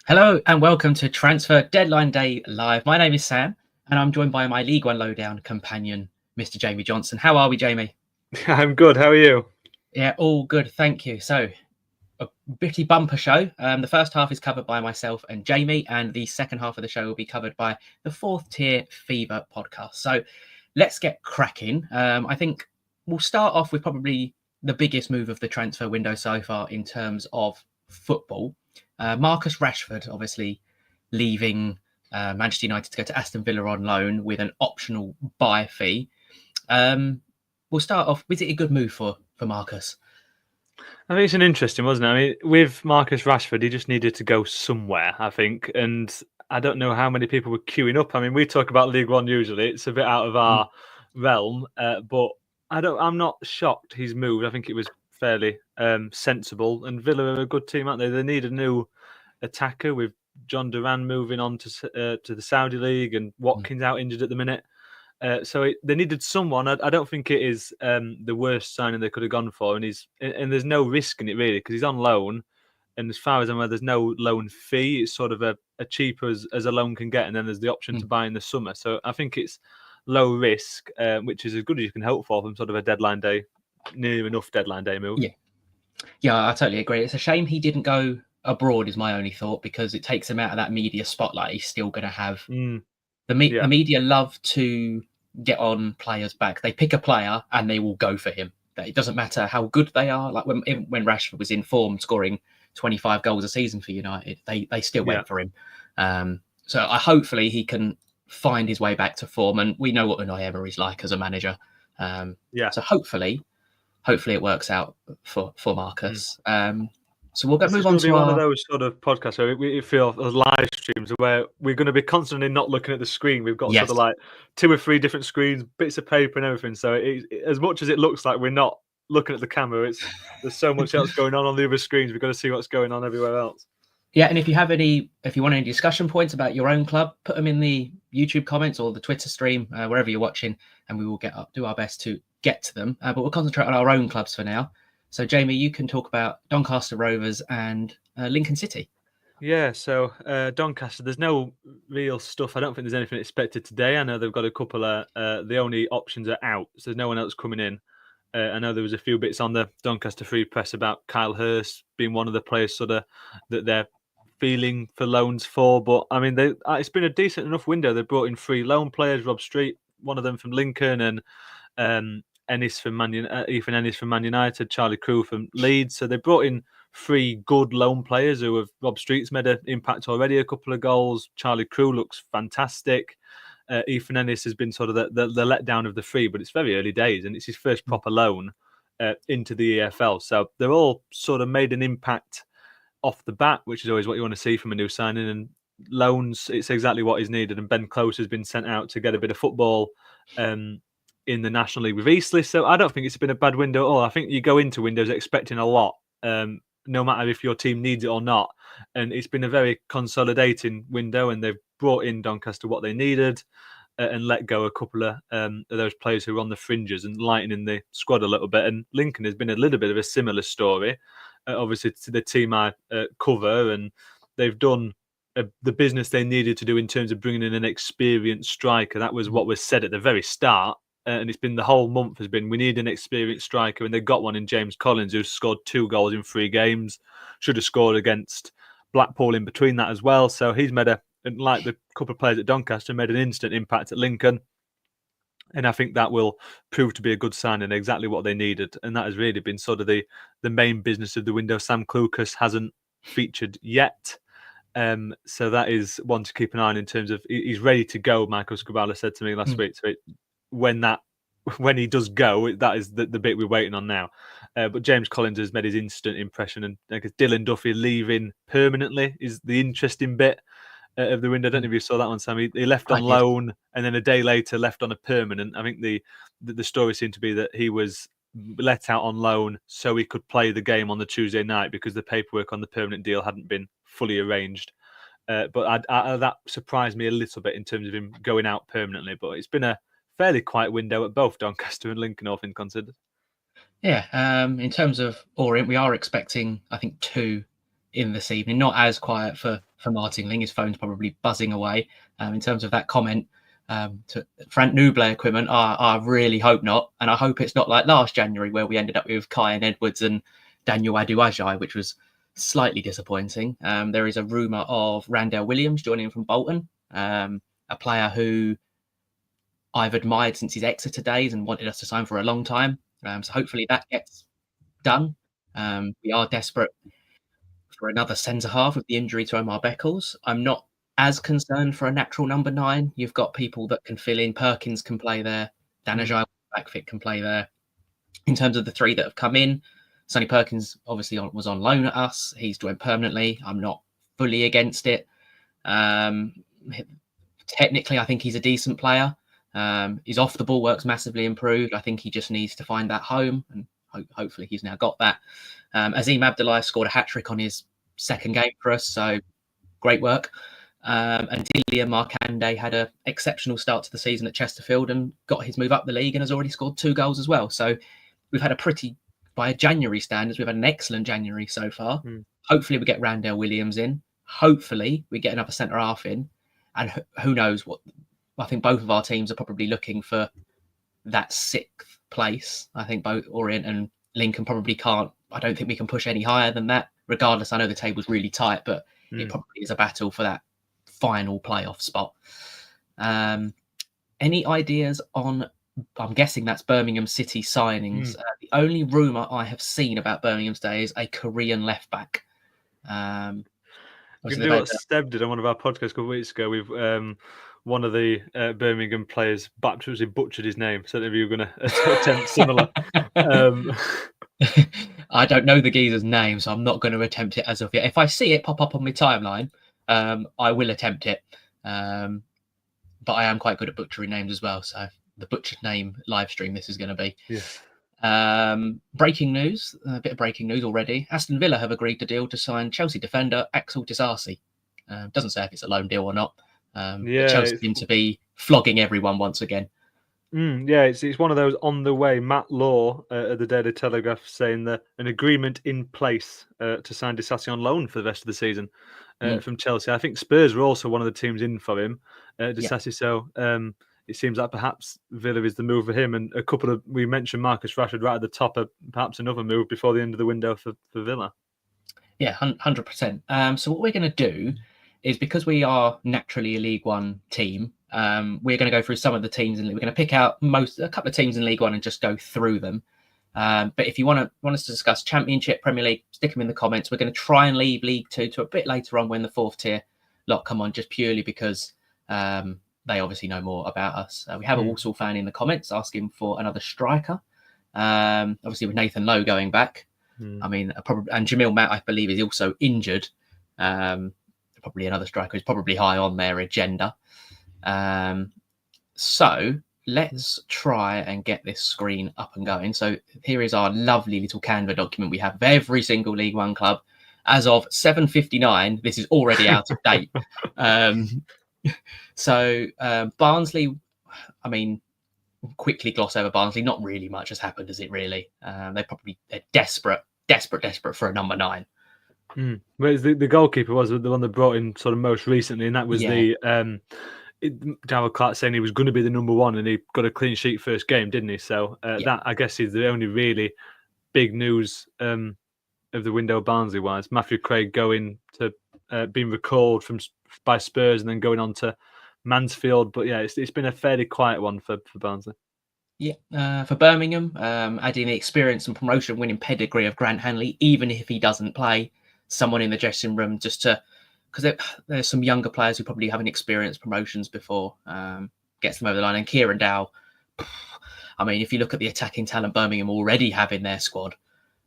Hello and welcome to Transfer Deadline Day Live. My name is Sam and I'm joined by my League One Lowdown companion, Mr. Jamie Johnson. How are we, Jamie? I'm good. How are you? Yeah, all good. Thank you. So, a bitty bumper show. The first half is covered by myself and Jamie, and the second half of the show will be covered by the Fourth Tier Fever podcast. So, let's get cracking. I think we'll start off with probably the biggest move of the transfer window so far in terms of football. Marcus Rashford, obviously, leaving Manchester United to go to Aston Villa on loan with an optional buy fee. We'll start off. Was it a good move for Marcus? I think it's an interesting, wasn't it? I mean, with Marcus Rashford, he just needed to go somewhere, I think. And I don't know how many people were queuing up. I mean, we talk about League One usually. It's a bit out of our realm. But I'm not shocked he's moved. I think it was fairly sensible. And Villa are a good team, aren't they? They need a new attacker with John Duran moving on to the Saudi League and Watkins out injured at the minute. So they needed someone. I don't think it is the worst signing they could have gone for, and there's no risk in it really because he's on loan, and as far as I'm aware, there's no loan fee. It's sort of a cheap as a loan can get, and then there's the option to buy in the summer. So I think it's low risk, which is as good as you can hope for from sort of a deadline day, near enough deadline day move. Yeah, I totally agree. It's a shame he didn't go abroad, is my only thought, because it takes him out of that media spotlight. He's still going to have. The media love to get on players' back. They pick a player and they will go for him. It doesn't matter how good they are. Like when Rashford was in form, scoring 25 goals a season for United, they still went for him. So hopefully he can find his way back to form. And we know what Unai Emery's like as a manager. So hopefully it works out for Marcus. So we'll move on to one of those sort of podcasts where we feel live streams where we're going to be constantly not looking at the screen. We've got sort of like 2 or 3 different screens, bits of paper and everything. So as much as it looks like we're not looking at the camera, there's so much else going on the other screens. We've got to see what's going on everywhere else. Yeah, and if you want any discussion points about your own club, put them in the YouTube comments or the Twitter stream, wherever you're watching, and we will do our best to get to them. But we'll concentrate on our own clubs for now. So, Jamie, you can talk about Doncaster Rovers and Lincoln City. Yeah, so Doncaster, there's no real stuff. I don't think there's anything expected today. I know they've got a couple of the only options are out, so there's no one else coming in. I know there was a few bits on the Doncaster Free Press about Kyle Hurst being one of the players sort of that they're feeling for loans for. But I mean, it's been a decent enough window. They brought in 3 loan players: Rob Street, one of them from Lincoln, and Ennis from Ethan Ennis from Man United, Charlie Crew from Leeds. So they brought in 3 good loan players who have. Rob Street's made an impact already, a couple of goals. Charlie Crew looks fantastic. Ethan Ennis has been sort of the letdown of the 3, but it's very early days and it's his first proper loan into the EFL. So they're all sort of made an impact off the bat, which is always what you want to see from a new signing. And loans, it's exactly what is needed. And Ben Close has been sent out to get a bit of football in the National League with Eastleigh. So I don't think it's been a bad window at all. I think you go into windows expecting a lot, no matter if your team needs it or not. And it's been a very consolidating window, and they've brought in Doncaster what they needed and let go a couple of those players who were on the fringes and lightening the squad a little bit. And Lincoln has been a little bit of a similar story, obviously, to the team I cover, and they've done the business they needed to do in terms of bringing in an experienced striker. That was what was said at the very start. And it's been the whole month has been, we need an experienced striker. And they got one in James Collins, who scored 2 goals in 3 games. Should have scored against Blackpool in between that as well. So he's made like the couple of players at Doncaster, made an instant impact at Lincoln. And I think that will prove to be a good sign and exactly what they needed. And that has really been sort of the main business of the window. Sam Clucas hasn't featured yet. So that is one to keep an eye on in terms of he's ready to go, Michael Scabala said to me last week. So when he does go, that is the bit we're waiting on now. But James Collins has made his instant impression, and I guess Dylan Duffy leaving permanently is the interesting bit of the window. I don't know if you saw that one, Sam. He left on loan and then a day later left on a permanent. I think the story seemed to be that he was let out on loan so he could play the game on the Tuesday night because the paperwork on the permanent deal hadn't been fully arranged. But that surprised me a little bit in terms of him going out permanently. But it's been a fairly quiet window at both Doncaster and Lincoln, all things considered. Yeah, in terms of Orient, we are expecting, I think, 2 in this evening. Not as quiet for Martin Ling. His phone's probably buzzing away. In terms of that comment to Frank Nubler equipment, I really hope not. And I hope it's not like last January where we ended up with Kyan Edwards and Daniel Aduajai, which was slightly disappointing. There is a rumour of Randell Williams joining from Bolton, a player who I've admired since his Exeter days and wanted us to sign for a long time. So hopefully that gets done. We are desperate for another centre-half with the injury to Omar Beckles. I'm not as concerned for a natural number 9. You've got people that can fill in. Perkins can play there. Danajai Backfit can play there. In terms of the 3 that have come in, Sonny Perkins obviously was on loan at us. He's joined permanently. I'm not fully against it. Technically, I think he's a decent player. His off the ball work's massively improved. I think he just needs to find that home, and hopefully he's now got that. Azim Abdullahi scored a hat-trick on his second game for us, so great work. And Dilia Markande had an exceptional start to the season at Chesterfield and got his move up the league and has already scored 2 goals as well. So we've had by January standards, we've had an excellent January so far. Hopefully we get Randell Williams in. Hopefully we get another centre-half in. And who knows what... I think both of our teams are probably looking for that 6th place. I think both Orient and Lincoln probably can't. I don't think we can push any higher than that. Regardless, I know the table's really tight, but it probably is a battle for that final playoff spot. Any ideas on... I'm guessing that's Birmingham City signings. The only rumour I have seen about Birmingham today is a Korean left-back. You can do what Steb did on one of our podcasts a couple of weeks ago. We've... one of the Birmingham players butchered his name. So if you were going to attempt similar. I don't know the geezer's name, so I'm not going to attempt it as of yet. If I see it pop up on my timeline, I will attempt it. But I am quite good at butchering names as well. So the butchered name live stream this is going to be. Yes. Breaking news, a bit of breaking news already. Aston Villa have agreed to deal to sign Chelsea defender Axel Disasi. Doesn't say if it's a loan deal or not. But Chelsea seem to be flogging everyone once again. It's one of those on the way. Matt Law at the Daily Telegraph saying that an agreement in place to sign Disasi on loan for the rest of the season from Chelsea. I think Spurs were also one of the teams in for him, Disasi. So it seems like perhaps Villa is the move for him. And we mentioned Marcus Rashford right at the top, perhaps another move before the end of the window for Villa. Yeah, 100%. So what we're going to do is, because we are naturally a League One team, we're going to go through some of the teams, and we're going to pick out a couple of teams in League One and just go through them. But if you want us to discuss Championship, Premier League, stick them in the comments. We're going to try and leave League Two to a bit later on when the 4th tier lot come on, just purely because they obviously know more about us. We have a Walsall fan in the comments asking for another striker. Obviously with Nathan Lowe going back, I mean, and Jamil Matt, I believe, is also injured. Probably another striker is probably high on their agenda. So let's try and get this screen up and going. So here is our lovely little Canva document we have of every single League One club. As of 7:59, this is already out of date. So Barnsley, I mean, quickly gloss over Barnsley. Not really much has happened, has it really? They're desperate for a number 9. Whereas the goalkeeper was the one that brought in sort of most recently, and that was Darrell Clark saying he was going to be the number 1, and he got a clean sheet first game, didn't he? So that, I guess, is the only really big news of the window Barnsley wise. Matthew Craig going to being recalled by Spurs and then going on to Mansfield, but yeah, it's been a fairly quiet one for Barnsley. Yeah, for Birmingham, adding the experience and promotion winning pedigree of Grant Hanley, even if he doesn't play, someone in the dressing room just to, because there's some younger players who probably haven't experienced promotions before, gets them over the line. And Kieran Dow, I mean, if you look at the attacking talent Birmingham already have in their squad,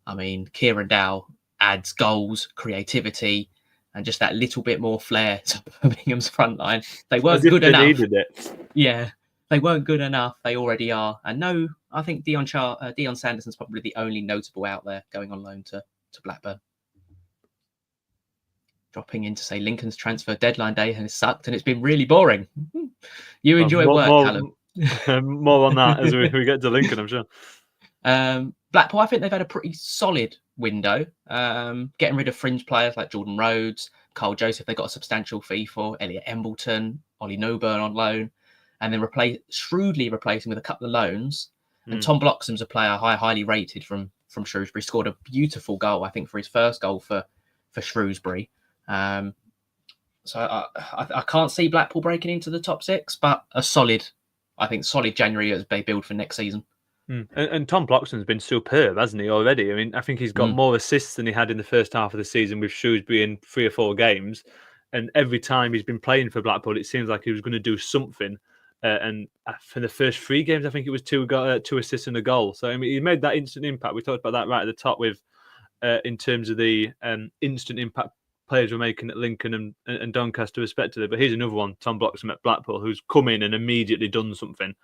I mean, Kieran Dow adds goals, creativity, and just that little bit more flair to Birmingham's front line. They weren't good enough. Needed it. Yeah, they weren't good enough. They already are. And no, I think Dion Sanderson's probably the only notable out there going on loan to Blackburn. Dropping in to say Lincoln's transfer deadline day has sucked and it's been really boring. You enjoy work, Callum. More on that as we get to Lincoln, I'm sure. Blackpool, I think they've had a pretty solid window, getting rid of fringe players like Jordan Rhodes, Carl Joseph, they got a substantial fee for, Elliot Embleton, Ollie Noburn on loan, and then shrewdly replacing with a couple of loans. And Tom Bloxham's a player highly rated from Shrewsbury, scored a beautiful goal, I think, for his first goal for Shrewsbury. So I can't see Blackpool breaking into the top 6, but a solid January as they build for next season. And Tom Bloxham's been superb, hasn't he, already? I mean, I think he's got more assists than he had in the first half of the season with Shrewsbury in 3 or 4 games. And every time he's been playing for Blackpool, it seems like he was going to do something. And for the first 3 games, I think it was 2 assists and a goal. So, I mean, he made that instant impact. We talked about that right at the top with in terms of the instant impact players were making at Lincoln and Doncaster respectively. But here's another one, Tom Bloxham at Blackpool, who's come in and immediately done something.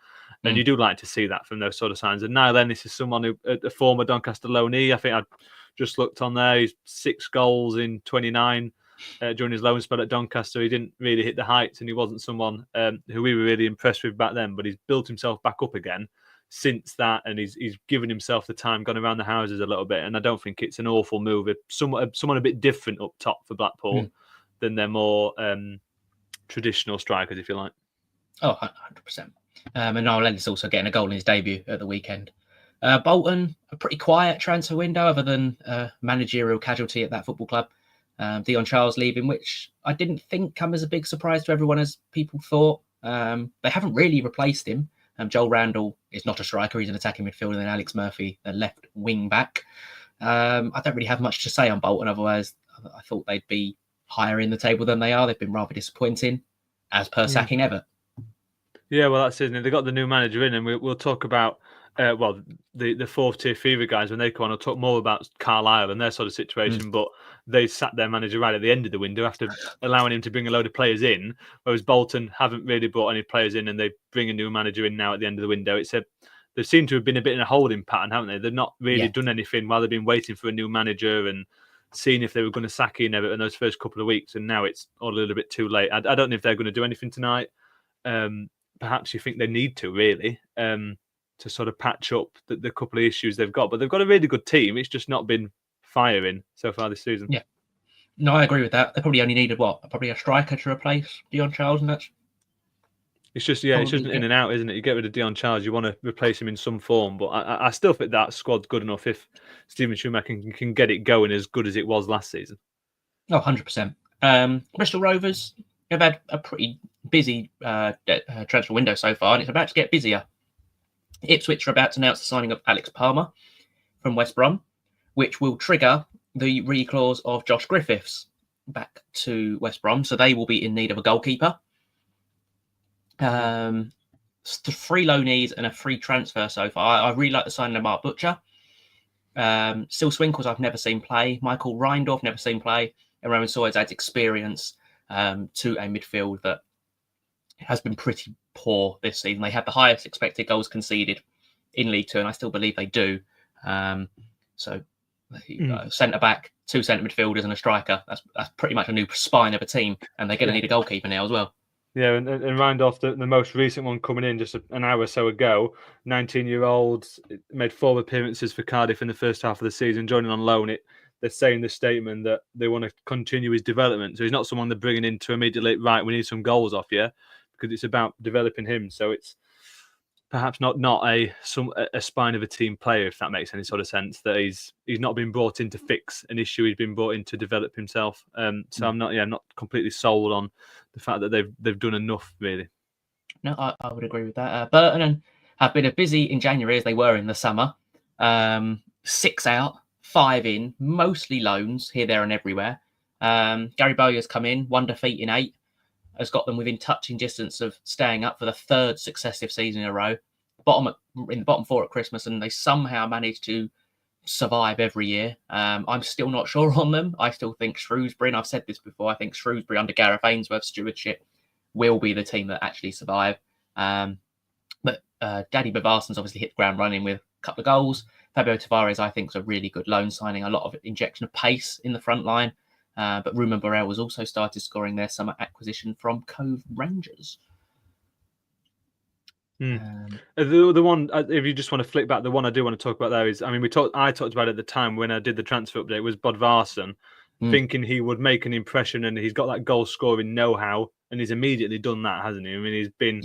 And you do like to see that from those sort of signs. And Niall Ennis is someone who, a former Doncaster loanee, I think I just looked on there, he's 6 goals in 29 during his loan spell at Doncaster. He didn't really hit the heights, and he wasn't someone who we were really impressed with back then, but he's built himself back up again since that, and he's given himself the time, gone around the houses a little bit. And I don't think it's an awful move. It's someone a bit different up top for Blackpool than their more traditional strikers, if you like. Oh, 100%. And Niall Ennis also getting a goal in his debut at the weekend. Bolton, a pretty quiet transfer window, other than managerial casualty at that football club. Dion Charles leaving, which I didn't think come as a big surprise to everyone as people thought. They haven't really replaced him. Joel Randall is not a striker, he's an attacking midfielder, and then Alex Murphy, the left wing back. I don't really have much to say on Bolton, otherwise I thought they'd be higher in the table than they are. They've been rather disappointing, as per sacking Everett. Yeah, well, that's it. They got the new manager in, and we'll talk about the fourth tier fever guys when they come on. I'll talk more about Carlisle and their sort of situation, but they sat their manager right at the end of the window after allowing him to bring a load of players in, whereas Bolton haven't really brought any players in, and they bring a new manager in now at the end of the window. They seem to have been a bit in a holding pattern, haven't they? They've not really done anything while they've been waiting for a new manager and seeing if they were going to sack in Everett in those first couple of weeks, and now it's all a little bit too late. I don't know if they're going to do anything tonight. Perhaps you think they need to, really, to sort of patch up the couple of issues they've got. But they've got a really good team. It's just not been firing so far this season. Yeah. No, I agree with that. They probably only needed, probably a striker to replace Dion Charles, and that's... It's just in and out, isn't it? You get rid of Dion Charles, you want to replace him in some form. But I still think that squad's good enough if Stephen Schumacher can get it going as good as it was last season. Oh, 100%. Bristol Rovers have had a pretty busy transfer window so far, and it's about to get busier. Ipswich are about to announce the signing of Alex Palmer from West Brom, which will trigger the reclause of Josh Griffiths back to West Brom, so they will be in need of a goalkeeper. 3 loanees and a free transfer so far. I really like the signing of Mark Butcher. Sil Swinkles I've never seen play. Michael Reindorf never seen play. And Roman Sawyers adds experience to a midfield that has been pretty poor this season. They had the highest expected goals conceded in League Two, and I still believe they do. Centre back, 2 centre midfielders, and a striker. That's pretty much a new spine of a team, and they're going to need a goalkeeper now as well. Yeah, and Randolph, the most recent one coming in just an hour or so ago, 19-year-old, made 4 appearances for Cardiff in the first half of the season, joining on loan. They're saying in the statement that they want to continue his development. So he's not someone they're bringing in to immediately, right, we need some goals off you, because it's about developing him. So it's perhaps not a spine of a team player, if that makes any sort of sense, that he's not been brought in to fix an issue, he's been brought in to develop himself. So I'm not completely sold on the fact that they've done enough, really. No, I would agree with that. Burton have been as busy in January as they were in the summer. 6 out, 5 in, mostly loans here, there, and everywhere. Gary Bowyer's come in, 1 defeat in 8, has got them within touching distance of staying up for the 3rd successive season in a row. In the bottom 4 at Christmas, and they somehow managed to survive every year. I'm still not sure on them. I still think Shrewsbury, and I've said this before, I think Shrewsbury under Gareth Ainsworth's stewardship will be the team that actually survive. But Daddy Bavarson's obviously hit the ground running with a couple of goals. Fabio Tavares, I think, is a really good loan signing, a lot of injection of pace in the front line. But Ruben Burrell has also started scoring their summer acquisition from Cove Rangers. The one, if you just want to flick back, the one I do want to talk about there is, I mean, I talked about it at the time when I did the transfer update, was Bodvarsson, thinking he would make an impression, and he's got that goal scoring know-how, and he's immediately done that, hasn't he? I mean, he's been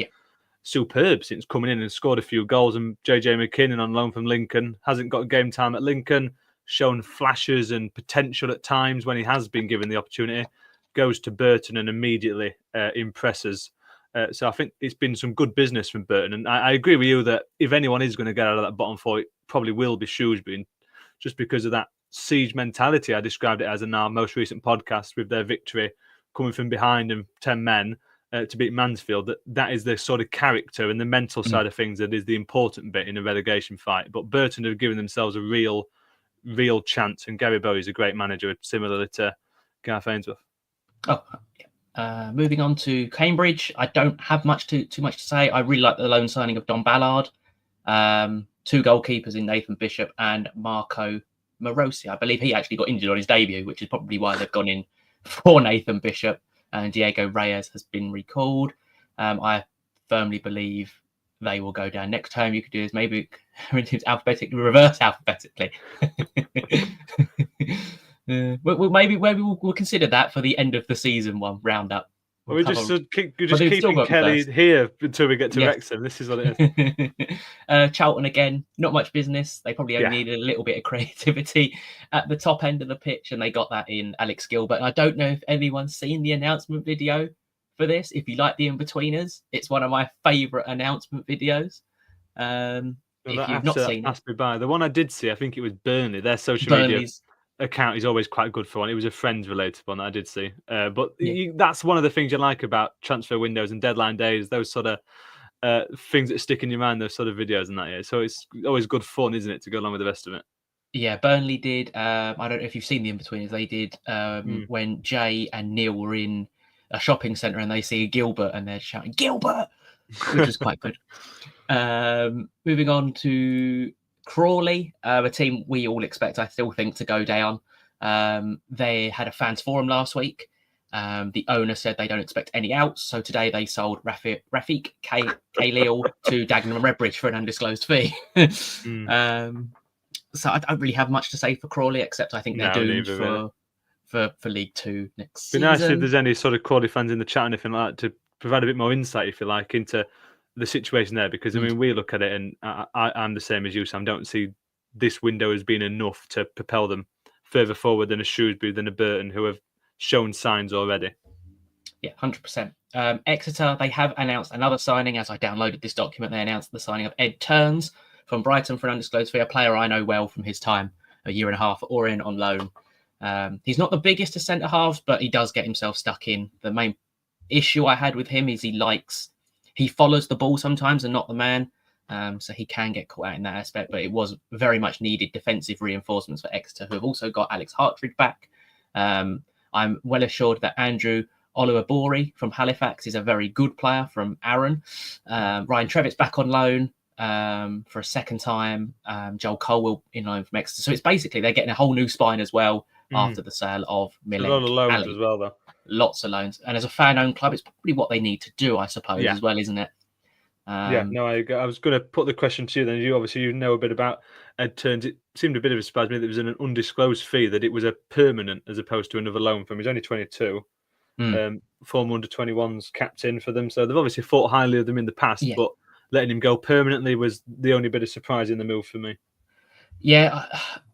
superb since coming in and scored a few goals. And JJ McKinnon on loan from Lincoln hasn't got game time at Lincoln, shown flashes and potential at times when he has been given the opportunity, goes to Burton and immediately impresses. So I think it's been some good business from Burton. And I agree with you that if anyone is going to get out of that bottom four, it probably will be Shrewsbury, just because of that siege mentality I described it as in our most recent podcast, with their victory coming from behind and 10 men to beat Mansfield. That is the sort of character and the mental side of things that is the important bit in a relegation fight. But Burton have given themselves a real chance, and Gary Bowyer is a great manager, similarly to Gareth Ainsworth. Moving on to Cambridge, I don't have too much to say. I really like the loan signing of Don Ballard, 2 goalkeepers in Nathan Bishop and Marco Morosi. I believe he actually got injured on his debut, which is probably why they've gone in for Nathan Bishop, and Diego Reyes has been recalled. I firmly believe they will go down. Next time you could do is maybe reverse alphabetically. We'll consider that for the end of the season one roundup. We're just keeping Kelly here until we get to Wrexham. This is what it is. Charlton again, not much business. They probably only needed a little bit of creativity at the top end of the pitch, and they got that in Alex Gilbert. And I don't know if anyone's seen the announcement video for this. If you like the In-Betweeners, it's one of my favourite announcement videos. If you've not seen it, the one I did see, I think it was Burnley. Their social media account is always quite good for one. It was a Friends related one that I did see. But that's one of the things you like about transfer windows and deadline days, those sort of things that stick in your mind, those sort of videos and that. Yeah. So it's always good fun, isn't it, to go along with the rest of it? Yeah, Burnley did. I don't know if you've seen the In-Betweeners. They did when Jay and Neil were in a shopping centre and they see Gilbert and they're shouting, "Gilbert!" which is quite good. Moving on to Crawley, a team we all expect, I still think, to go down. They had a fans forum last week. The owner said they don't expect any outs. So today they sold Rafiq Khalil to Dagenham and Redbridge for an undisclosed fee. So I don't really have much to say for Crawley, except I think they're doomed for League Two next season. It'd be nice if there's any sort of Crawley fans in the chat or anything like that to provide a bit more insight, if you like, into the situation there, because I mean we look at it and I'm the same as you, Sam. Don't see this window as being enough to propel them further forward than a Shrewsbury, than a Burton, who have shown signs already. Yeah, 100%. Exeter, they have announced another signing. As I downloaded this document, they announced the signing of Ed Turns from Brighton for an undisclosed fee, a player I know well from his time a year and a half at Orient on loan. He's not the biggest of centre halves, but he does get himself stuck in. The main issue I had with him is he follows the ball sometimes and not the man. So he can get caught out in that aspect, but it was very much needed defensive reinforcements for Exeter, who have also got Alex Hartridge back. I'm well assured that Andrew Oluwabori from Halifax is a very good player from Arran. Ryan Trevitt's back on loan for a second time. Joel Colwell in loan from Exeter. So it's basically they're getting a whole new spine as well after the sale of Millen. A lot of loans as well, though. Lots of loans. And as a fan-owned club, it's probably what they need to do, I suppose, as well, isn't it? I was going to put the question to you then. You know a bit about Ed Turns. It seemed a bit of a surprise to me that it was an undisclosed fee, that it was a permanent as opposed to another loan from him. He's only 22. Former under-21s captain for them. So they've obviously thought highly of them in the past, but letting him go permanently was the only bit of surprise in the move for me. Yeah,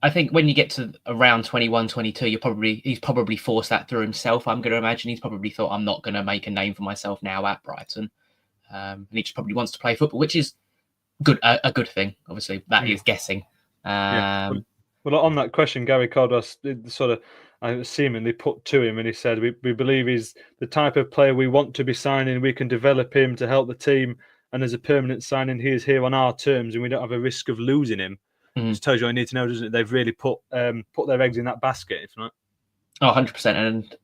I think when you get to around 21, 22, he's probably forced that through himself. I'm going to imagine he's probably thought, I'm not going to make a name for myself now at Brighton. And he just probably wants to play football, which is a good thing. Obviously, that is guessing. Well, on that question, Gary Caldwell sort of seemingly put to him, and he said, we believe he's the type of player we want to be signing. We can develop him to help the team. And as a permanent signing, he is here on our terms, and we don't have a risk of losing him. Just tells you what I need to know, doesn't it? They've really put their eggs in that basket, if not. 100%. And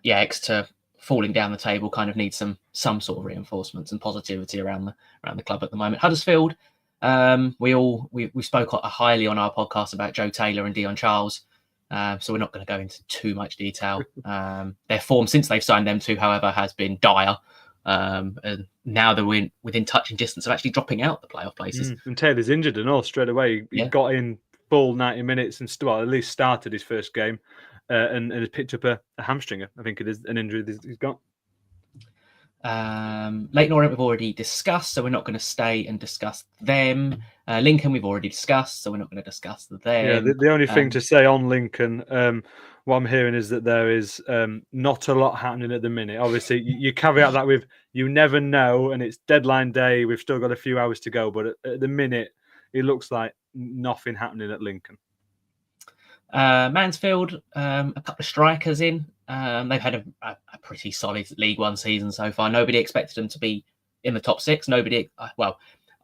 Exeter falling down the table kind of needs some sort of reinforcements and positivity around the club at the moment. Huddersfield, we spoke highly on our podcast about Joe Taylor and Dion Charles, so we're not going to go into too much detail. Their form since they've signed them two, however, has been dire. and now they're within touching distance of actually dropping out the playoff places. And Taylor's injured and all straight away. He got in full 90 minutes and at least started his first game and has picked up a hamstring. I think it is an injury he's got. Leyton Orient we've already discussed, so we're not going to stay and discuss them. Lincoln we've already discussed, so we're not going to discuss them. Yeah, the only thing to say on Lincoln, what I'm hearing is that there is not a lot happening at the minute. Obviously, you caveat that with you never know, and it's deadline day. We've still got a few hours to go, but at the minute, it looks like nothing happening at Lincoln. Mansfield, a couple of strikers in. They've had a pretty solid League One season so far. Nobody expected them to be in the top six. Nobody,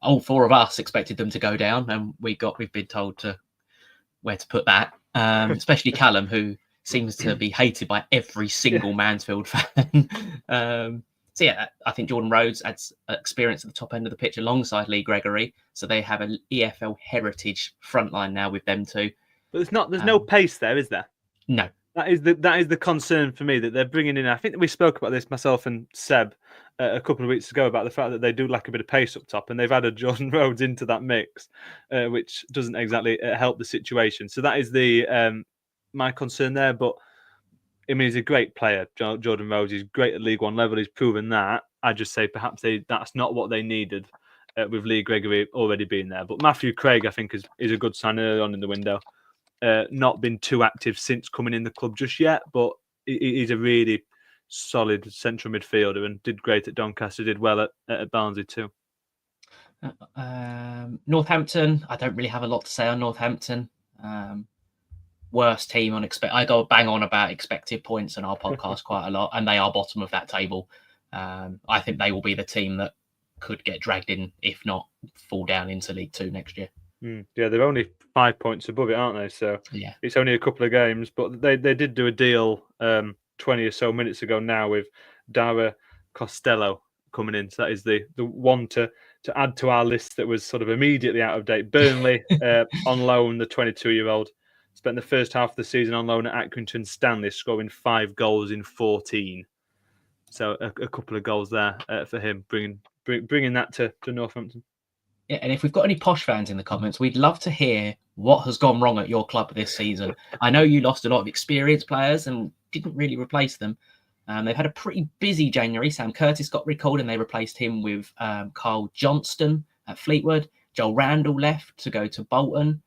all four of us expected them to go down, and we've been told where to put that. Especially Callum, who seems to be hated by every single Mansfield fan. I think Jordan Rhodes adds experience at the top end of the pitch alongside Lee Gregory, so they have an EFL heritage frontline now with them too. But there's no pace there, is there? No. That is the concern for me, that they're bringing in. I think that we spoke about this, myself and Seb, a couple of weeks ago, about the fact that they do lack a bit of pace up top, and they've added Jordan Rhodes into that mix, which doesn't exactly help the situation. So that is my concern there. But I mean, he's a great player, Jordan Rhodes. He's great at League One level. He's proven that. I just say perhaps that's not what they needed with Lee Gregory already being there. But Matthew Craig, I think, is a good sign early on in the window. Not been too active since coming in the club just yet, but he's a really solid central midfielder and did great at Doncaster, did well at Barnsley too. Northampton, I don't really have a lot to say on Northampton. Worst team on I go bang on about expected points on our podcast quite a lot, and they are bottom of that table. I think they will be the team that could get dragged in, if not fall down into League Two next year. Yeah, they're only 5 points above it, aren't they? So it's only a couple of games, but they did do a deal 20 or so minutes ago now with Dara Costello coming in. So that is the one to add to our list that was sort of immediately out of date. Burnley on loan, the 22-year-old spent the first half of the season on loan at Accrington Stanley, scoring 5 goals in 14. So a couple of goals there for him, bringing that to Northampton. Yeah, and if we've got any posh fans in the comments, we'd love to hear what has gone wrong at your club this season. I know you lost a lot of experienced players and didn't really replace them. They've had a pretty busy January. Sam Curtis got recalled and they replaced him with Carl Johnston at Fleetwood. Joel Randall left to go to Bolton.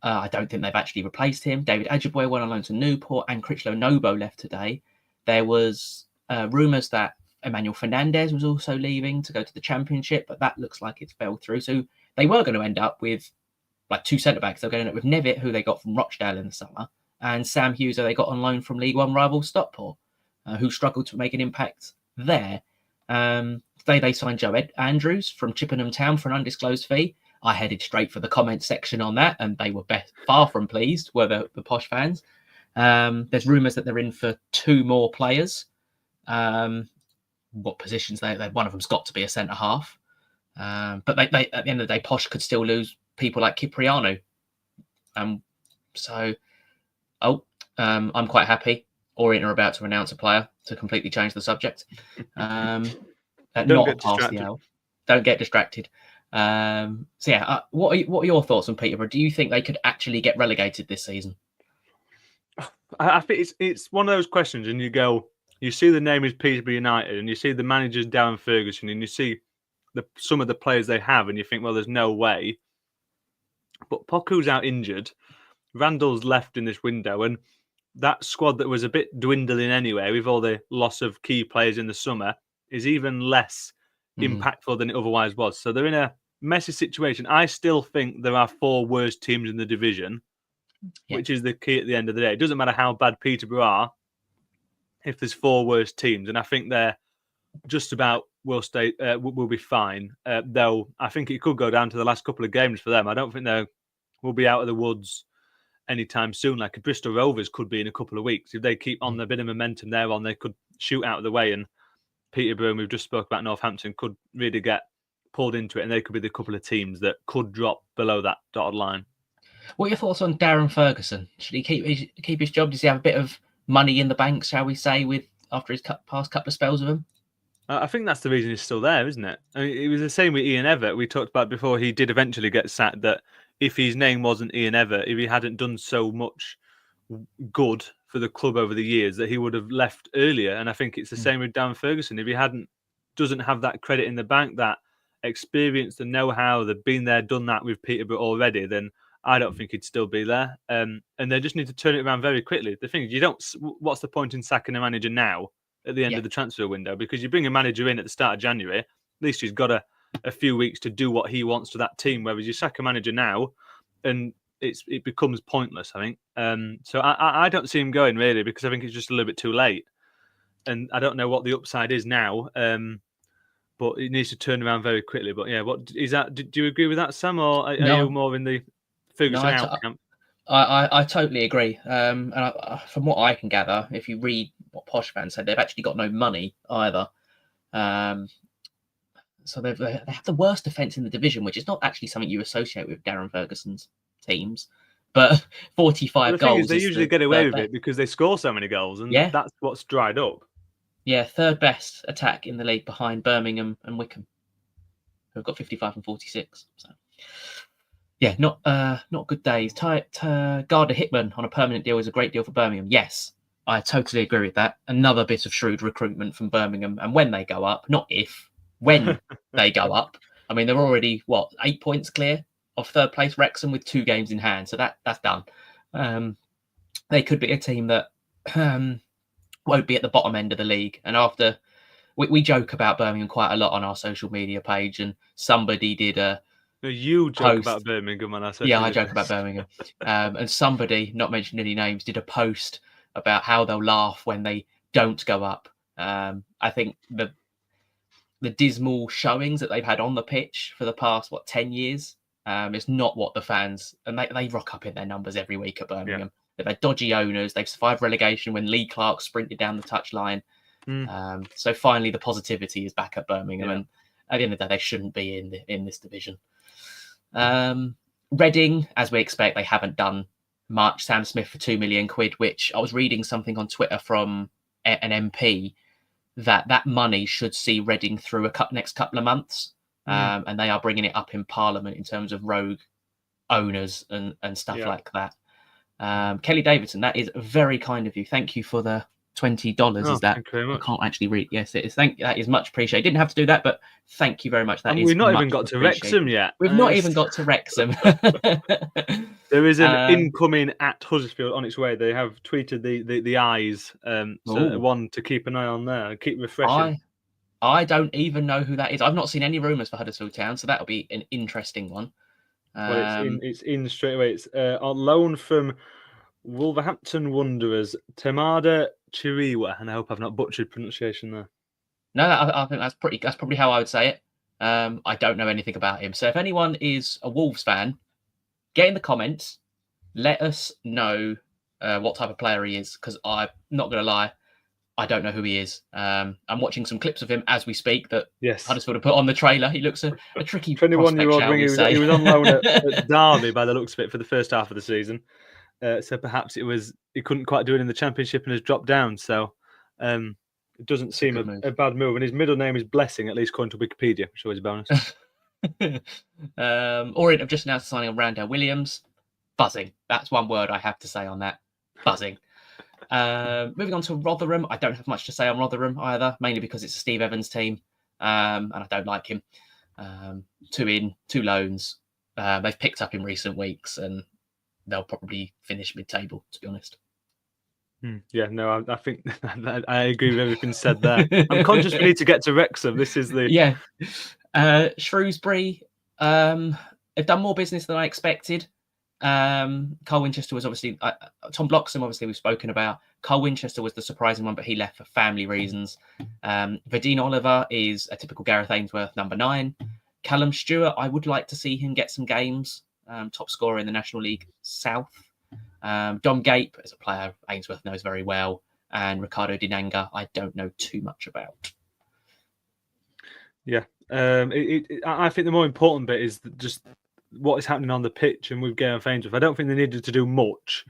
I don't think they've actually replaced him. David Ajiboye went on loan to Newport, and Critchlow Nobo left today. There was rumours that Emmanuel Fernandez was also leaving to go to the Championship, but that looks like it's fell through. So they were going to end up with like 2 centre-backs. They're going to end up with Nevitt, who they got from Rochdale in the summer, and Sam Hughes, who they got on loan from League One rival Stockport, who struggled to make an impact there. They signed Joe Andrews from Chippenham Town for an undisclosed fee. I headed straight for the comment section on that, and they were far from pleased, were the posh fans. There's rumours that they're in for 2 more players. What positions one of them's got to be a centre half, but they at the end of the day, Posh could still lose people like Cipriano. I'm quite happy. Orient are about to announce a player to completely change the subject. Not past the hour. Don't get distracted. What are your thoughts on Peterborough? Do you think they could actually get relegated this season? I think it's one of those questions, and you see the name is Peterborough United, and you see the manager's Darren Ferguson, and you see some of the players they have, and you think, well, there's no way. But Poku's out injured. Randall's left in this window, and that squad that was a bit dwindling anyway, with all the loss of key players in the summer, is even less impactful than it otherwise was. So they're in a messy situation. I still think there are 4 worst teams in the division, which is the key at the end of the day. It doesn't matter how bad Peterborough are, if there's 4 worst teams, and I think they're just about will be fine. Though I think it could go down to the last couple of games for them. I don't think they will be out of the woods anytime soon. Like Bristol Rovers could be in a couple of weeks if they keep on the bit of momentum they're on. They could shoot out of the way, and Peterborough, we've just spoke about Northampton, could really get pulled into it, and they could be the couple of teams that could drop below that dotted line. What are your thoughts on Darren Ferguson? Should he keep his job? Does he have a bit of money in the bank, shall we say, after his past couple of spells of him? I think that's the reason he's still there, isn't it? I mean, it was the same with Ian Evatt. We talked about before he did eventually get sacked, that if his name wasn't Ian Evatt, if he hadn't done so much good for the club over the years, that he would have left earlier. And I think it's the same with Dan Ferguson. If he doesn't have that credit in the bank, that experience, the know-how, they've been there, done that with Peterborough already, then I don't think he'd still be there. And they just need to turn it around very quickly. The thing is, what's the point in sacking a manager now at the end of the transfer window? Because you bring a manager in at the start of January, at least he's got a few weeks to do what he wants to that team. Whereas you sack a manager now, and it becomes pointless, I think. So I don't see him going, really, because I think it's just a little bit too late. And I don't know what the upside is now, but it needs to turn around very quickly. But yeah, what is that? Do you agree with that, Sam, or are you more in the Ferguson out camp? I totally agree. And from what I can gather, if you read what Posh fans said, they've actually got no money either. So they have the worst defence in the division, which is not actually something you associate with Darren Ferguson's teams. But 45 goals. They usually get away with it because they score so many goals, and that's what's dried up. Yeah, third best attack in the league behind Birmingham and Wycombe, who've got 55 and 46. So, yeah, not good days. Gardner Hickman on a permanent deal is a great deal for Birmingham. Yes, I totally agree with that. Another bit of shrewd recruitment from Birmingham, and when they go up, not if, when they go up. I mean, they're already 8 points clear of third place Wrexham with 2 games in hand, so that's done. They could be a team that won't be at the bottom end of the league. And after we joke about Birmingham quite a lot on our social media page, and somebody did a you joke about Birmingham on our social media. I joke about Birmingham. And somebody, not mentioning any names, did a post about how they'll laugh when they don't go up. I think the dismal showings that they've had on the pitch for the past 10 years is not what the fans, and they rock up in their numbers every week at Birmingham. Yeah. They've had dodgy owners. They've survived relegation when Lee Clark sprinted down the touchline. So finally, the positivity is back at Birmingham, and at the end of the day, they shouldn't be in this division. Reading, as we expect, they haven't done much. Sam Smith for £2 million, which I was reading something on Twitter from an MP that money should see Reading through next couple of months, and they are bringing it up in Parliament in terms of rogue owners and stuff like that. Kelly Davidson, that is very kind of you. Thank you for the $20. Is that? Thank you very much. I can't actually read. Yes, it is. That is much appreciated. Didn't have to do that, but thank you very much. We've not even got to Wrexham yet. We've not even got to Wrexham. There is an incoming at Huddersfield on its way. They have tweeted the eyes, so one to keep an eye on there. Keep refreshing. I don't even know who that is. I've not seen any rumours for Huddersfield Town, so that'll be an interesting one. Well, it's in straight away. It's on loan from Wolverhampton Wanderers, Temada Chiriwa, and I hope I've not butchered pronunciation there. No, I think that's probably how I would say it. I don't know anything about him. So if anyone is a Wolves fan, get in the comments. Let us know what type of player he is, because I'm not going to lie, I don't know who he is. I'm watching some clips of him as we speak that Huddersfield have put on the trailer. He looks a tricky 21-year-old winger. He was on loan at Derby by the looks of it for the first half of the season. So perhaps he couldn't quite do it in the Championship and has dropped down. So it doesn't seem a bad move. And his middle name is Blessing, at least according to Wikipedia, which is always a bonus. Orient have just announced signing on Randall Williams. Buzzing. That's one word I have to say on that. Buzzing. Moving on to Rotherham. I don't have much to say on Rotherham either, mainly because it's a Steve Evans team, and I don't like him. 2 loans. They've picked up in recent weeks, and they'll probably finish mid-table, to be honest. Yeah, no, I think I agree with everything said there. I'm conscious we need to get to Wrexham. This is the Shrewsbury have done more business than I expected. Carl Winchester was obviously Tom Bloxham, obviously we've spoken about. Carl Winchester was the surprising one, but he left for family reasons. Vadine Oliver is a typical Gareth Ainsworth number 9. Callum Stewart, I would like to see him get some games. Top scorer in the National League South. Dom Gape is a player Ainsworth knows very well, and Ricardo Dinanga I don't know too much about. Yeah, I think the more important bit is just what is happening on the pitch and with Gareth Ainsworth. I don't think they needed to do much.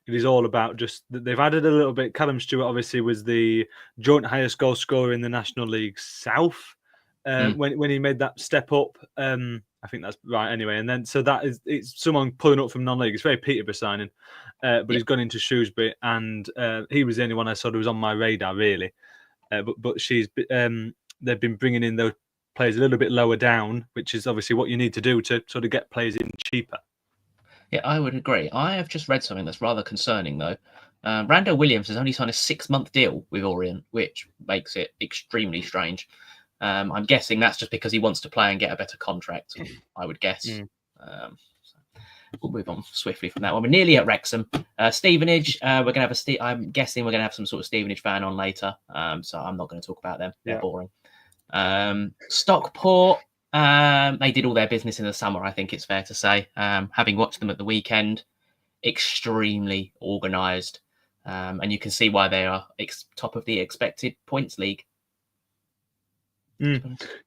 it is all about just they've added a little bit. Callum Stewart obviously was the joint highest goal scorer in the National League South when he made that step up. I think that's right anyway. And then so it's someone pulling up from non-league. It's very Peterborough signing, but he's gone into Shrewsbury, and he was the only one I saw that was on my radar really. But they've been bringing in those players a little bit lower down, which is obviously what you need to do to sort of get players in cheaper. Yeah, I would agree. I have just read something that's rather concerning, though. Randall Williams has only signed a 6-month deal with Orient, which makes it extremely strange. I'm guessing that's just because he wants to play and get a better contract, I would guess. We'll move on swiftly from that one. We're nearly at Wrexham. Stevenage, we're going to have I'm guessing we're going to have some sort of Stevenage fan on later, so I'm not going to talk about them. They're boring. Stockport, they did all their business in the summer, I think it's fair to say. Having watched them at the weekend, extremely organised, and you can see why they are top of the expected points league.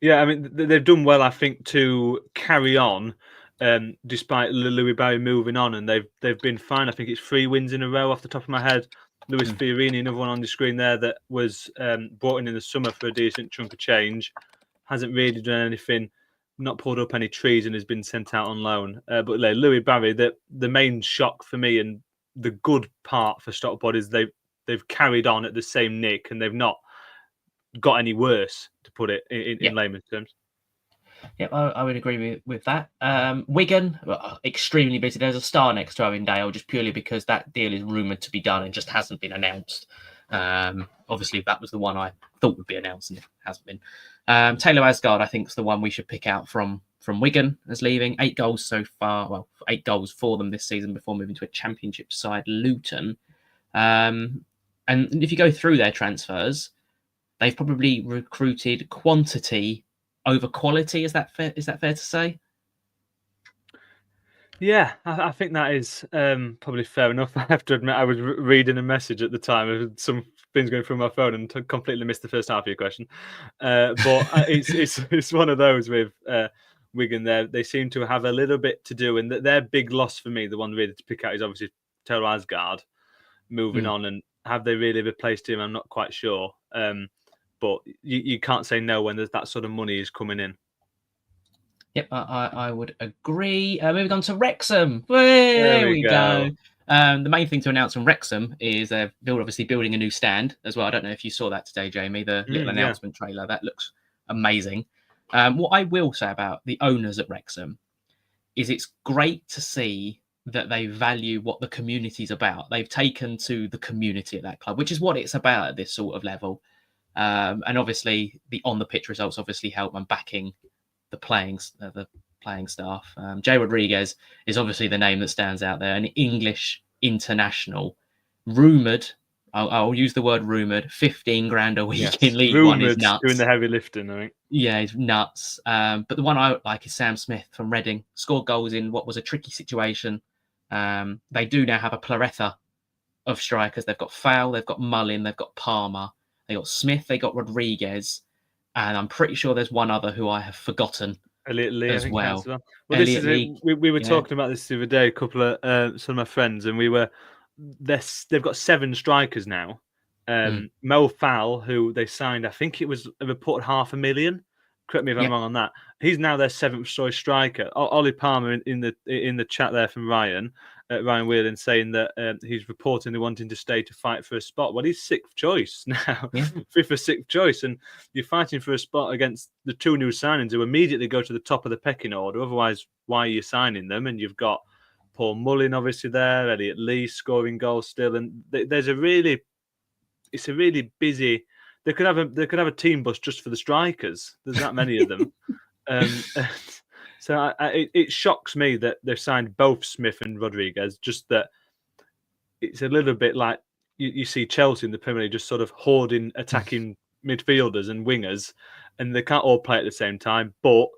Yeah, I mean, they've done well, I think, to carry on, despite Louis Barry moving on, and they've been fine. I think it's 3 wins in a row off the top of my head. Luis Fiorini, another one on the screen there that was brought in the summer for a decent chunk of change. Hasn't really done anything, not pulled up any trees, and has been sent out on loan. But Louis Barry, the main shock for me and the good part for Stockport is they've carried on at the same nick, and they've not got any worse, to put it in layman's terms. Yeah, I would agree with that. Wigan, extremely busy. There's a star next to Owen just purely because that deal is rumoured to be done and just hasn't been announced. Obviously, that was the one I thought would be announced and it hasn't been. Taylor Asgard, I think, is the one we should pick out from Wigan as leaving. 8 goals so far. Well, 8 goals for them this season before moving to a championship side, Luton. And if you go through their transfers, they've probably recruited quantity over quality. Is that fair to say? Yeah, I think that is probably fair enough. I have to admit, I was reading a message at the time. There some things going through my phone and completely missed the first half of your question. But it's one of those with Wigan. There, they seem to have a little bit to do, and their big loss for me, the one really to pick out, is obviously Taylor Asgard moving on, and have they really replaced him? I'm not quite sure. But you can't say no when there's that sort of money is coming in. Yep, I would agree. Moving on to Wrexham. There we go. The main thing to announce from Wrexham is they're obviously building a new stand as well. I don't know if you saw that today, Jamie, the little announcement trailer. That looks amazing. What I will say about the owners at Wrexham is it's great to see that they value what the community's about. They've taken to the community at that club, which is what it's about at this sort of level. And obviously the on-the-pitch results obviously help and backing the playing staff. Jay Rodriguez is obviously the name that stands out there, an English international, rumoured, I'll use the word rumoured, 15 grand a week in League One is nuts. Doing the heavy lifting, I think. Yeah, it's nuts. But the one I like is Sam Smith from Reading, scored goals in what was a tricky situation. They do now have a plethora of strikers. They've got Fowl, they've got Mullin, they've got Palmer, they got Smith, they got Rodriguez, and I'm pretty sure there's one other who I have forgotten Elliot Lee as well. Well, this is we were talking about this the other day. A couple of some of my friends, and they've got 7 strikers now. Mo Fowl, who they signed, I think it was a reported $500,000. Correct me if I'm wrong on that. He's now their 7th choice striker. Ollie Palmer in the chat there from Ryan Whelan saying that he's reportedly wanting to stay to fight for a spot. Well, he's 6th choice now, 5th or 6th choice, and you're fighting for a spot against the 2 new signings who immediately go to the top of the pecking order. Otherwise, why are you signing them? And you've got Paul Mullin obviously there, Elliot Lee scoring goals still, and it's a really busy. They could have a team bus just for the strikers. There's that many of them. So it shocks me that they've signed both Smith and Rodriguez. Just that it's a little bit like you see Chelsea in the Premier League just sort of hoarding attacking midfielders and wingers, and they can't all play at the same time. But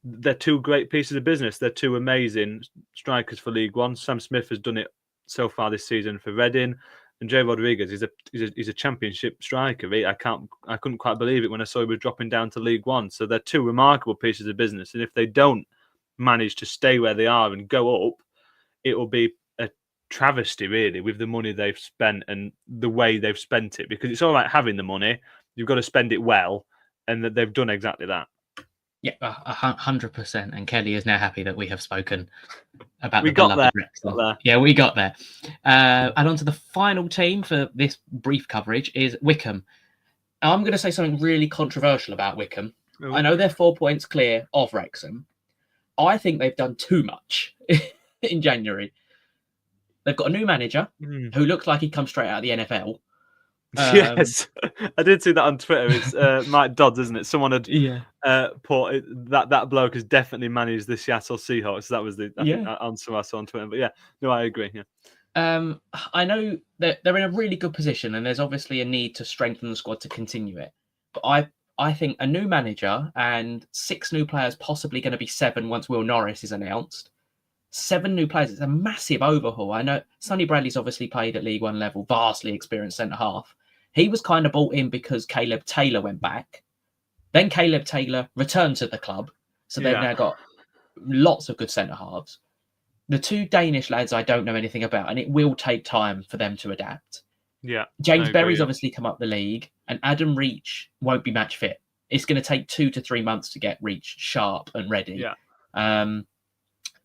they're 2 great pieces of business. They're 2 amazing strikers for League One. Sam Smith has done it so far this season for Reading. And Jay Rodriguez is a championship striker. I couldn't quite believe it when I saw he was dropping down to League One. So they're 2 remarkable pieces of business. And if they don't manage to stay where they are and go up, it will be a travesty, really, with the money they've spent and the way they've spent it. Because it's all right having the money, you've got to spend it well, and that they've done exactly that. Yeah, 100%. And Kelly is now happy that we have spoken about we the got beloved there. Wrexham. Yeah, we got there. And on to the final team for this brief coverage is Wycombe. I'm going to say something really controversial about Wycombe. Ooh. I know they're 4 points clear of Wrexham. I think they've done too much in January. They've got a new manager who looks like he comes straight out of the NFL. Yes, I did see that on Twitter. It's Mike Dodds, isn't it? Someone had put that bloke has definitely managed the Seattle Seahawks. That was the answer I saw on Twitter. But yeah, no, I agree. Yeah. I know that they're in a really good position, and there's obviously a need to strengthen the squad to continue it. But I think a new manager and 6 new players, possibly going to be 7 once Will Norris is announced. 7 new players. It's a massive overhaul. I know Sonny Bradley's obviously played at League One level, vastly experienced centre half. He was kind of brought in because Caleb Taylor went back. Then Caleb Taylor returned to the club. So they've now got lots of good centre halves. The 2 Danish lads I don't know anything about, and it will take time for them to adapt. Yeah. James Berry's obviously come up the league, and Adam Reach won't be match fit. It's going to take 2 to 3 months to get Reach sharp and ready. Yeah.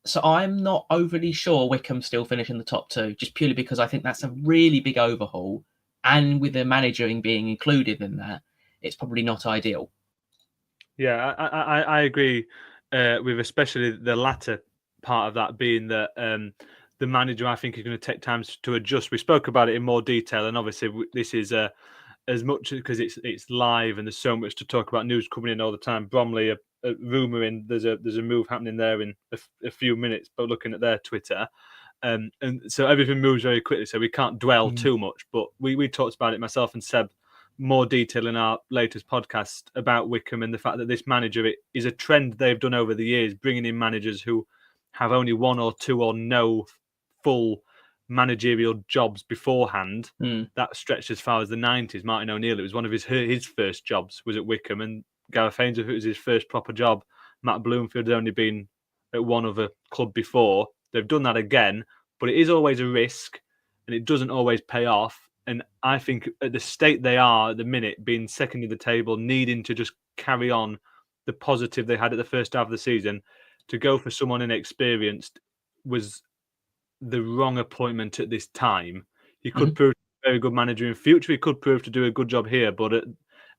So I'm not overly sure Wycombe still finish in the top 2, just purely because I think that's a really big overhaul. And with the manager being included in that, it's probably not ideal. Yeah, I agree with especially the latter part of that being that the manager, I think, is going to take time to adjust. We spoke about it in more detail, and obviously this is as much because it's live and there's so much to talk about. News coming in all the time. Bromley are rumouring there's a move happening there in a few minutes, but looking at their Twitter. And so everything moves very quickly, so we can't dwell too much. But we talked about it, myself and Seb, more detail in our latest podcast about Wycombe and the fact that this manager is a trend they've done over the years, bringing in managers who have only 1 or 2 or no full managerial jobs beforehand. That stretched as far as the 90s. Martin O'Neill, it was one of his first jobs was at Wycombe, and Gareth Ainsworth, it was his first proper job. Matt Bloomfield had only been at one other club before. They've done that again, but it is always a risk and it doesn't always pay off. And I think at the state they are at the minute, being second in the table, needing to just carry on the positive they had at the first half of the season, to go for someone inexperienced was the wrong appointment at this time. He could prove a very good manager in future. He could prove to do a good job here, but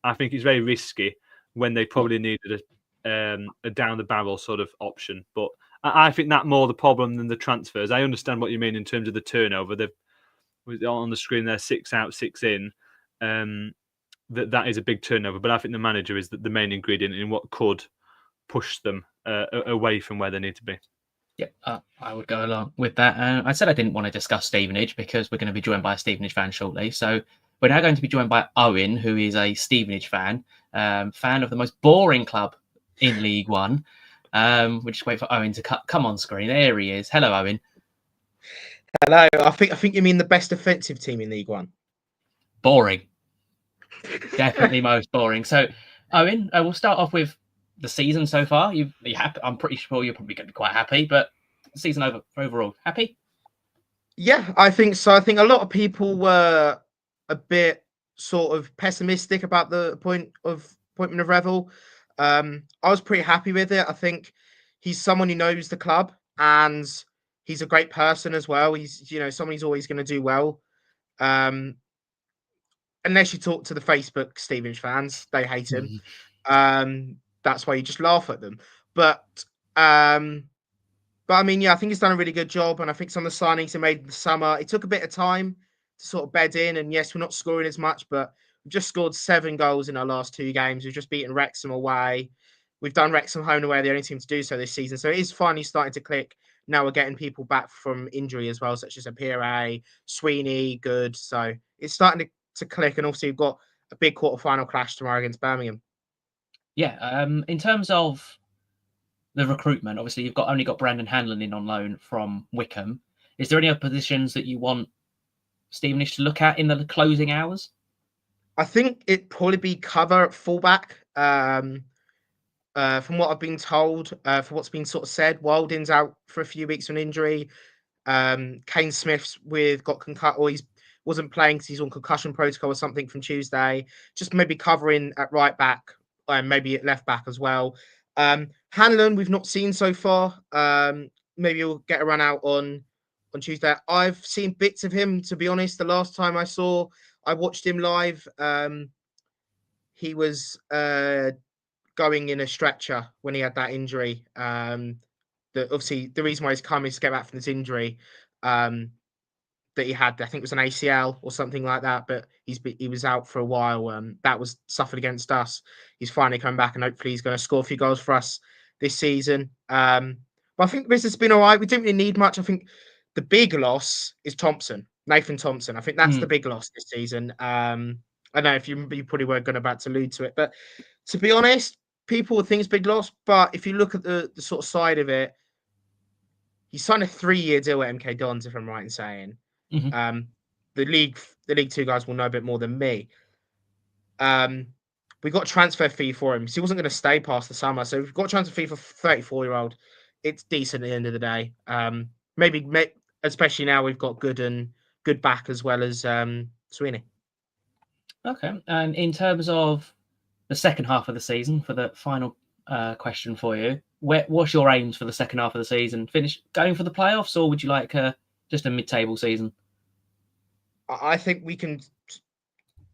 I think it's very risky when they probably needed a down the barrel sort of option. But I think that more the problem than the transfers. I understand what you mean in terms of the turnover. They've on the screen there, 6 out, 6 in. That is a big turnover, but I think the manager is the main ingredient in what could push them away from where they need to be. Yeah, I would go along with that. I said I didn't want to discuss Stevenage because we're going to be joined by a Stevenage fan shortly. So we're now going to be joined by Owen, who is a Stevenage fan of the most boring club in League One. We'll just wait for Owen to come on screen. There he is. Hello, Owen. Hello. I think you mean the best defensive team in League One. Boring. Definitely most boring. So, Owen, we'll start off with the season so far. Are you happy? I'm pretty sure you're probably going to be quite happy, but season overall, happy? Yeah, I think so. I think a lot of people were a bit sort of pessimistic about the appointment of Revel. I was pretty happy with it. I think he's someone who knows the club and he's a great person as well. He's, someone who's always going to do well. Unless you talk to the Facebook Stevenage fans, they hate him. That's why you just laugh at them. But I mean, yeah, I think he's done a really good job. And I think some of the signings he made in the summer, it took a bit of time to sort of bed in. And yes, we're not scoring as much, but we've just scored 7 goals in our last 2 games. We've just beaten Wrexham away. We've done Wrexham home and away, the only team to do so this season. So it is finally starting to click. Now we're getting people back from injury as well, such as Apire, Sweeney, Good. So it's starting to click. And also, you've got a big quarter-final clash tomorrow against Birmingham. Yeah, in terms of the recruitment, obviously you've only got Brandon Hanlon in on loan from Wycombe. Is there any other positions that you want Stevenage to look at in the closing hours? I think it'd probably be cover at fullback. From what I've been told, for what's been sort of said, Wilding's out for a few weeks on injury. Kane Smith's got concussed, or he wasn't playing because he's on concussion protocol or something from Tuesday. Just maybe covering at right back and maybe at left back as well. Hanlon, we've not seen so far. Maybe he'll get a run out on Tuesday. I've seen bits of him, to be honest. The last time I watched him live, he was going in a stretcher when he had that injury. Obviously, the reason why he's come is to get back from this injury that he had. I think it was an ACL or something like that, but he was out for a while. That was suffered against us. He's finally come back, and hopefully he's going to score a few goals for us this season. But I think this has been all right. We didn't really need much. I think the big loss is Nathan Thompson. I think that's the big loss this season. I don't know if you probably were going about to allude to it, but to be honest, people would think it's a big loss. But if you look at the sort of side of it, he signed a 3-year deal at MK Dons, if I'm right in saying. Mm-hmm. The League Two guys will know a bit more than me. We got a transfer fee for him, so he wasn't going to stay past the summer. So we've got a transfer fee for 34-year-old. It's decent at the end of the day. Maybe especially now we've got good back as well as Sweeney. Okay, and in terms of the second half of the season, for the final question for you, what's your aims for the second half of the season? Finish going for the playoffs, or would you like just a mid-table season? I think we can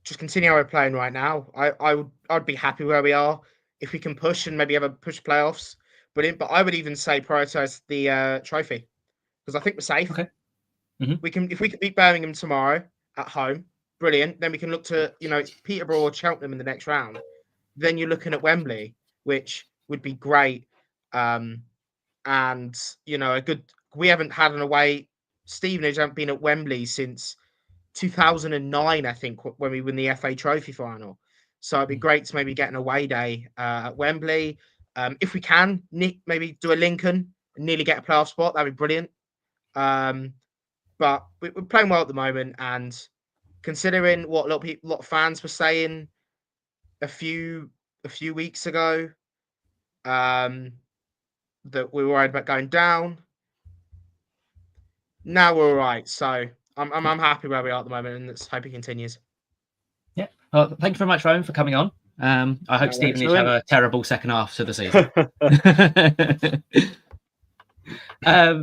just continue how we're playing right now. I'd be happy where we are if we can push and maybe have a push playoffs. But I would even say prioritize the trophy because I think we're safe. Okay. Mm-hmm. If we can beat Birmingham tomorrow at home, brilliant. Then we can look to it's Peterborough or Cheltenham in the next round. Then you're looking at Wembley, which would be great. And we haven't had an away. Stevenage haven't been at Wembley since 2009, I think, when we win the FA Trophy final. So it'd be great to maybe get an away day at Wembley. If we can, maybe do a Lincoln and nearly get a playoff spot, that'd be brilliant. But we're playing well at the moment, and considering what a lot of fans were saying a few weeks ago, that we were worried about going down. Now we're all right. So I'm happy where we are at the moment, and let's hope it continues. Yeah. Well, thank you very much, Rowan, for coming on. I hope Stevenage have a terrible second half to the season.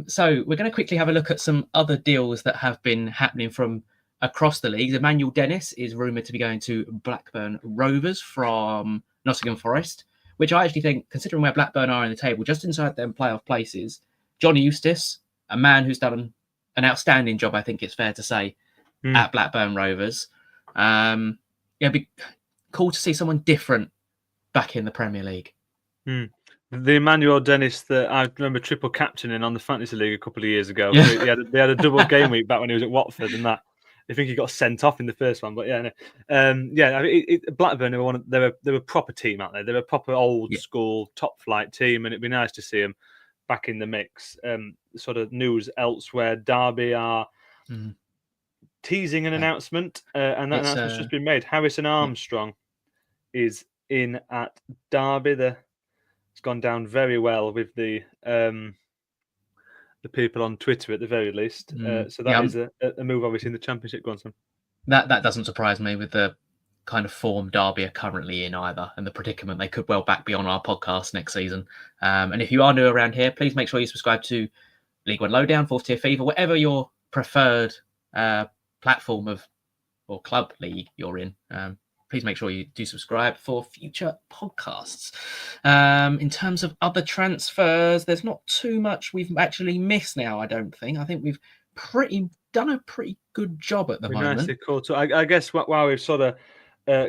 So we're going to quickly have a look at some other deals that have been happening from across the leagues. Emmanuel Dennis is rumoured to be going to Blackburn Rovers from Nottingham Forest, which I actually think, considering where Blackburn are in the table, just inside them playoff places, John Eustace, a man who's done an outstanding job, I think it's fair to say, at Blackburn Rovers. It'd be cool to see someone different back in the Premier League. The Emmanuel Dennis that I remember triple captaining on the Fantasy League a couple of years ago. Yeah. They had a double game week back when he was at Watford, and that I think he got sent off in the first one. But Blackburn they're a proper team out there. They're a proper old school top flight team, and it'd be nice to see them back in the mix. Sort of news elsewhere, Derby are teasing an announcement, and that announcement's just been made. Harrison Armstrong is in at Derby. It's gone down very well with the people on Twitter at the very least. So that is a move, obviously, in the Championship. Go on, Sam. That doesn't surprise me with the kind of form Derby are currently in either, and the predicament they could well back be on our podcast next season. And if you are new around here, please make sure you subscribe to League One Lowdown, 4th Tier Fever, whatever your preferred platform or club league you're in. Please make sure you do subscribe for future podcasts. In terms of other transfers, there's not too much we've actually missed now, I don't think. I think we've done a pretty good job at the moment. Nicely caught. So I guess while we've sort of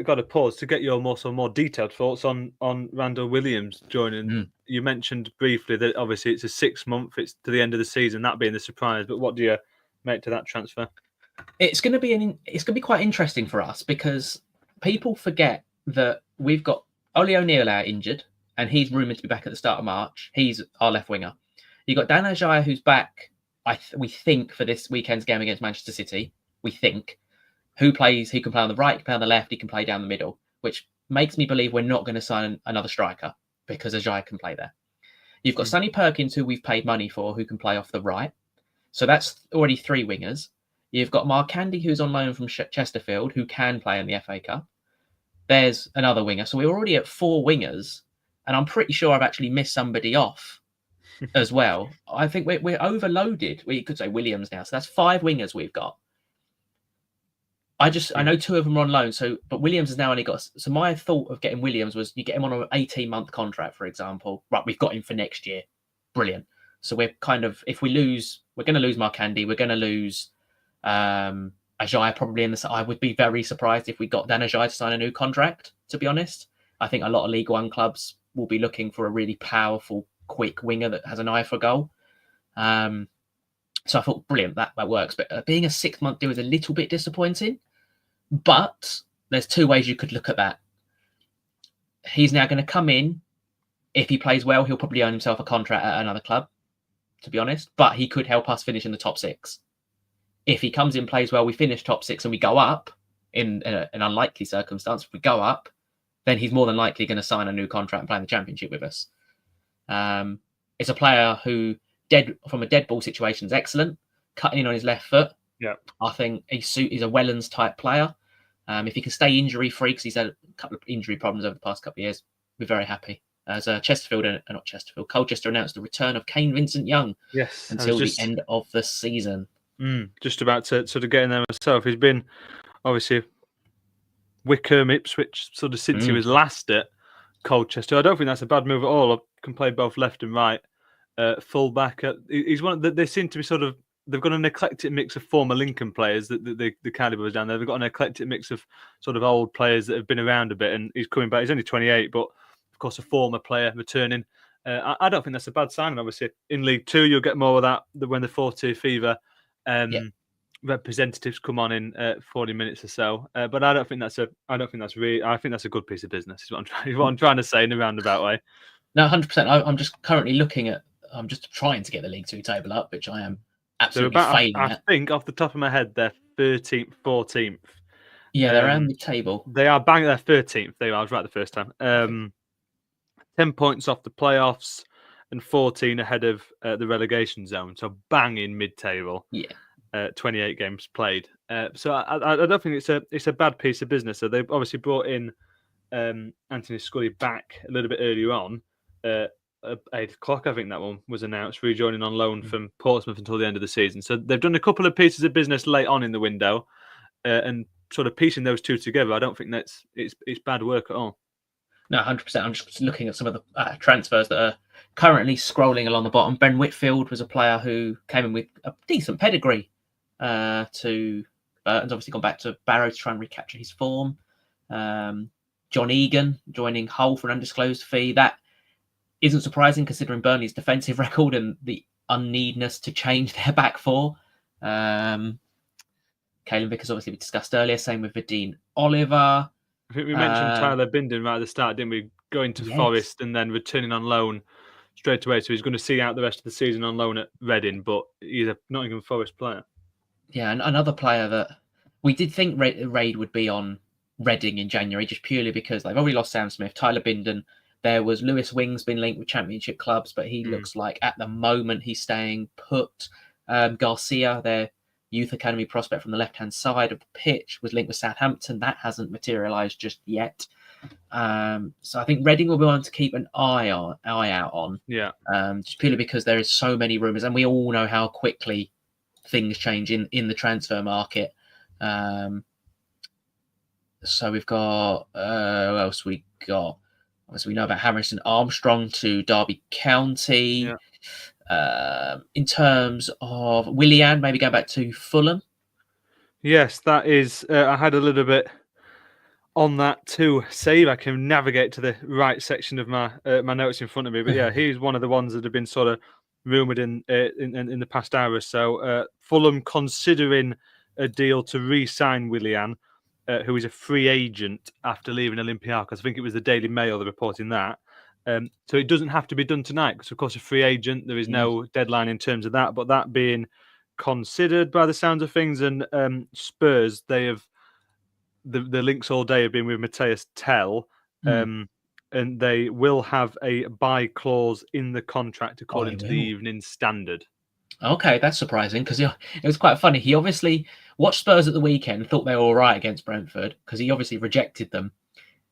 got a pause to get your more detailed thoughts on Randall Williams joining. You mentioned briefly that obviously it's a 6 month, it's to the end of the season, that being the surprise. But what do you make to that transfer? It's going to be quite interesting for us because people forget that we've got Ollie O'Neill out injured, and he's rumoured to be back at the start of March. He's our left winger. You've got Dan Ajaya, who's back, we think, for this weekend's game against Manchester City. We think. He can play on the right, he can play on the left, he can play down the middle, which makes me believe we're not going to sign another striker because Ajaya can play there. You've got Sonny Perkins, who we've paid money for, who can play off the right. So that's already 3 wingers. You've got Mark Candy, who's on loan from Chesterfield, who can play in the FA Cup. There's another winger. So we're already at 4 wingers, and I'm pretty sure I've actually missed somebody off as well. I think we're overloaded. We could say Williams now. So that's 5 wingers we've got. I know 2 of them are on loan. But Williams has now only got. So my thought of getting Williams was you get him on an 18-month contract, for example. Right, we've got him for next year. Brilliant. So we're kind of, if we lose, we're going to lose Mark Candy. We're going to lose Ajay probably in the. I would be very surprised if we got Dan Ajay to sign a new contract. To be honest, I think a lot of League One clubs will be looking for a really powerful, quick winger that has an eye for goal. So I thought, brilliant, that works. But being a 6-month deal is a little bit disappointing. But there's 2 ways you could look at that. He's now going to come in. If he plays well, he'll probably earn himself a contract at another club, to be honest. But he could help us finish in the top 6. If he comes in, plays well, we finish top 6 and we go up in an unlikely circumstance. If we go up, then he's more than likely going to sign a new contract and play in the Championship with us. It's a player who, from a dead ball situation, is excellent. Cutting in on his left foot. Yeah, I think he's a Wellens type player. If he can stay injury free, because he's had a couple of injury problems over the past couple of years, we're very happy. As Colchester announced the return of Kane Vincent-Young until the end of the season. Just about to sort of get in there myself. He's been obviously Wycombe, Ipswich, sort of since he was last at Colchester. I don't think that's a bad move at all. I can play both left and right. Full back. He's one. They seem to be sort of. They've got an eclectic mix of former Lincoln players. The calibre was down there. They've got an eclectic mix of sort of old players that have been around a bit. And he's coming back. He's only 28, but of course a former player returning. I don't think that's a bad signing. Obviously, in League Two, you'll get more of that when the 4-2 fever representatives come on in 40 minutes or so. But I think that's a good piece of business. Is what I'm trying to say in a roundabout way. No, 100%. I'm just currently looking at. I'm just trying to get the League Two table up, which I am absolutely failing at. I think off the top of my head, they're 13th, 14th. Yeah, they're around the table. They are bang. They're 13th. I was right the first time. 10 points off the playoffs and 14 ahead of the relegation zone. So bang in mid-table. Yeah. 28 games played. So I don't think it's a bad piece of business. So they've obviously brought in Anthony Scully back a little bit earlier on. 8 o'clock, I think that one was announced, rejoining on loan from Portsmouth until the end of the season. So they've done a couple of pieces of business late on in the window, and sort of piecing those two together. I don't think it's bad work at all. No, 100%. I'm just looking at some of the transfers that are currently scrolling along the bottom. Ben Whitfield was a player who came in with a decent pedigree to Burton's. Obviously gone back to Barrow to try and recapture his form. John Egan joining Hull for an undisclosed fee. That isn't surprising considering Burnley's defensive record and the unneedness to change their back four. Caelan Vickers, obviously, we discussed earlier. Same with Vadine Oliver. I think we mentioned Tyler Binden right at the start, didn't we? Going to Forest and then returning on loan straight away. So he's going to see out the rest of the season on loan at Reading, but he's a Nottingham Forest player. Yeah, and another player that we did think Raid would be on Reading in January, just purely because they've already lost Sam Smith, Tyler Binden. There was Lewis Wing's been linked with Championship clubs, but he looks like at the moment he's staying put. Garcia, their youth academy prospect from the left-hand side of the pitch, was linked with Southampton. That hasn't materialised just yet. So I think Reading will be one to keep an eye out on. Yeah. Just purely because there is so many rumours, and we all know how quickly things change in the transfer market. So we've got what else we got? Obviously, we know about Harrison Armstrong to Derby County. Yeah. In terms of Willian, maybe go back to Fulham. Yes, that is. I had a little bit on that to save. I can navigate to the right section of my notes in front of me. But yeah, he's one of the ones that have been sort of rumoured in the past hour or so. Fulham considering a deal to re-sign Willian, who is a free agent after leaving Olympiacos. I think it was the Daily Mail that reporting that. So it doesn't have to be done tonight because, of course, a free agent, there is no deadline in terms of that. But that being considered by the sounds of things, and Spurs, they have the links all day have been with Matthias Tell, and they will have a buy clause in the contract according to the Evening Standard. Okay, that's surprising because it was quite funny. He obviously watched Spurs at the weekend, thought they were all right against Brentford because he obviously rejected them.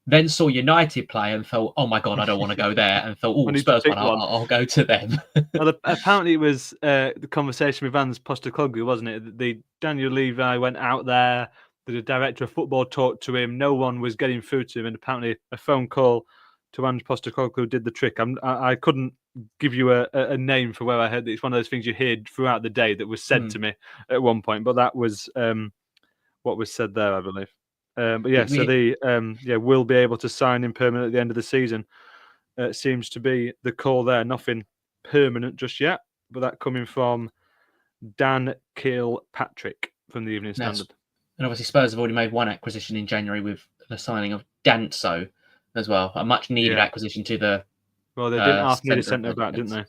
Then saw United play and thought, "Oh my god, I don't want to go there." And thought, I "Oh, need to Spurs pick won. one. I'll go to them." Well, apparently it was the conversation with Vans Postecoglou, wasn't it? The Daniel Levy went out there. The director of football talked to him. No one was getting through to him, and apparently a phone call to Ange Postecoglou did the trick. I couldn't give you a name for where I heard it. It's one of those things you hear throughout the day that was said to me at one point, but that was what was said there, I believe. But yeah, so they will be able to sign him permanent at the end of the season. Seems to be the call there. Nothing permanent just yet, but that coming from Dan Kilpatrick from the Evening Standard. And obviously Spurs have already made one acquisition in January with the signing of Danso as well. A much needed acquisition to the Well, they didn't half need a centre back, didn't they?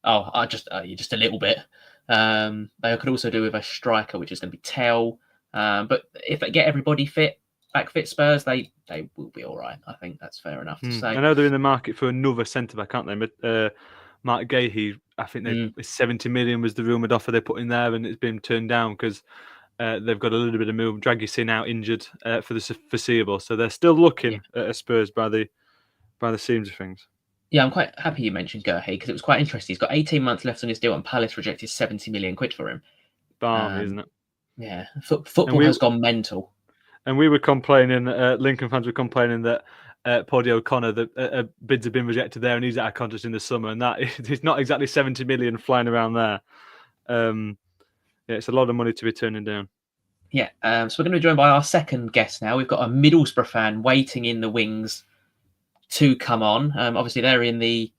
Oh, just a little bit. They could also do with a striker, which is going to be Tell. But if they get everybody fit Spurs, they will be all right. I think that's fair enough to say. I know they're in the market for another centre back, aren't they? But Mark Gahey, I think 70 million was the rumoured offer they put in there, and it's been turned down because they've got a little bit of move. Dragisin now injured for the foreseeable, so they're still looking at Spurs by the seams of things. Yeah, I'm quite happy you mentioned Gahey because it was quite interesting. He's got 18 months left on his deal, and Palace rejected 70 million quid for him. Balmy, isn't it? Yeah, football has gone mental. And we were complaining, Lincoln fans were complaining that Poddy O'Connor, the bids have been rejected there and he's out of contract in the summer. And that is not exactly 70 million flying around there. It's a lot of money to be turning down. Yeah, so we're going to be joined by our second guest now. We've got a Middlesbrough fan waiting in the wings to come on. Obviously, they're in the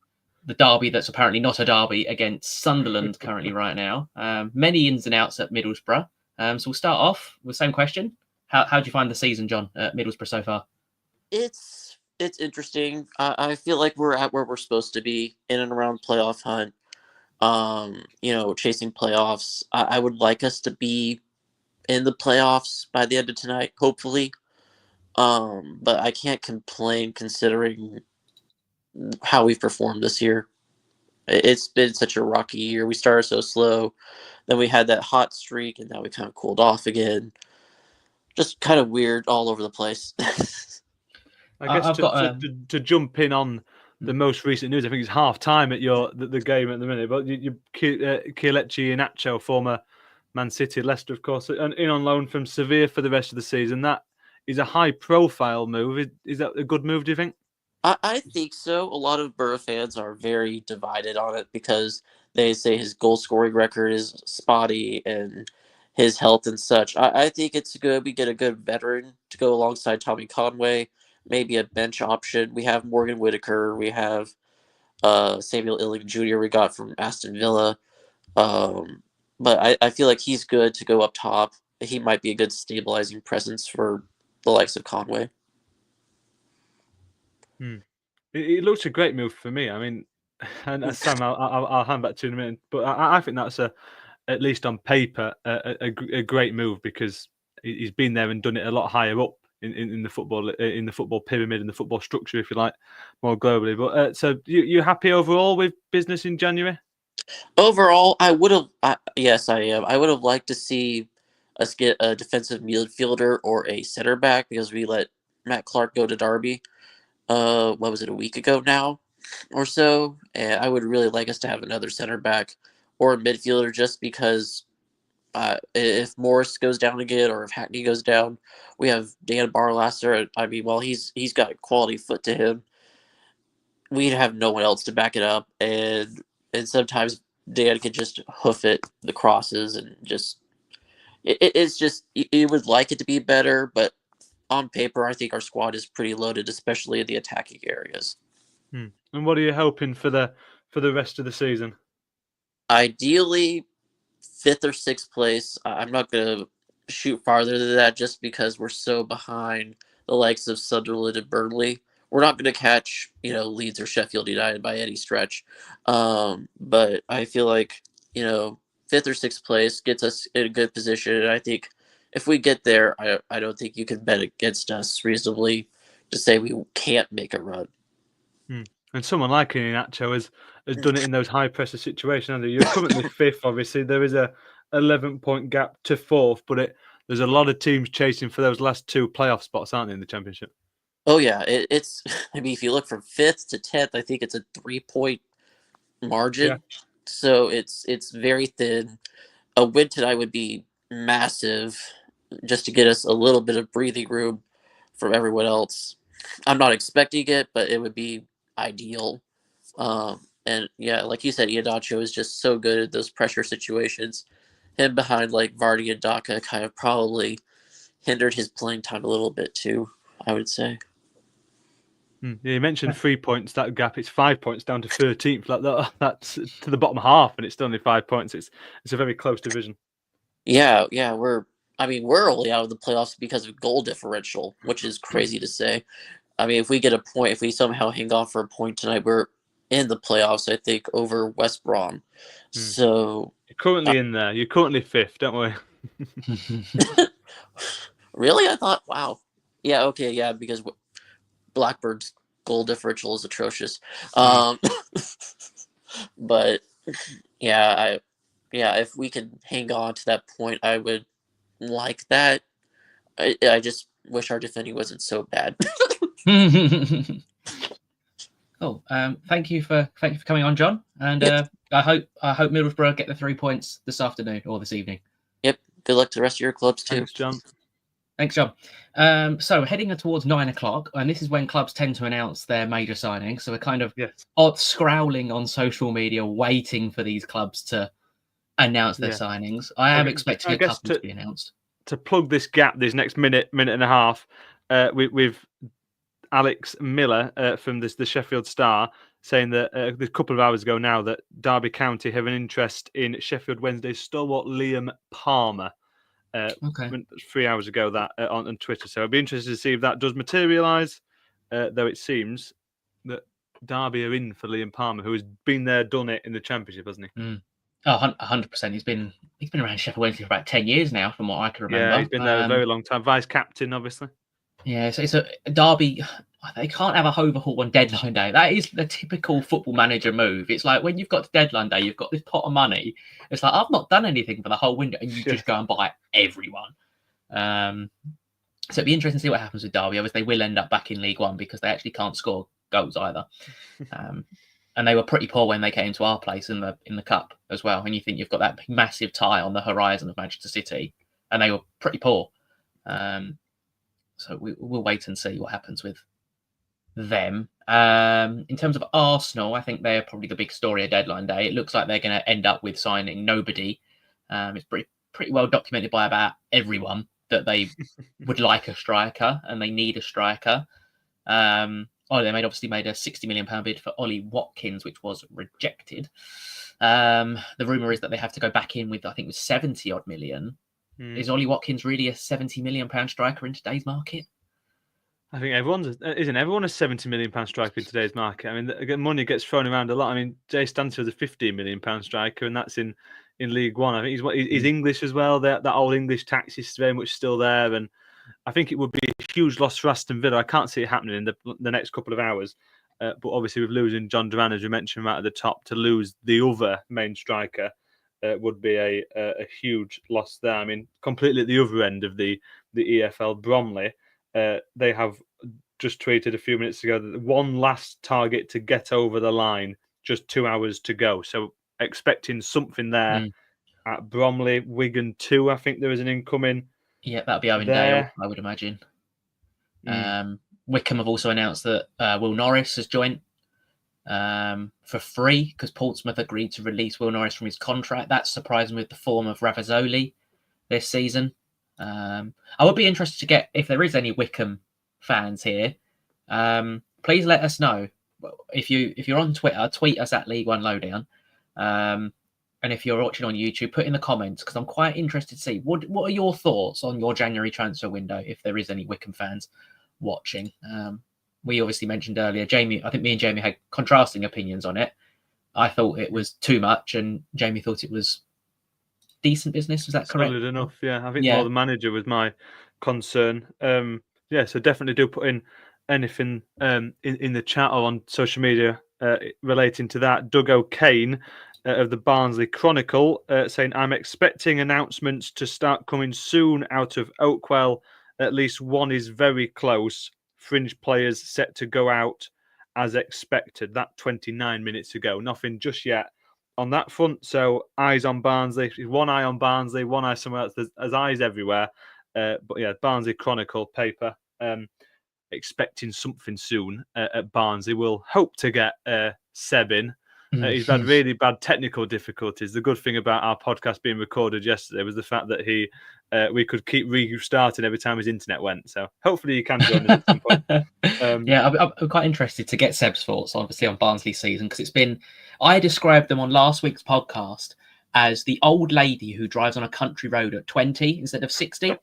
derby that's apparently not a derby against Sunderland currently right now. Many ins and outs at Middlesbrough. So we'll start off with the same question. How do you find the season, John, at Middlesbrough so far? It's interesting. I feel like we're at where we're supposed to be, in and around playoff hunt. Chasing playoffs. I would like us to be in the playoffs by the end of tonight, hopefully. But I can't complain considering how we've performed this year. It's been such a rocky year. We started so slow, then we had that hot streak, and now we kind of cooled off again. Just kind of weird all over the place. I guess to jump in on the most recent news, I think it's half time at the game at the minute. But Kelechi Iheanacho, former Man City, Leicester, of course, in on loan from Sevilla for the rest of the season. That is a high-profile move. Is that a good move, do you think? I think so. A lot of Borough fans are very divided on it because they say his goal-scoring record is spotty and his health and such. I think it's good. We get a good veteran to go alongside Tommy Conway, maybe a bench option. We have Morgan Whitaker. We have Samuel Illing Jr. we got from Aston Villa. But I feel like he's good to go up top. He might be a good stabilizing presence for the likes of Conway. It looks a great move for me. I mean, and Sam, I'll hand back to you in a minute. But I think that's at least on paper, a great move because he's been there and done it a lot higher up in the football pyramid, in the football structure, if you like, more globally. But so you happy overall with business in January? Overall, I would have. Yes, I am. I would have liked to see us get a defensive midfielder or a center back because we let Matt Clark go to Derby. What was it, a week ago now or so? And I would really like us to have another center back or a midfielder just because if Morris goes down again or if Hackney goes down, we have Dan Barlaser. I mean, while he's got a quality foot to him, we'd have no one else to back it up. And sometimes Dan can just hoof it, the crosses, and just it's just you would like it to be better, but on paper, I think our squad is pretty loaded, especially in the attacking areas. And what are you hoping for the rest of the season? Ideally, 5th or 6th place. I'm not going to shoot farther than that just because we're so behind the likes of Sunderland and Burnley. We're not going to catch, Leeds or Sheffield United by any stretch. But I feel like, 5th or 6th place gets us in a good position. And I think if we get there, I don't think you can bet against us reasonably to say we can't make a run. And someone like Iheanacho has done it in those high pressure situations. You're currently fifth, obviously. There is a 11-point gap to fourth, but there's a lot of teams chasing for those last 2 playoff spots, aren't they, in the Championship? Oh yeah, it's. I mean, if you look from 5th to 10th, I think it's a 3-point margin. Yeah. So it's very thin. A win tonight would be massive, just to get us a little bit of breathing room from everyone else. I'm not expecting it, but it would be ideal. And yeah, like you said, Iheanacho is just so good at those pressure situations. Him behind like Vardy and Daka kind of probably hindered his playing time a little bit too, I would say. Yeah, you mentioned 3 points, that gap. It's 5 points down to 13th. Like that's to the bottom half, and it's still only 5 points. It's a very close division. Yeah, we're only out of the playoffs because of goal differential, which is crazy to say. I mean, if we get a point, if we somehow hang on for a point tonight, we're in the playoffs, I think, over West Brom. So you're currently in there. You're currently 5th, don't worry. Really? I thought, wow. Yeah, okay, yeah, because Blackbird's goal differential is atrocious. But yeah, if we can hang on to that point, I would like that. I just wish our defending wasn't so bad. Cool. Thank you for coming on, John. And I hope Middlesbrough get the 3 points this afternoon or this evening. Yep. Good luck to the rest of your clubs too. Thanks, John. So heading towards 9 o'clock, and this is when clubs tend to announce their major signings. So we're kind of scrolling on social media, waiting for these clubs to announce their signings. I am expecting a couple to be announced. To plug this gap, this next minute and a half, with Alex Miller from the Sheffield Star saying that a couple of hours ago now that Derby County have an interest in Sheffield Wednesday's stalwart Liam Palmer. 3 hours ago that on Twitter. So I'd be interested to see if that does materialise, though it seems that Derby are in for Liam Palmer, who has been there, done it in the Championship, hasn't he? Oh, 100%. He's been around Sheffield Wednesday for about 10 years now, from what I can remember. Yeah, he's been there a very long time. Vice captain, obviously. Yeah, so it's a Derby. They can't have a overhaul on deadline day. That is the typical football manager move. It's like when you've got deadline day, you've got this pot of money. It's like, I've not done anything for the whole window, and you just go and buy everyone. So it'd be interesting to see what happens with Derby. Obviously, they will end up back in League One because they actually can't score goals either. And they were pretty poor when they came to our place in the cup as well. And you think you've got that massive tie on the horizon of Manchester City, and they were pretty poor. So we'll wait and see what happens with them. In terms of Arsenal, I think they're probably the big story of deadline day. It looks like they're going to end up with signing nobody. It's pretty well documented by about everyone that they would like a striker and they need a striker. They obviously made a £60 million bid for Ollie Watkins, which was rejected. The rumour is that they have to go back in with, I think it was 70 odd million. Is Ollie Watkins really a £70 million striker in today's market? I think isn't everyone a £70 million striker in today's market? I mean, money gets thrown around a lot. I mean, Jay Stansfield's a £15 million striker, and that's in League One. I think he's English as well. That old English tax is very much still there, and I think it would be a huge loss for Aston Villa. I can't see it happening in the next couple of hours. But obviously, with losing John Duran, as you mentioned, right at the top, to lose the other main striker would be a huge loss there. I mean, completely at the other end of the EFL, Bromley, they have just tweeted a few minutes ago that one last target to get over the line, just 2 hours to go. So expecting something there at Bromley. Wigan 2, I think there is an incoming. Yeah, that'll be Owen Dale, I would imagine. Wycombe have also announced that Will Norris has joined for free because Portsmouth agreed to release Will Norris from his contract. That's surprising with the form of Ravazoli this season. I would be interested to get, if there is any Wycombe fans here, please let us know. If you're on Twitter, tweet us at League One Lowdown. And if you're watching on YouTube, put in the comments because I'm quite interested to see what are your thoughts on your January transfer window, if there is any Wycombe fans watching. We obviously mentioned earlier, Jamie, I think me and Jamie had contrasting opinions on it. I thought it was too much and Jamie thought it was decent business. Was that correct? Solid enough, yeah. I think more the manager was my concern. So definitely do put in anything in the chat or on social media relating to that. Doug O'Kane of the Barnsley Chronicle saying, I'm expecting announcements to start coming soon out of Oakwell. At least one is very close. Fringe players set to go out as expected. That 29 minutes ago. Nothing just yet on that front. So eyes on Barnsley. One eye on Barnsley, one eye somewhere else. There's eyes everywhere. But yeah, Barnsley Chronicle paper. Expecting something soon at Barnsley. We'll hope to get Seb in. He's had really bad technical difficulties. The good thing about our podcast being recorded yesterday was the fact that we could keep restarting every time his internet went. So hopefully he can join us at some point. Yeah, I'm quite interested to get Seb's thoughts, obviously, on Barnsley season, because I described them on last week's podcast as the old lady who drives on a country road at 20 instead of 60.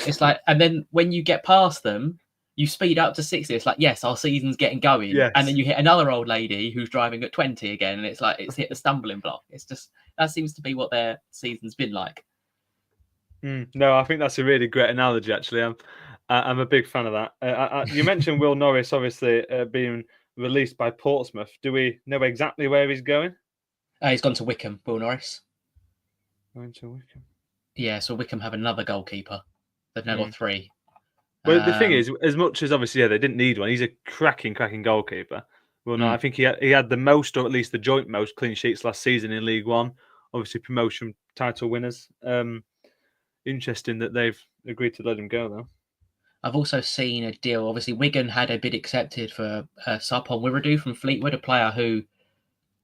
It's like, and then when you get past them, you speed up to 60. It's like, yes, our season's getting going. Yes. And then you hit another old lady who's driving at 20 again. And it's like, it's hit the stumbling block. It's just, that seems to be what their season's been like. No, I think that's a really great analogy, actually. I'm a big fan of that. You mentioned Will Norris, obviously, being released by Portsmouth. Do we know exactly where he's going? He's gone to Wycombe, Will Norris. Going to Wycombe. Yeah, so Wycombe have another goalkeeper. They've now got 3. Well, the thing is, as much as obviously, they didn't need one. He's a cracking goalkeeper. Well, no, I think he had the most, or at least the joint most, clean sheets last season in League One. Obviously, promotion title winners. Interesting that they've agreed to let him go, though. I've also seen a deal. Obviously, Wigan had a bid accepted for Sarpong Wiredu from Fleetwood, a player who,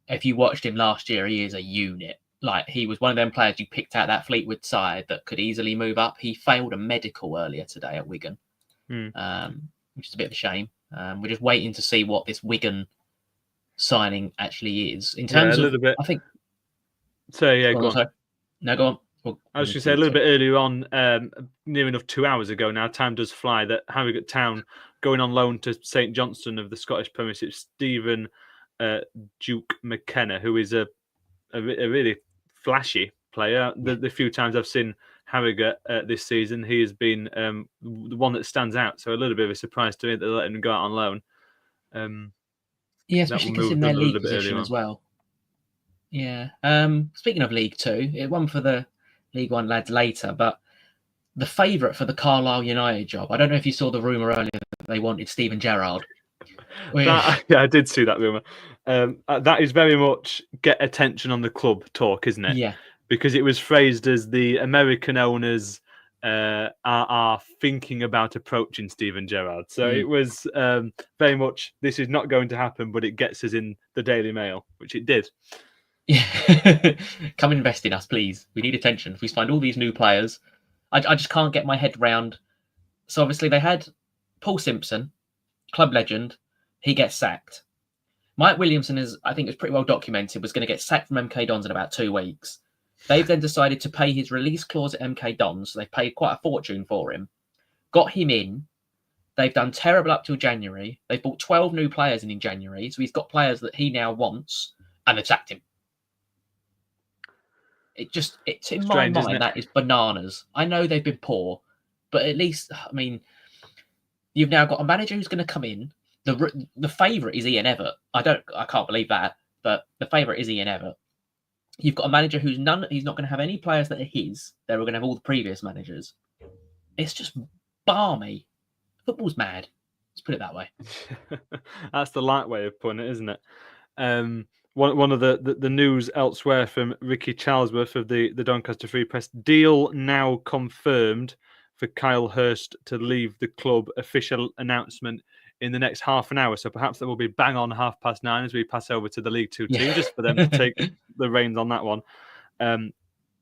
if you watched him last year, he is a unit. Like, he was one of them players you picked out that Fleetwood side that could easily move up. He failed a medical earlier today at Wigan. Which is a bit of a shame. We're just waiting to see what this Wigan signing actually is. In terms a little bit. I think. So yeah, go on. Sorry. No, go on. I was going to say a little bit earlier on, near enough 2 hours ago now. Time does fly. That Harrogate Town going on loan to St Johnstone of the Scottish Premiership. Stephen Duke McKenna, who is a really flashy player. The few times I've seen Harrogate this season, he has been the one that stands out. So a little bit of a surprise to me that they let him go out on loan. Yeah, especially because in their league position as well. Yeah. Speaking of League Two, it won for the League One lads later, but the favourite for the Carlisle United job, I don't know if you saw the rumour earlier that they wanted Steven Gerrard. Yeah, I did see that rumour. That is very much get attention on the club talk, isn't it? Yeah. Because it was phrased as the American owners are thinking about approaching Steven Gerrard. So it was very much, this is not going to happen, but it gets us in the Daily Mail, which it did. Yeah. Come invest in us, please. We need attention. If we find all these new players, I just can't get my head round. So obviously they had Paul Simpson, club legend. He gets sacked. Mike Williamson I think it's pretty well documented, was going to get sacked from MK Dons in about 2 weeks. They've then decided to pay his release clause at MK Dons. So they've paid quite a fortune for him. Got him in. They've done terrible up till January. They've bought 12 new players in January. So he's got players that he now wants, and they've sacked him. It's in my mind, that is bananas. I know they've been poor, but at least, I mean, you've now got a manager who's going to come in. The favourite is Ian Evatt. I can't believe that, but the favourite is Ian Evatt. You've got a manager he's not going to have any players that are his. They're all going to have all the previous managers. It's just balmy. Football's mad. Let's put it that way. That's the light way of putting it, isn't it? One of the news elsewhere from Ricky Charlesworth of the Doncaster Free Press. Deal now confirmed for Kyle Hurst to leave the club. Official announcement in the next half an hour. So perhaps that will be bang on 9:30 as we pass over to the League Two team, just for them to take the reins on that one.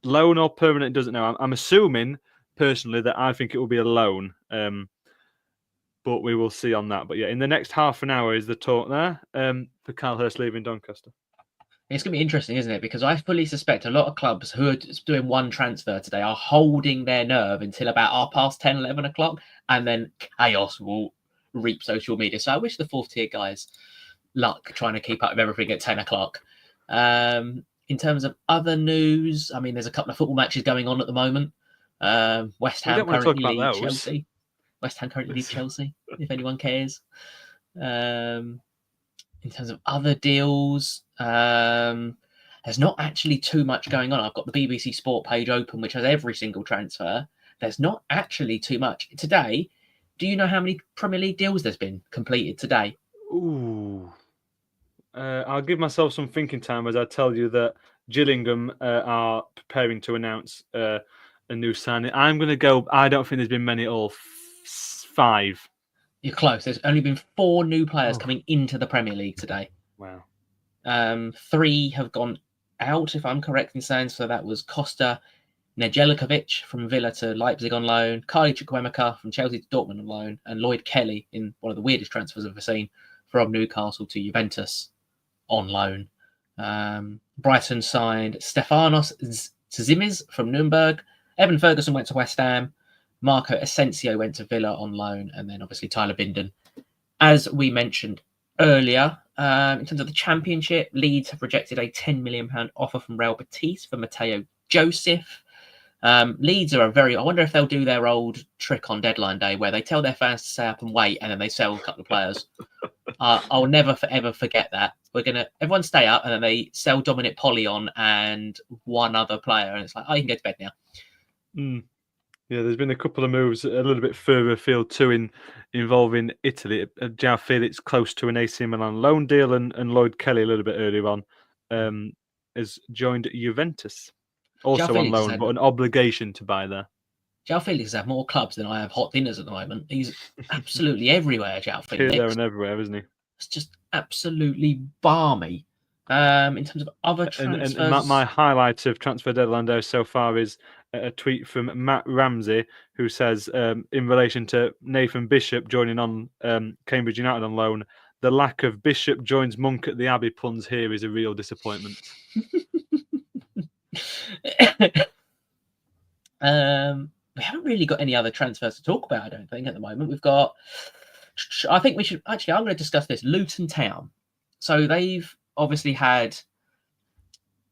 Loan or permanent, doesn't know. I'm assuming personally that I think it will be a loan. But we will see on that. But yeah, in the next half an hour is the talk there for Kyle Hurst leaving Doncaster. It's going to be interesting, isn't it? Because I fully suspect a lot of clubs who are doing one transfer today are holding their nerve until about 10, 11 o'clock, and then chaos will reap social media. So I wish the fourth tier guys luck trying to keep up with everything at 10 o'clock. In terms of other news, I mean, there's a couple of football matches going on at the moment. West Ham currently lead Chelsea. West Ham currently lead Chelsea, if anyone cares. In terms of other deals, there's not actually too much going on. I've got the BBC Sport page open, which has every single transfer. There's not actually too much. Today, do you know how many Premier League deals there's been completed today? Ooh. I'll give myself some thinking time as I tell you that Gillingham are preparing to announce a new signing. I'm going to go, I don't think there's been many at all. 5. You're close. There's only been 4 new players coming into the Premier League today. Wow. 3 have gone out, if I'm correct in saying so. That was Costa Nedeljkovic from Villa to Leipzig on loan, Carly Chukwuemeka from Chelsea to Dortmund on loan, and Lloyd Kelly in one of the weirdest transfers I've ever seen from Newcastle to Juventus on loan. Brighton signed Stefanos Tsitsipas from Nuremberg. Evan Ferguson went to West Ham. Marco Asensio went to Villa on loan, and then obviously Tyler Binden. As we mentioned earlier, in terms of the Championship, Leeds have rejected a £10 million offer from Real Betis for Mateo Joseph. Leeds are I wonder if they'll do their old trick on deadline day where they tell their fans to stay up and wait, and then they sell a couple of players. I'll never ever forget that. Everyone stay up, and then they sell Dominic Pollion and one other player, and it's like, you can go to bed now. Yeah, there's been a couple of moves a little bit further afield too, involving Italy. João Felix close to an AC Milan loan deal, and Lloyd Kelly a little bit earlier on has joined Juventus, also on loan, but an obligation to buy there. João Felix has more clubs than I have hot dinners at the moment. He's absolutely everywhere, João Felix. Here, there and everywhere, isn't he? It's just absolutely balmy. In terms of other transfers... And my highlight of transfer deadline day so far is a tweet from Matt Ramsey, who says, in relation to Nathan Bishop joining on Cambridge United on loan, the lack of Bishop joins Monk at the Abbey puns here is a real disappointment. We haven't really got any other transfers to talk about, I don't think, at the moment. We've got... I think we should... Actually, I'm going to discuss this. Luton Town. So they've obviously had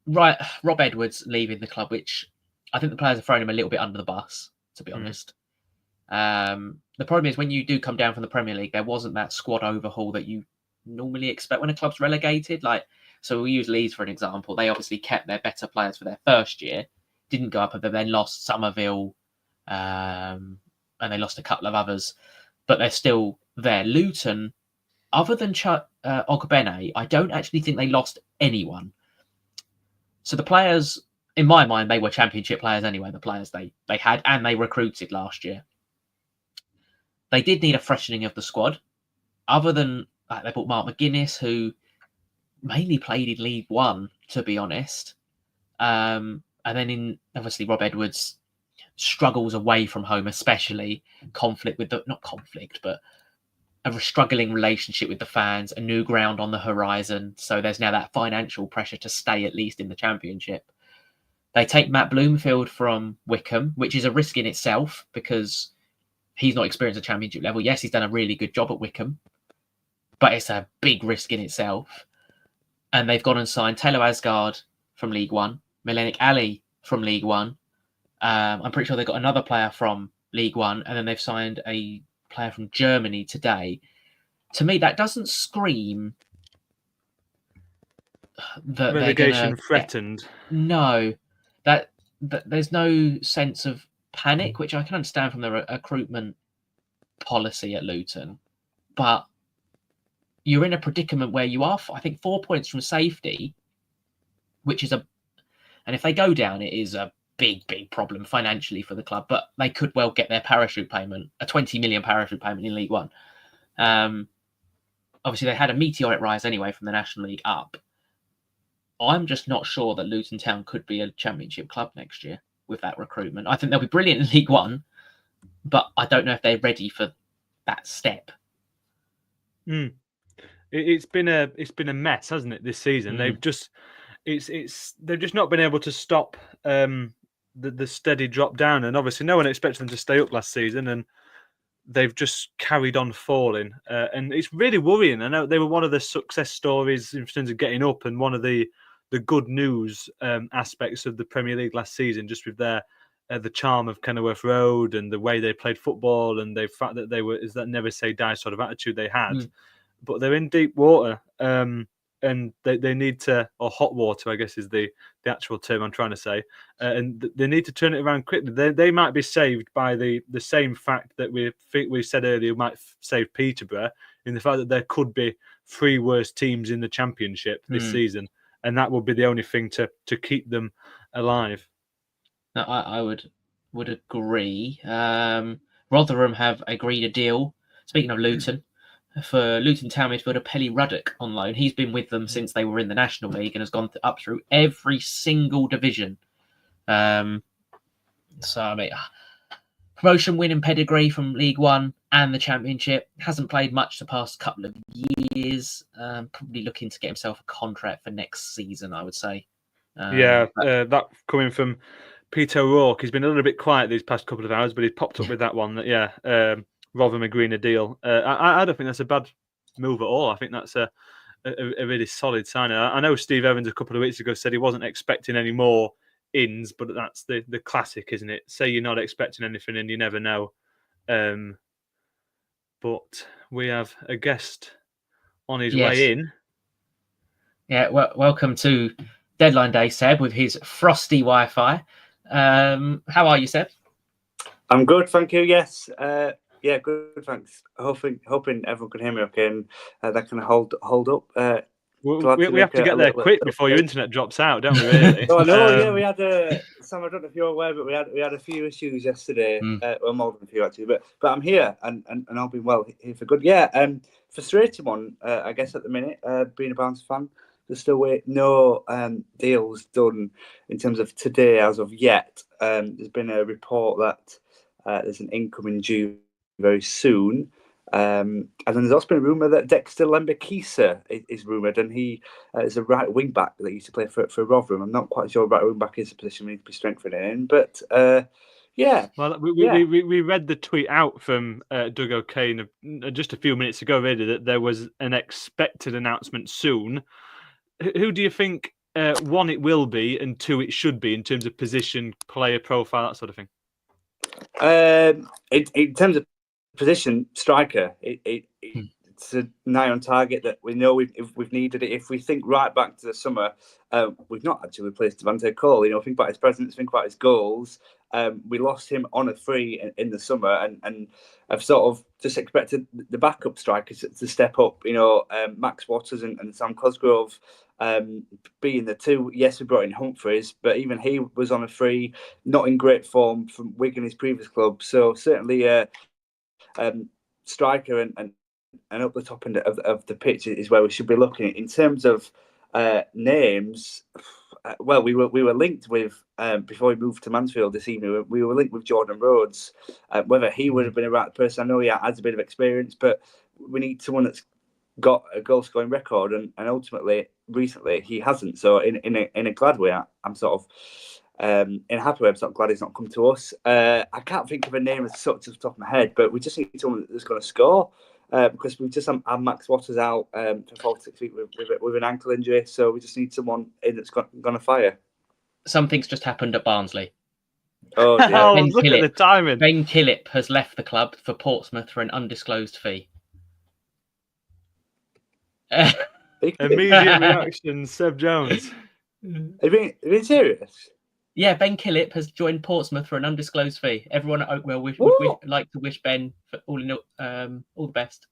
Rob Edwards leaving the club, which I think the players have thrown him a little bit under the bus, to be honest. The problem is when you do come down from the Premier League, there wasn't that squad overhaul that you normally expect when a club's relegated. So we'll use Leeds for an example. They obviously kept their better players for their first year, didn't go up, but then lost Somerville, and they lost a couple of others, but they're still there. Luton, other than Ogbene, I don't actually think they lost anyone. So the players, in my mind, they were Championship players anyway, the players they had, and they recruited last year. They did need a freshening of the squad. Other than they bought Mark McGuinness, who mainly played in League One, to be honest. And then obviously Rob Edwards struggles away from home, especially but a struggling relationship with the fans, a new ground on the horizon. So there's now that financial pressure to stay at least in the Championship. They take Matt Bloomfield from Wycombe, which is a risk in itself because he's not experienced at Championship level. Yes, he's done a really good job at Wycombe, but it's a big risk in itself. And they've gone and signed Taylor Asgard from League One, Milenik Ali from League One. I'm pretty sure they've got another player from League One, and then they've signed a player from Germany today. To me, that doesn't scream that relegation threatened. No, that there's no sense of panic, which I can understand from the recruitment policy at Luton, but you're in a predicament where you are, I think, 4 points from safety, which is and if they go down, it is a big problem financially for the club, but they could well get their parachute payment, a 20 million parachute payment in League One. Obviously, they had a meteoric rise anyway from the National League up. I'm just not sure that Luton Town could be a Championship club next year with that recruitment. I think they'll be brilliant in League One, but I don't know if they're ready for that step. It's been a mess, hasn't it, this season? They've just they've just not been able to stop the steady drop down, and obviously no one expected them to stay up last season, and they've just carried on falling, and it's really worrying. I know they were one of the success stories in terms of getting up, and one of the good news aspects of the Premier League last season, just with their the charm of Kenilworth Road and the way they played football and the fact that they were is that never say die sort of attitude they had. But they're in deep water, and they need to, or hot water, I guess is the actual term I'm trying to say, and they need to turn it around quickly. They might be saved by the same fact that we said earlier might save Peterborough, in the fact that there could be 3 worse teams in the Championship this season, and that would be the only thing to keep them alive. No, I would agree. Rotherham have agreed a deal. Speaking of Luton, for Luton Town midfielder Pelly Ruddock on loan. He's been with them since they were in the National League and has gone up through every single division. So I mean, promotion winning pedigree from League One and the Championship. Hasn't played much the past couple of years. Probably looking to get himself a contract for next season, I would say. That coming from Peter O'Rourke. He's been a little bit quiet these past couple of hours, but he's popped up with that one. Rotherham agreeing a deal. I don't think that's a bad move at all. I think that's a really solid signing. I know Steve Evans a couple of weeks ago said he wasn't expecting any more ins, but that's the classic, isn't it? Say you're not expecting anything and you never know. But we have a guest on his way in. Yeah, welcome to Deadline Day, Seb, with his frosty Wi-Fi. How are you, Seb? I'm good, thank you. Yes, good. Thanks. Hoping everyone can hear me okay, and that can hold up. We have to get there quick before your internet drops out, don't we? Really? Oh no, we had Sam. I don't know if you're aware, but we had a few issues yesterday. Well, more than a few actually, but I'm here and I'll be well here for good. Yeah, frustrating one, I guess at the minute. Being a Barnes fan. There's still no deals done in terms of today as of yet. There's been a report that there's an incoming due very soon. And then there's also been a rumour that Dexter Lembekisa is rumoured, and he is a right wing back that used to play for Rotherham. I'm not quite sure right wing back is a position we need to be strengthening in, but yeah. Well, we read the tweet out from Doug O'Kane just a few minutes ago, really, that there was an expected announcement soon. Who do you think, one, it will be, and two, it should be in terms of position, player profile, that sort of thing? In terms of position, striker, it's a nigh on target that we know we've needed it. If we think right back to the summer, we've not actually replaced Devante Cole. Think about his presence, think about his goals. We lost him on a free in the summer, and I've sort of just expected the backup strikers to step up. Max Waters and Sam Cosgrove being the two. Yes, we brought in Humphreys, but even he was on a free, not in great form from Wigan, his previous club. So certainly, striker and up the top end of the pitch is where we should be looking. In terms of names, well, we were linked with before we moved to Mansfield this evening. We were linked with Jordan Rhodes. Whether he would have been a right person, I know he has a bit of experience, but we need someone that's got a goal scoring record, and ultimately, recently he hasn't. So in a glad way, I'm sort of. In a happy way, I'm sort of glad he's not come to us. I can't think of a name as such off the top of my head, but we just need someone that's going to score. Because we've just had Max Waters out for 4 to 6 weeks with an ankle injury, so we just need someone in that's going to fire. Something's just happened at Barnsley. Oh, look at the timing. Ben Killip has left the club for Portsmouth for an undisclosed fee. Immediate reaction, Seb Jones. Are you being serious? Yeah, Ben Killip has joined Portsmouth for an undisclosed fee. Everyone at Oakwell would like to wish Ben for all the best.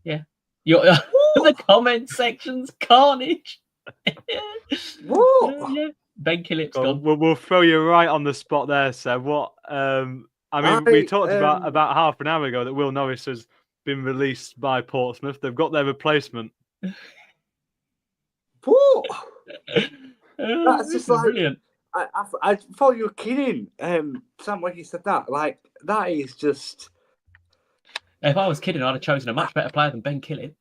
Yeah, the comment section's carnage. What? Yeah, Ben Killip's gone. We'll throw you right on the spot there, Seb. What? We talked about half an hour ago that Will Norris has been released by Portsmouth. They've got their replacement. What? That's just like brilliant. I thought you were kidding, Sam, when you said that. Like, that is just. If I was kidding, I'd have chosen a much better player than Ben Killip.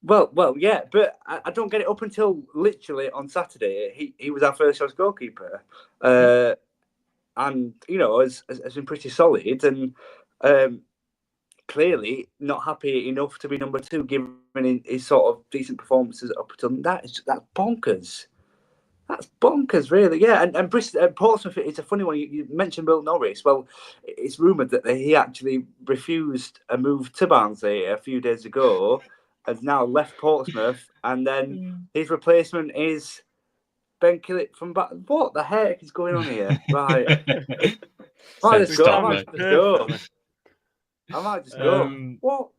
Well, yeah, but I don't get it. Up until literally on Saturday, he was our first choice goalkeeper, and has been pretty solid, and clearly not happy enough to be number 2, given his sort of decent performances up until that's bonkers. That's bonkers, really. Yeah, and Bristol, Portsmouth, it's a funny one. You mentioned Will Norris. Well, it's rumoured that he actually refused a move to Barnsley a few days ago, has now left Portsmouth, and then his replacement is Ben Killip from back. What the heck is going on here? Right. I might just go. I might just go. What?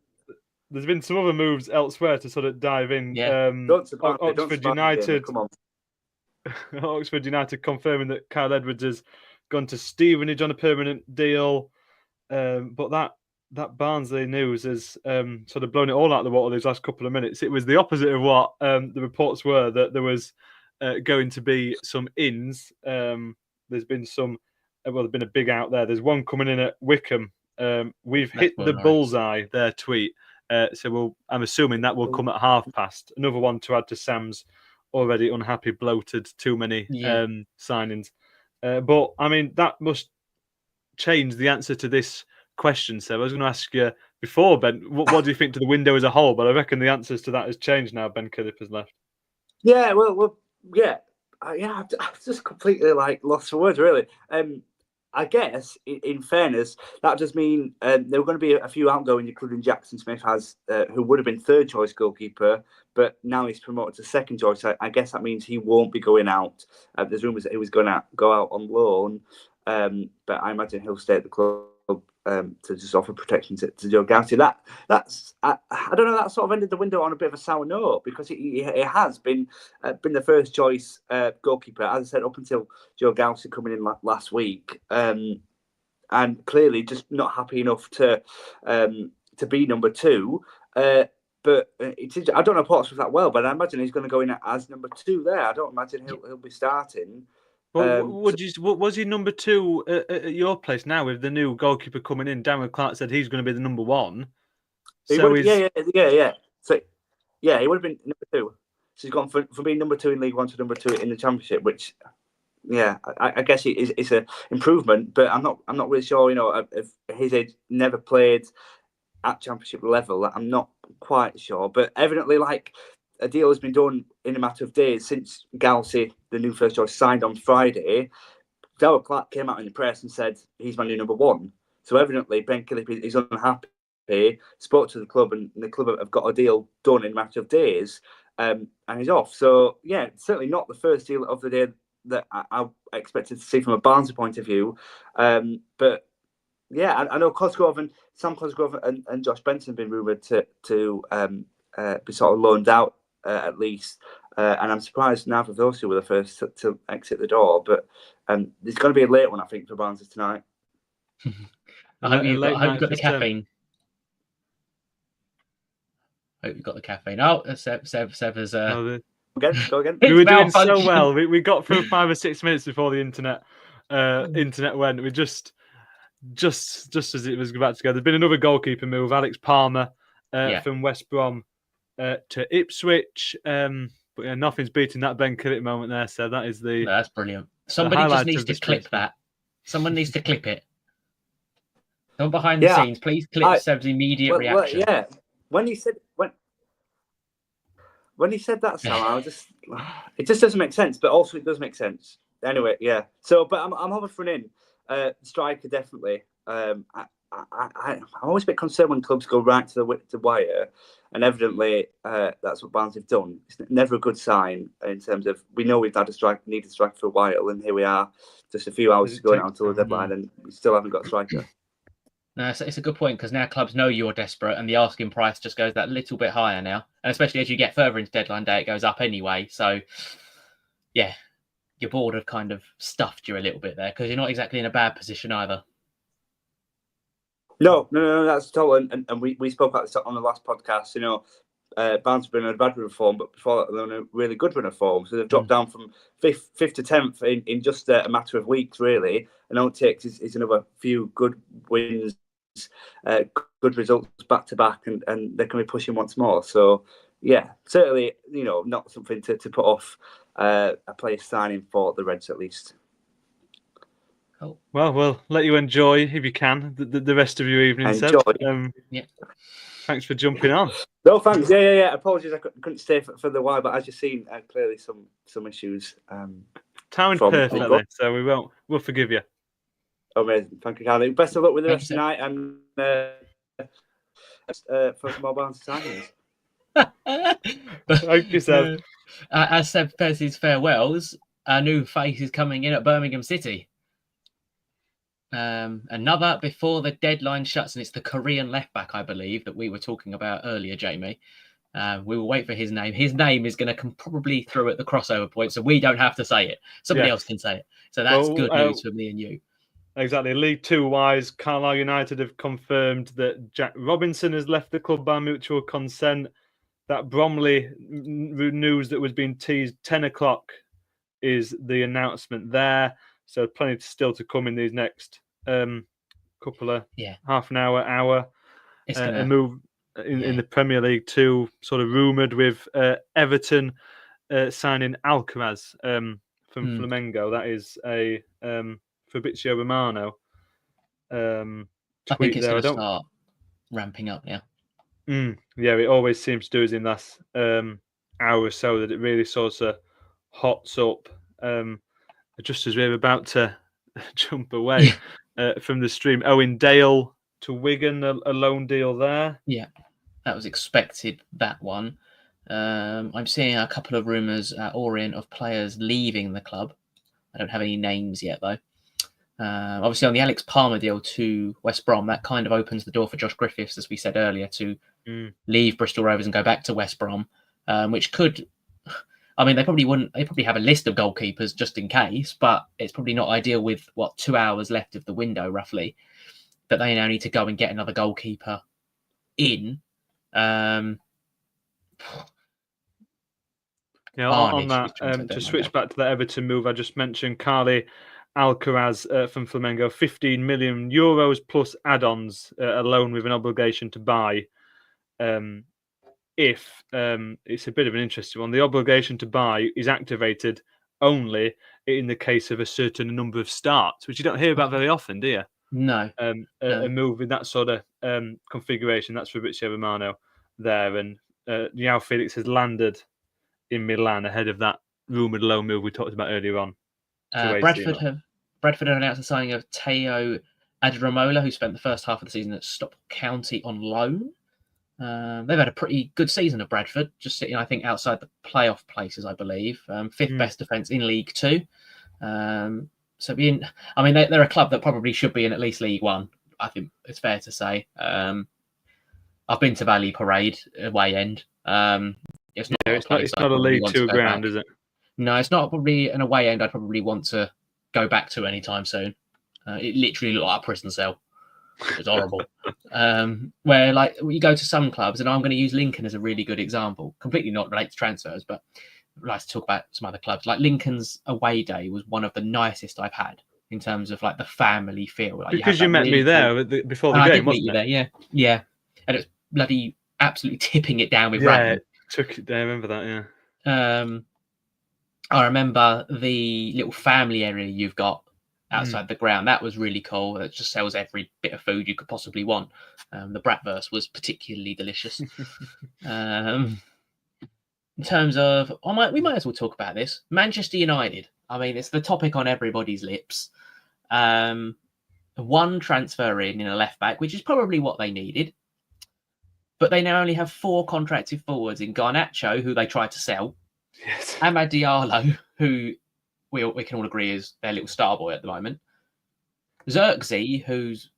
There's been some other moves elsewhere to sort of dive in. Yeah. Oxford United. Come on. Oxford United confirming that Kyle Edwards has gone to Stevenage on a permanent deal. But that Barnsley news has sort of blown it all out of the water these last couple of minutes. It was the opposite of what the reports were, that there was going to be some ins. There's been there's been a big out there. There's one coming in at Wycombe. We've hit the bullseye, their tweet. So I'm assuming that will come at p:30. Another one to add to Sam's already unhappy, bloated, too many signings. But I mean, that must change the answer to this question. So I was going to ask you before, Ben, what do you think to the window as a whole? But I reckon the answers to that has changed now. Ben Killip has left. Yeah, I've just completely lost for words, really. I guess, in fairness, that does mean there were going to be a few outgoing, including Jackson Smith, who would have been third choice goalkeeper, but now he's promoted to second choice. I guess that means he won't be going out. There's rumours that he was going to go out on loan, but I imagine he'll stay at the club to just offer protection to Joe Gowsey. I don't know. That sort of ended the window on a bit of a sour note, because he has been the first choice goalkeeper, as I said, up until Joe Gowsey coming in last week, and clearly just not happy enough to be number two. But I don't know Portsmouth that well, but I imagine he's going to go in as number two there. I don't imagine he'll be starting. Well, was he number two at your place now with the new goalkeeper coming in? Darren Clark said he's going to be the number one. Yeah. So he would have been number two. So he's gone from being number two in League One to number two in the Championship, which, I guess it's an improvement. But I'm not really sure. If his age never played at Championship level, I'm not quite sure. But evidently, a deal has been done in a matter of days since Gowsey, the new first choice, signed on Friday. Darrell Clark came out in the press and said he's my new number one. So evidently Ben Killip is unhappy, spoke to the club, and the club have got a deal done in a matter of days, and he's off. So, certainly not the first deal of the day that I expected to see from a Barnsley point of view. But, I know Sam Cosgrove and Josh Benson have been rumoured to be sort of loaned out, at least, and I'm surprised neither of those two were the first to exit the door. But it's going to be a late one, I think, for Barnsley tonight. I hope you've got the caffeine. Hope you've got the caffeine. Oh, Seb has. Go again. We were doing so well. We got through 5 or 6 minutes before the internet went. We just as it was about to go. There's been another goalkeeper move. Alex Palmer from West Brom to Ipswich. But nothing's beating that Ben Killip moment there. So that is that's brilliant. Somebody just needs to clip that. Someone needs to clip it. Someone behind the scenes, please clip Seb's immediate reaction. When he said that, Sam, it just doesn't make sense, but also it does make sense. Anyway, So, but I'm hoping for an in. Striker, definitely. I'm always a bit concerned when clubs go right to the wire, and evidently that's what Barnsley have done. It's never a good sign in terms of, we know we've had needed a striker for a while, and here we are just a few hours to go now until the deadline, and we still haven't got a striker. No, it's a good point, because now clubs know you're desperate, and the asking price just goes that little bit higher now. And especially as you get further into deadline day, it goes up anyway. So, your board have kind of stuffed you a little bit there, because you're not exactly in a bad position either. No, that's total. And we spoke about this on the last podcast. Barnes have been in a bad run of form, but before that, they were in a really good run of form. So they've dropped down from fifth to 10th in just a matter of weeks, really. And all it takes is another few good wins, good results back to back, and they can be pushing once more. So, certainly, not something to put off a player signing for the Reds, at least. Oh. Well, we'll let you enjoy, if you can, the rest of your evening. Enjoy. Seb. Thanks for jumping on. No, thanks. Yeah. Apologies, I couldn't stay for the while, but as you've seen, clearly some issues. Timed perfectly, so we'll forgive you. Amazing. Thank you, Carly. Best of luck with the rest of the night and for mobile signings. Thank you, Seb. As Seb says his farewells, our new face is coming in at Birmingham City. Another before the deadline shuts, and it's the Korean left back, I believe, that we were talking about earlier, Jamie. We will wait for his name. His name is going to come probably through at the crossover point, so we don't have to say it. Somebody else can say it. So that's good news for me and you. Exactly. League Two wise, Carlisle United have confirmed that Jack Robinson has left the club by mutual consent. That Bromley news that was being teased 10 o'clock is the announcement there. So plenty still to come in these next couple of half an hour. It's a move in the Premier League too, sort of rumoured with Everton signing Alcaraz from Flamengo. That is a Fabrizio Romano. I think it's going to start ramping up now. Yeah, it always seems to do is in last hour or so that it really sort of hots up. Just as we're about to jump away from the stream, Owen Dale to Wigan, a loan deal there. Yeah, that was expected, that one. I'm seeing a couple of rumours at Orient of players leaving the club. I don't have any names yet, though. Obviously, on the Alex Palmer deal to West Brom, that kind of opens the door for Josh Griffiths, as we said earlier, to leave Bristol Rovers and go back to West Brom, which could... I mean, they probably have a list of goalkeepers just in case, but it's probably not ideal with, 2 hours left of the window, roughly, that they now need to go and get another goalkeeper in. On that, to switch back to the Everton move I just mentioned, Carly Alcaraz from Flamengo, 15 million euros plus add-ons, a loan with an obligation to buy. If it's a bit of an interesting one, the obligation to buy is activated only in the case of a certain number of starts, which you don't hear about very often, do you? No. A move in that sort of configuration, that's Fabrizio Romano there. And João Felix has landed in Milan ahead of that rumoured loan move we talked about earlier on. Bradford have announced the signing of Teo Adiramola, who spent the first half of the season at Stockport County on loan. They've had a pretty good season of Bradford, just sitting, I think, outside the playoff places, I believe. Fifth best defence in League Two. They're a club that probably should be in at least League One. I think it's fair to say. I've been to Valley Parade away end. It's not a League Two ground, is it? No, it's not probably an away end I'd probably want to go back to anytime soon. It literally looked like a prison cell. It's horrible. Where you go to some clubs, and I'm going to use Lincoln as a really good example, completely not related to transfers, but I'd like to talk about some other clubs. Like Lincoln's away day was one of the nicest I've had in terms of the family feel. Because you met me there before the game, I did wasn't meet you it? there, yeah. And it was bloody absolutely tipping it down with rain. Took it. I remember that. Yeah. I remember the little family area you've got outside the ground. That was really cool. It just sells every bit of food you could possibly want. The bratwurst was particularly delicious. In terms of, we might as well talk about this. Manchester United. I mean, it's the topic on everybody's lips. One transfer in a left back, which is probably what they needed. But they now only have 4 contracted forwards in Garnacho, who they tried to sell. Yes. Amad Diallo, who we can all agree is their little star boy at the moment. Xerxes, who's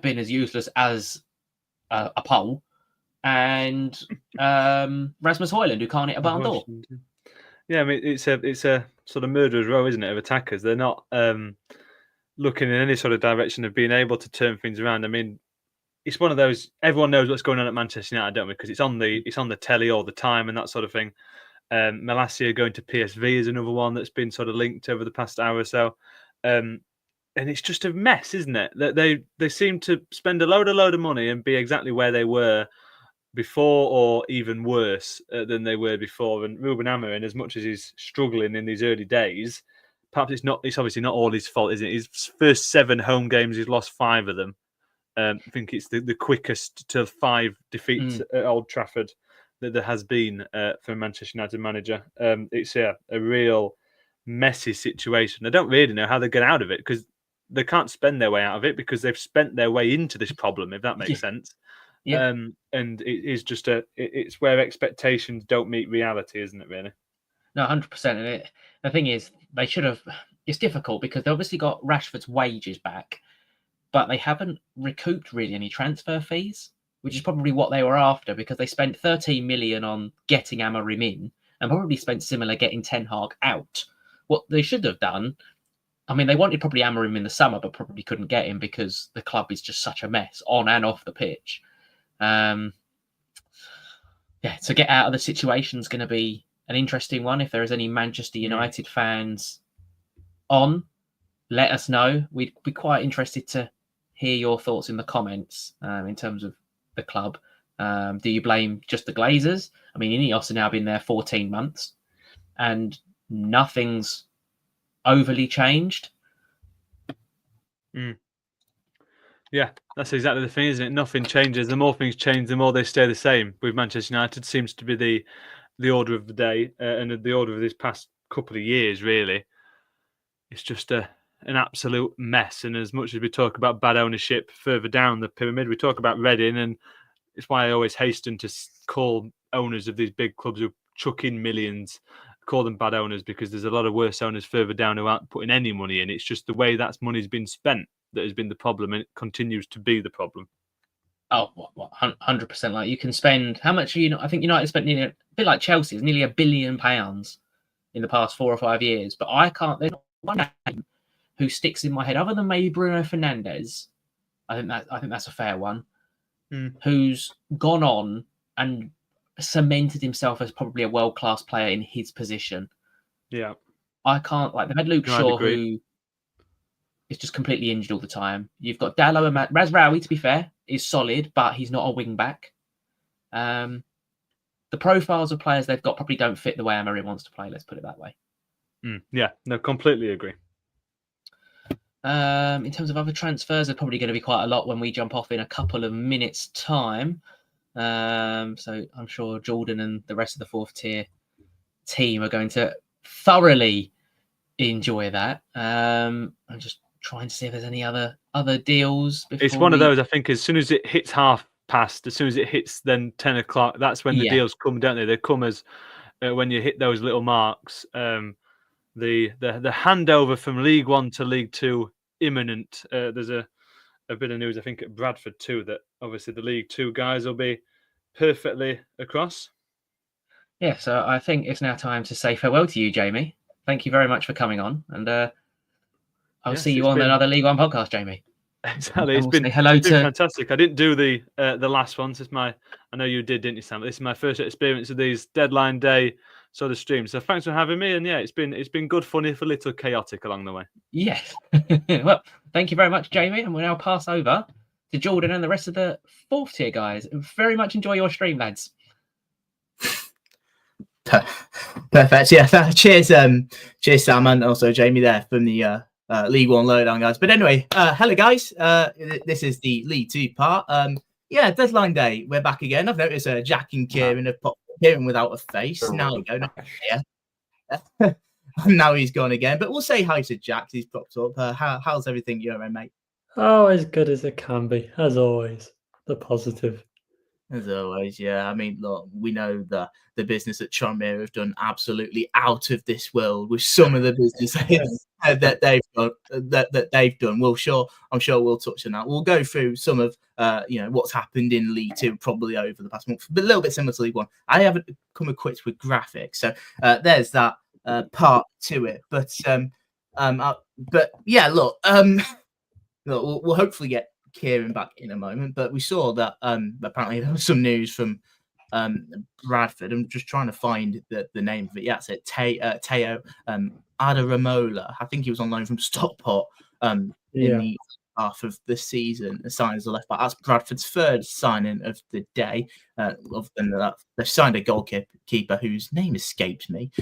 been as useless as a pole. And Rasmus Højlund, who can't hit a barn door. Yeah, I mean, it's a sort of murderer's row, isn't it, of attackers? They're not looking in any sort of direction of being able to turn things around. I mean, it's one of those, everyone knows what's going on at Manchester United, don't we? Because it's on the telly all the time and that sort of thing. Malacia going to PSV is another one that's been sort of linked over the past hour or so. And it's just a mess, isn't it? That they seem to spend a load of money and be exactly where they were before, or even worse than they were before. And Ruben Amorim, as much as he's struggling in these early days, perhaps it's obviously not all his fault, is it? His first 7 home games, he's lost 5 of them. I think it's the quickest to 5 defeats at Old Trafford that there has been for a Manchester United manager. It's a real messy situation. I don't really know how they get out of it, because they can't spend their way out of it, because they've spent their way into this problem, if that makes sense. Yeah. And it is just it's where expectations don't meet reality, isn't it, really? No, 100%. And the thing is, they should have. It's difficult because they obviously got Rashford's wages back, but they haven't recouped really any transfer fees, which is probably what they were after, because they spent 13 million on getting Amorim in and probably spent similar getting Ten Hag out. What they should have done, I mean, they wanted probably Amorim in the summer, but probably couldn't get him because the club is just such a mess on and off the pitch. To get out of the situation is going to be an interesting one. If there is any Manchester United fans on, let us know. We'd be quite interested to hear your thoughts in the comments in terms of the club. Do you blame just the Glazers? I mean, Ineos have now been there 14 months and nothing's overly changed. Yeah, that's exactly the thing, isn't it? Nothing changes. The more things change, the more they stay the same. With Manchester United, seems to be the order of the day and the order of this past couple of years, really. It's just an absolute mess. And as much as we talk about bad ownership further down the pyramid, we talk about Reading, and it's why I always hasten to call owners of these big clubs who chuck in millions, call them bad owners, because there's a lot of worse owners further down who aren't putting any money in. It's just the way that money's been spent that has been the problem, and it continues to be the problem. Oh, 100%. Like, you can spend how much? I think United spent nearly a bit like Chelsea. It's nearly £1 billion in the past 4 or 5 years. But I can't. There's not one name who sticks in my head other than maybe Bruno Fernandes. I think that's a fair one. Who's gone on and cemented himself as probably a world-class player in his position. Yeah, I can't. Like, they've had Luke Shaw, who is just completely injured all the time. You've got Dallo and Razraoui, to be fair, is solid, but he's not a wing back. The profiles of players they've got probably don't fit the way Amorim wants to play. Let's put it that way. Yeah, no, completely agree. In terms of other transfers, there's probably going to be quite a lot when we jump off in a couple of minutes' time. So I'm sure Jordan and the rest of the 4th tier team are going to thoroughly enjoy that. I'm just trying to see if there's any other deals. It's one of those, I think, as soon as it hits past, as soon as it hits then 10 o'clock, that's when the deals come, don't they? They come as when you hit those little marks. The handover from League One to League Two imminent. There's a bit of news, I think, at Bradford too, that obviously the League Two guys will be perfectly across. Yeah, so I think it's now time to say farewell to you, Jamie. Thank you very much for coming on, and I'll see you on another League One podcast, Jamie. Exactly. It's been fantastic. I didn't do the last one. I know you did, didn't you, Sam? This is my first experience of these deadline day sort of streams. So thanks for having me. And yeah, it's been good fun, if a little chaotic along the way. Yes. Well, thank you very much, Jamie. And we'll now pass over to Jordan and the rest of the 4th tier guys. Very much enjoy your stream, lads. Perfect. Yeah. Cheers, Sam, and also Jamie there from the League One Lowdown, guys. But anyway, hello, guys. This is the League Two part. Yeah, deadline day. We're back again. I've noticed Jack and Kieran have popped Kieran without a face. Now we go. Yeah. Now he's gone again. But we'll say hi to Jack. He's popped up. How's everything your end, mate? Oh, as good as it can be, as always. The positive. As always, yeah. I mean, look, we know the business at Tranmere have done absolutely out of this world with some of the business that they've done. I'm sure we'll touch on that. We'll go through some of what's happened in League Two probably over the past month, but a little bit similar to League One. I haven't come equipped with graphics, so there's that part to it. But yeah, look, we'll hopefully get Kieran back in a moment, but we saw that apparently there was some news from Bradford. I'm just trying to find the name of it. Yeah, it's Teo Adaramola. I think he was on loan from Stockport in the half of the season. Signed as a left back. That's Bradford's 3rd signing of the day. Other than that, they've signed a goalkeeper whose name escapes me.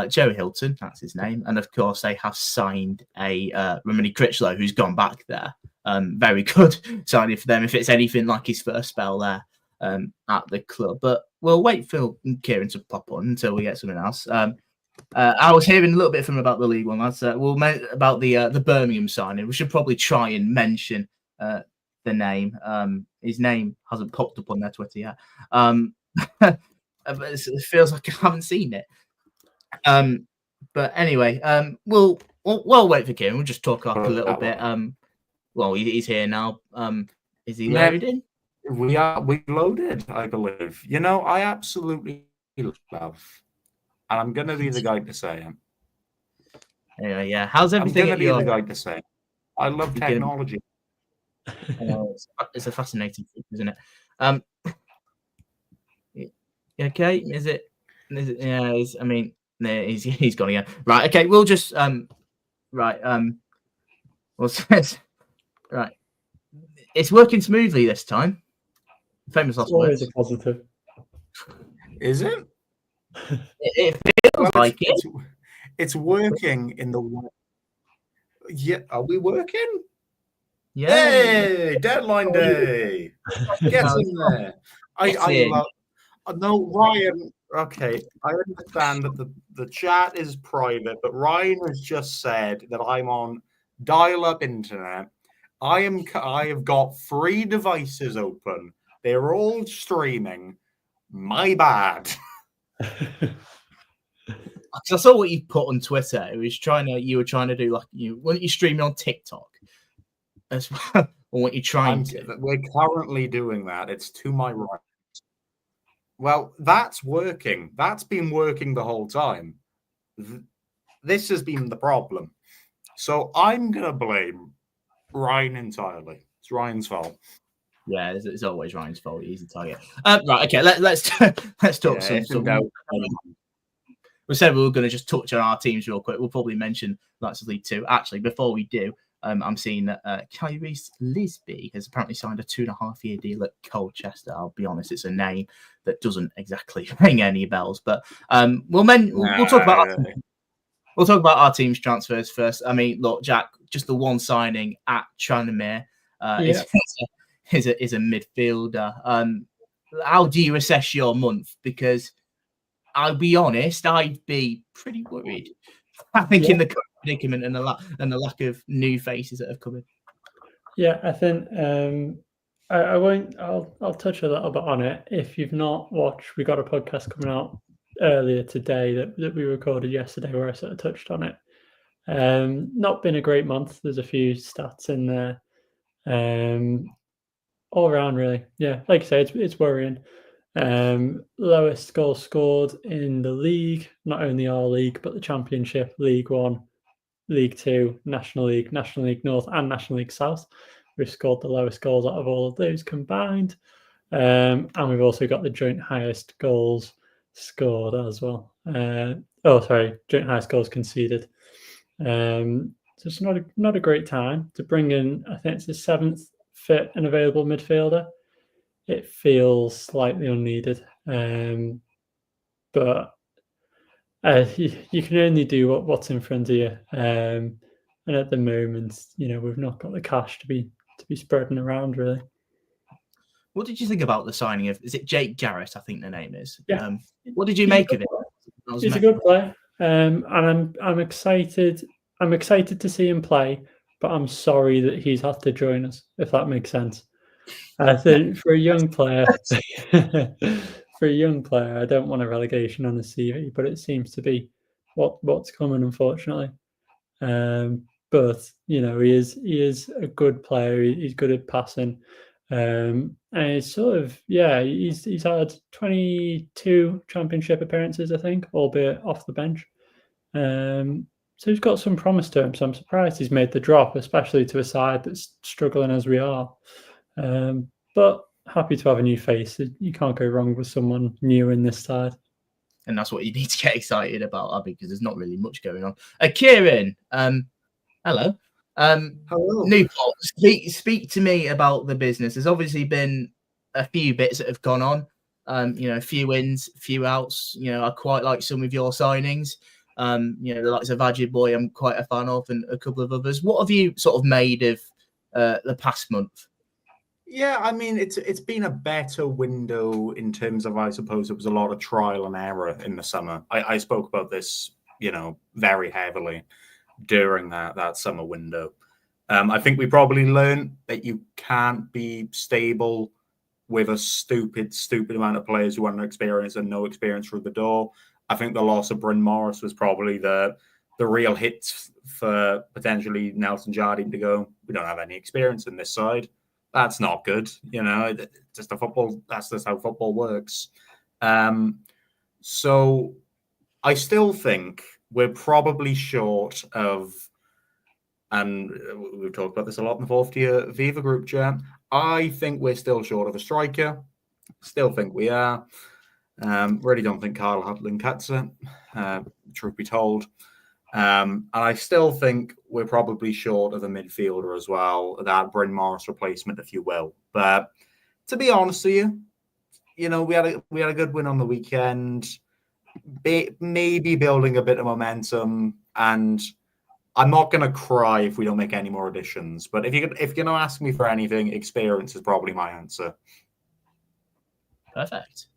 Joe Hilton, that's his name, and of course they have signed a Romani Critchlow, who's gone back there. very good signing for them if it's anything like his first spell there at the club. But we'll wait for Kieran to pop on until we get something else. I was hearing a little bit from him about the League One. That's about the Birmingham signing. We should probably try and mention the name. His name hasn't popped up on their Twitter yet. It feels like I haven't seen it. But anyway, we'll wait for Kieran. We'll just talk up a little bit. Well, he's here now. Is he loading? We loaded, I believe. You know, I absolutely love. And I'm going to be the guy to say it. Yeah. How's everything? I'm going to be the guy to say it. I love technology. It's a fascinating thing, isn't it? Okay. Is it? Yeah. I mean, he's gone again. Right. Okay. We'll just right. Right. It's working smoothly this time. Famous last words. Always a positive. Is it? It feels like it. It's working in the way. Yeah, are we working? Yeah. Hey, deadline day. Get in there. I love. No, Ryan. Okay, I understand that the chat is private, but Ryan has just said that I'm on dial-up internet. I have got 3 devices open. They're all streaming. My bad. I saw what you put on Twitter. You were trying to do like weren't you streaming on TikTok as well? Or what you're trying to? We're currently doing that. It's to my right. Well, that's working. That's been working the whole time. This has been the problem. So I'm gonna blame Ryan entirely. It's Ryan's fault. Yeah, it's always Ryan's fault. He's the target. Right. Okay. Let's talk some. We said we were going to just touch on our teams real quick. We'll probably mention Knights of League 2. Actually, before we do, I'm seeing that Kyrese Lisby has apparently signed a 2.5-year deal at Colchester. I'll be honest, it's a name that doesn't exactly ring any bells. But we'll talk about we'll talk about our team's transfers first. I mean, look, Jack, just the one signing at Tranmere is a midfielder. How do you assess your month? Because I'll be honest, I'd be pretty worried. I think in the predicament and the lack of new faces that have come in. Yeah, I think I won't. I'll touch a little bit on it. If you've not watched, we got a podcast coming out earlier today that we recorded yesterday where I sort of touched on it. Not been a great month. There's a few stats in there. All around, really. Yeah, like I say, it's worrying. Lowest goal scored in the league, not only our league, but the Championship, League One, League Two, National League North, and National League South. We've scored the lowest goals out of all of those combined. And we've also got the joint highest goals scored as well. Joint highest goals conceded. So it's not a great time to bring in, I think it's the 7th fit and available midfielder. It feels slightly unneeded, but you can only do what's in front of you. And at the moment, we've not got the cash to be spreading around really. What did you think about the signing of? Is it Jake Garrett? I think the name is. Yeah. What did you make of it? He's a good player, and I'm excited. I'm excited to see him play, but I'm sorry that he's had to join us. If that makes sense. I think for a young player, I don't want a relegation on the CV, but it seems to be what's coming, unfortunately. But he is a good player. He's good at passing, and it's sort of he's had 22 Championship appearances, I think, albeit off the bench. So he's got some promise to him. So I'm surprised he's made the drop, especially to a side that's struggling as we are. But happy to have a new face. You can't go wrong with someone new in this side. And that's what you need to get excited about, because there's not really much going on. Kieran, hello. Hello. Newport, speak to me about the business. There's obviously been a few bits that have gone on. A few wins, a few outs. I quite like some of your signings. The likes of Ajay Boy, I'm quite a fan of, and a couple of others. What have you sort of made of the past month. Yeah, I mean, it's been a better window in terms of, I suppose, it was a lot of trial and error in the summer. I spoke about this, very heavily during that summer window. I think we probably learned that you can't be stable with a stupid amount of players who have no experience and no experience through the door. I think the loss of Bryn Morris was probably the real hit for potentially Nelson Jardine to go, we don't have any experience in this side. That's not good, just the football. That's just how football works. So I still think we're probably short of, and we've talked about this a lot in the fourth year Viva group chat. I think we're still short of a striker. Still think we are. Really don't think Kyle Hadlin cuts it, truth be told. And I still think we're probably short of a midfielder as well, that Bryn Morris replacement, if you will. But to be honest with you, we had a good win on the weekend, maybe building a bit of momentum. And I'm not going to cry if we don't make any more additions. But if you're going to ask me for anything, experience is probably my answer. Perfect.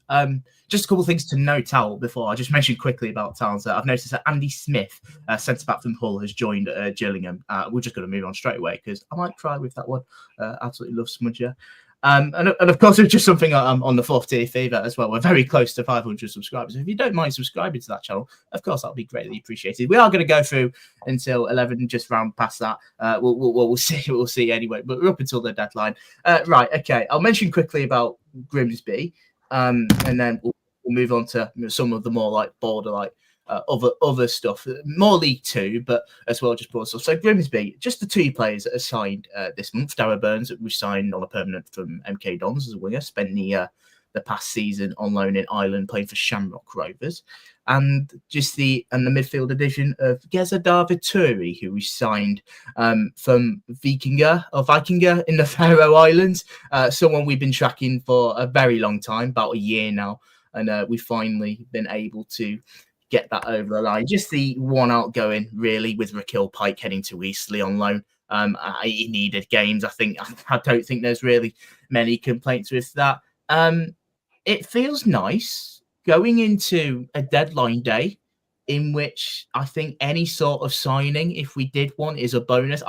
Just a couple of things to note out before I just mentioned quickly about Towns. I've noticed that Andy Smith, centre-back from Hull, has joined Gillingham. We're just going to move on straight away because I might cry with that one. Absolutely love Smudger. And of course, it's just something on the fourth tier Fever as well. We're very close to 500 subscribers. If you don't mind subscribing to that channel, of course, that'll be greatly appreciated. We are going to go through until 11, just round past that. We'll see. We'll see anyway. But we're up until the deadline. Right. Okay. I'll mention quickly about Grimsby. And then we'll move on to some of the more like border, like other stuff, more League Two, but as well just broad stuff. So Grimsby, just the two players that are signed this month. Darragh Burns, that we signed on a permanent from MK Dons as a winger, spent the past season on loan in Ireland playing for Shamrock Rovers, and just the midfield addition of Geza Darvituri, who we signed from Vikinga in the Faroe Islands, someone we've been tracking for a very long time, about a year now, and we've finally been able to get that over the line. Just the one outgoing, really, with Raquel Pike heading to Eastleigh on loan. He needed games. I don't think there's really many complaints with that. It feels nice going into a deadline day in which I think any sort of signing, if we did one, is a bonus.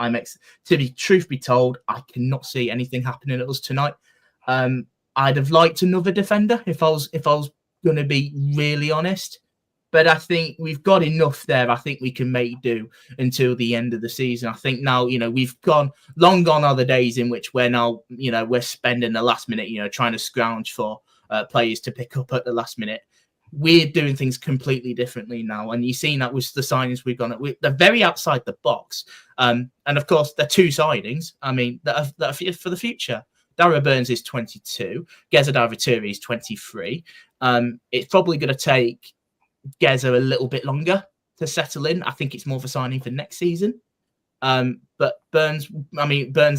Truth be told, I cannot see anything happening at us tonight. I'd have liked another defender if I was going to be really honest. But I think we've got enough there. I think we can make do until the end of the season. I think now, we've long gone are the days in which we're now, we're spending the last minute, trying to scrounge for players to pick up at the last minute. We're doing things completely differently now. And you've seen that with the signings we've gone. They're very outside the box. And of course, they're two signings. I mean, that are for the future. Darragh Burns is 22. Geza Darvituri is 23. It's probably going to take Geza a little bit longer to settle in. I think it's more of a signing for next season. But Burns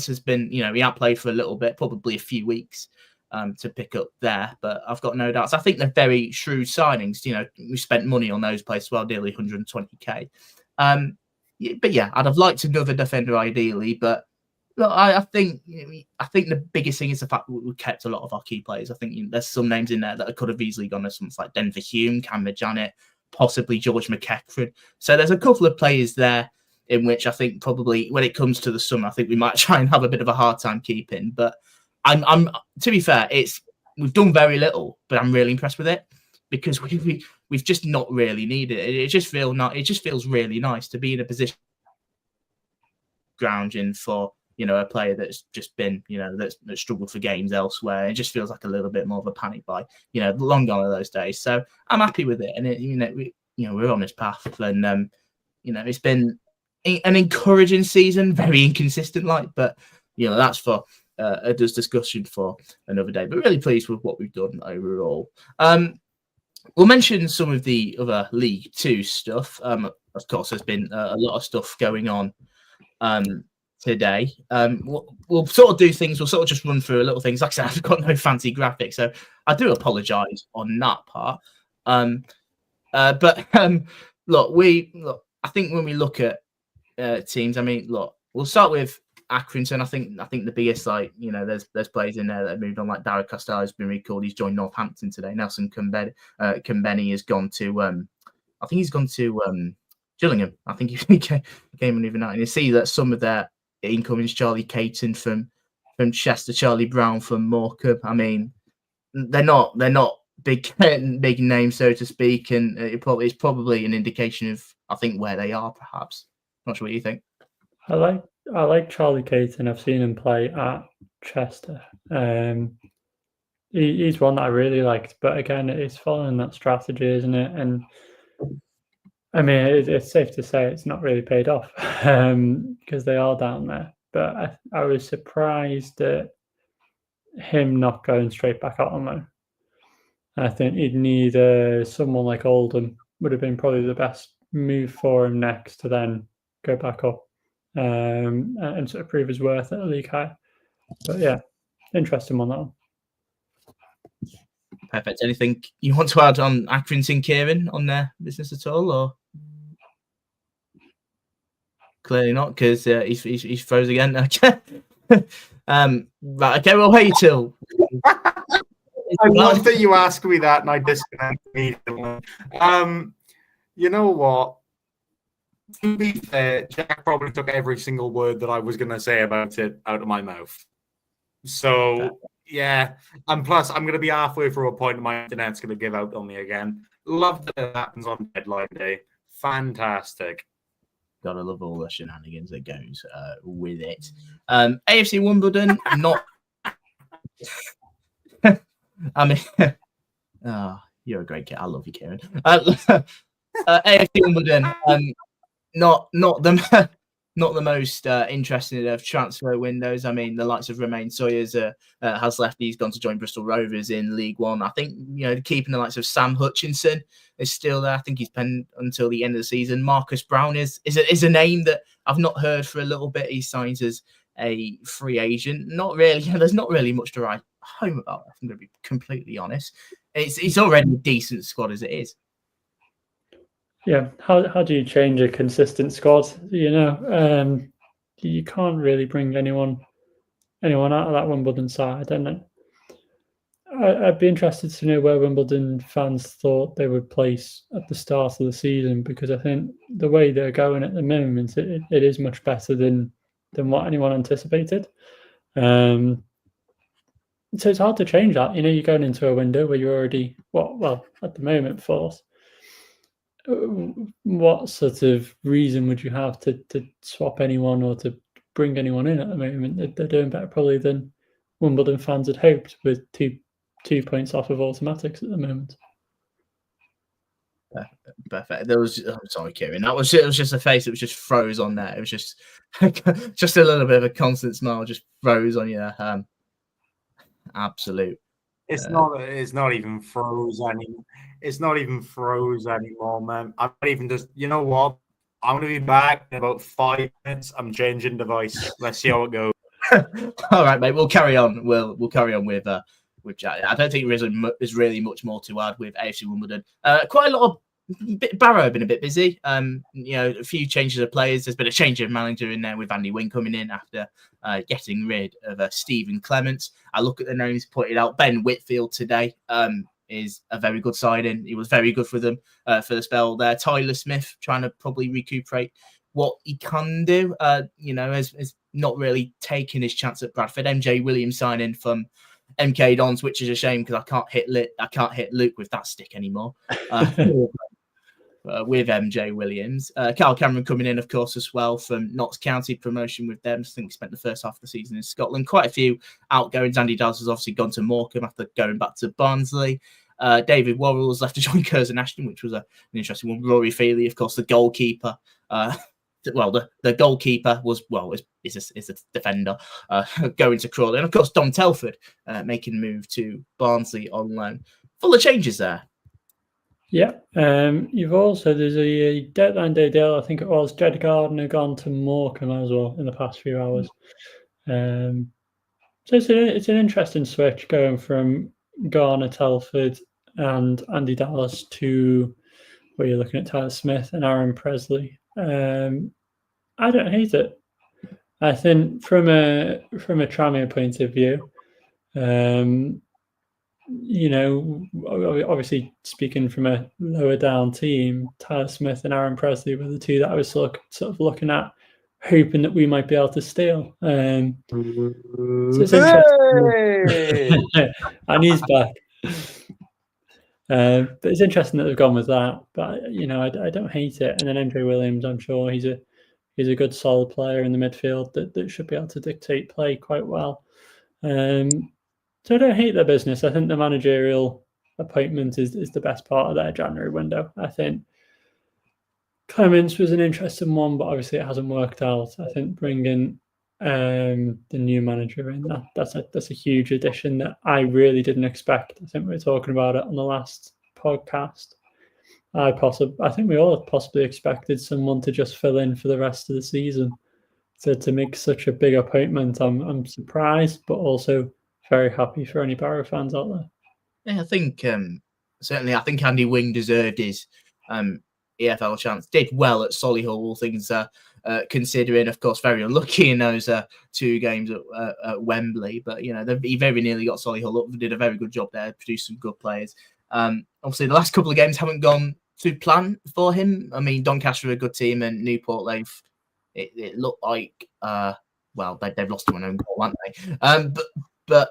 has been, he outplayed for a little bit, probably a few weeks to pick up there. But I've got no doubts. I think they're very shrewd signings. We spent money on those players as well, nearly 120k. But yeah, I'd have liked another defender ideally. But look, I think the biggest thing is the fact that we kept a lot of our key players. I think there's some names in there that could have easily gone as something like Denver Hume, Cameron Janet, possibly George McEachran. So there's a couple of players there in which I think probably when it comes to the summer, I think we might try and have a bit of a hard time keeping. But I'm to be fair, we've done very little, but I'm really impressed with it because we've just not really needed it. It just feels really nice to be in a position grounding for a player that's just been, that's struggled for games elsewhere. It just feels like a little bit more of a panic buy, long gone are those days. So I'm happy with it. And we're on this path and, it's been an encouraging season, very inconsistent but that's for a discussion for another day, but really pleased with what we've done overall. We'll mention some of the other League Two stuff. Of course, there's been a lot of stuff going on today. We'll sort of do things. We'll sort of just run through a little things. Like I said, I've got no fancy graphics, so I do apologise on that part. But look, I think when we look at teams, we'll start with Accrington, I think the biggest, like, you know, there's players in there that have moved on, like Darragh Costello has been recalled. He's joined Northampton today. Nelson Kambeni has gone to I think he's gone to Gillingham. I think he came on even out. And you see that some of their incomings, Charlie Caton from Chester, Charlie Brown from Morecambe. I mean, they're not big names, so to speak, and it's probably an indication of, I think, where they are, perhaps. Not sure what you think. I like Charlie Caton. I've seen him play at Chester. He's one that I really liked, but again, it's following that strategy, isn't it? And I mean, it's safe to say it's not really paid off because they are down there. But I was surprised at him not going straight back out on loan. I think he'd need someone like Oldham would have been probably the best move for him next to then go back up and sort of prove his worth at a league high. But yeah, interesting one, that one. Perfect. Anything you want to add on Accrington, Kieran, on their business at all, or clearly not, because he's froze again. Okay. Right. Okay. We'll wait till. I love that you ask me that and I disconnect immediately. You know what? To be fair, Jack probably took every single word that I was going to say about it out of my mouth. So, yeah. And plus, I'm going to be halfway through a point and my internet's going to give out on me again. Love that it happens on deadline day. Fantastic. Gotta love all the shenanigans that goes with it. AFC Wimbledon, not... I mean, you're a great kid. I love you, Kieran. AFC Wimbledon, not the most interesting of transfer windows. I mean, the likes of Romain Sawyers has left. He's gone to join Bristol Rovers in League One. I think, you know, keeping the likes of Sam Hutchinson is still there. I think he's penned until the end of the season. Marcus Brown is a name that I've not heard for a little bit. He signs as a free agent. Not really. There's not really much to write home about. I'm going to be completely honest. It's already a decent squad as it is. Yeah, how do you change a consistent squad? You know, you can't really bring anyone out of that Wimbledon side, and I'd be interested to know where Wimbledon fans thought they would place at the start of the season, because I think the way they're going at the moment, it is much better than what anyone anticipated. So it's hard to change that. You know, you're going into a window where you're already, well, at the moment, fourth. What sort of reason would you have to swap anyone or to bring anyone in at the moment? They're doing better probably than Wimbledon fans had hoped, with two points off of automatics at the moment. Perfect. I'm sorry, Kieran. It was just a face that was just froze on there. It was just just a little bit of a constant smile just froze on you. Absolute. It's not even froze anymore. It's not even froze anymore, man. I'm not even just. You know what? I'm gonna be back in about 5 minutes. I'm changing device. Let's see how it goes. All right, mate. We'll carry on. We'll carry on with chat. I don't think there's really much more to add with AFC Wimbledon. Quite a lot of. Barrow have been a bit busy. You know, a few changes of players. There's been a change of manager in there with Andy Wynn coming in after getting rid of Stephen Clements. I look at the names pointed out. Ben Whitfield today is a very good signing. He was very good for them for the spell there. Tyler Smith trying to probably recuperate what he can do. You know, has not really taken his chance at Bradford. MJ Williams signing from MK Dons, which is a shame because I can't hit Luke with that stick anymore. With MJ Williams. Carl Cameron coming in, of course, as well from Notts County, promotion with them. I think he spent the first half of the season in Scotland. Quite a few outgoings. Andy Dowles has obviously gone to Morecambe after going back to Barnsley. David Worrell has left to join Curzon Ashton, which was an interesting one. Rory Feely, of course, the goalkeeper. The goalkeeper is a defender going to Crawley. And, of course, Dom Telford making a move to Barnsley on loan. Full of changes there. Yeah, there's a deadline day deal. I think it was Jed Gardner gone to Morecambe as well in the past few hours. So it's an interesting switch going from Garner, Telford, and Andy Dallas to where you're looking at Tyler Smith and Aaron Presley. I don't hate it. I think from a Tranmere point of view, obviously speaking from a lower down team, Tyler Smith and Aaron Presley were the two that I was sort of looking at, hoping that we might be able to steal. So it's interesting. And he's back. But it's interesting that they've gone with that. But I don't hate it. And then Andre Williams, I'm sure he's a good solid player in the midfield that should be able to dictate play quite well. So I don't hate their business. I think the managerial appointment is the best part of their January window. I think Clements was an interesting one, but obviously it hasn't worked out. I think bringing the new manager in, that's a huge addition that I really didn't expect. I think we were talking about it on the last podcast. I think we all possibly expected someone to just fill in for the rest of the season. To make such a big appointment, I'm surprised, but also very happy for any Barrow fans out there. Yeah, I think certainly I think Andy Wing deserved his EFL chance. Did well at Solihull, all things considering. Of course, very unlucky in those 2 games at Wembley, but he very nearly got Solihull up. Did a very good job there, produced some good players. Obviously, the last couple of games haven't gone to plan for him. I mean, Doncaster are a good team, and Newport, it looked like they've lost to an own goal, haven't they? But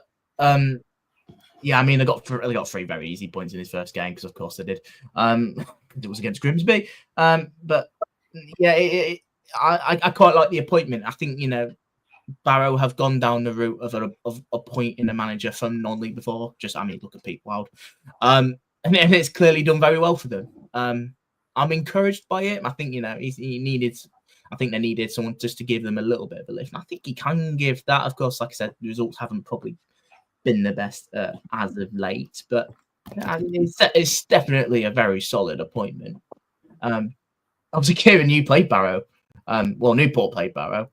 yeah, I mean, they got 3 very easy points in his first game because, of course, they did. It was against Grimsby. But yeah, I quite like the appointment. I think Barrow have gone down the route of appointing a manager from non-league before. Look at Pete Wild, and it's clearly done very well for them. I'm encouraged by it. I think he needed. I think they needed someone just to give them a little bit of a lift. And I think he can give that. Of course, like I said, the results haven't probably been the best as of late, but it's definitely a very solid appointment. Obviously, Kieran, you played Barrow. Newport played Barrow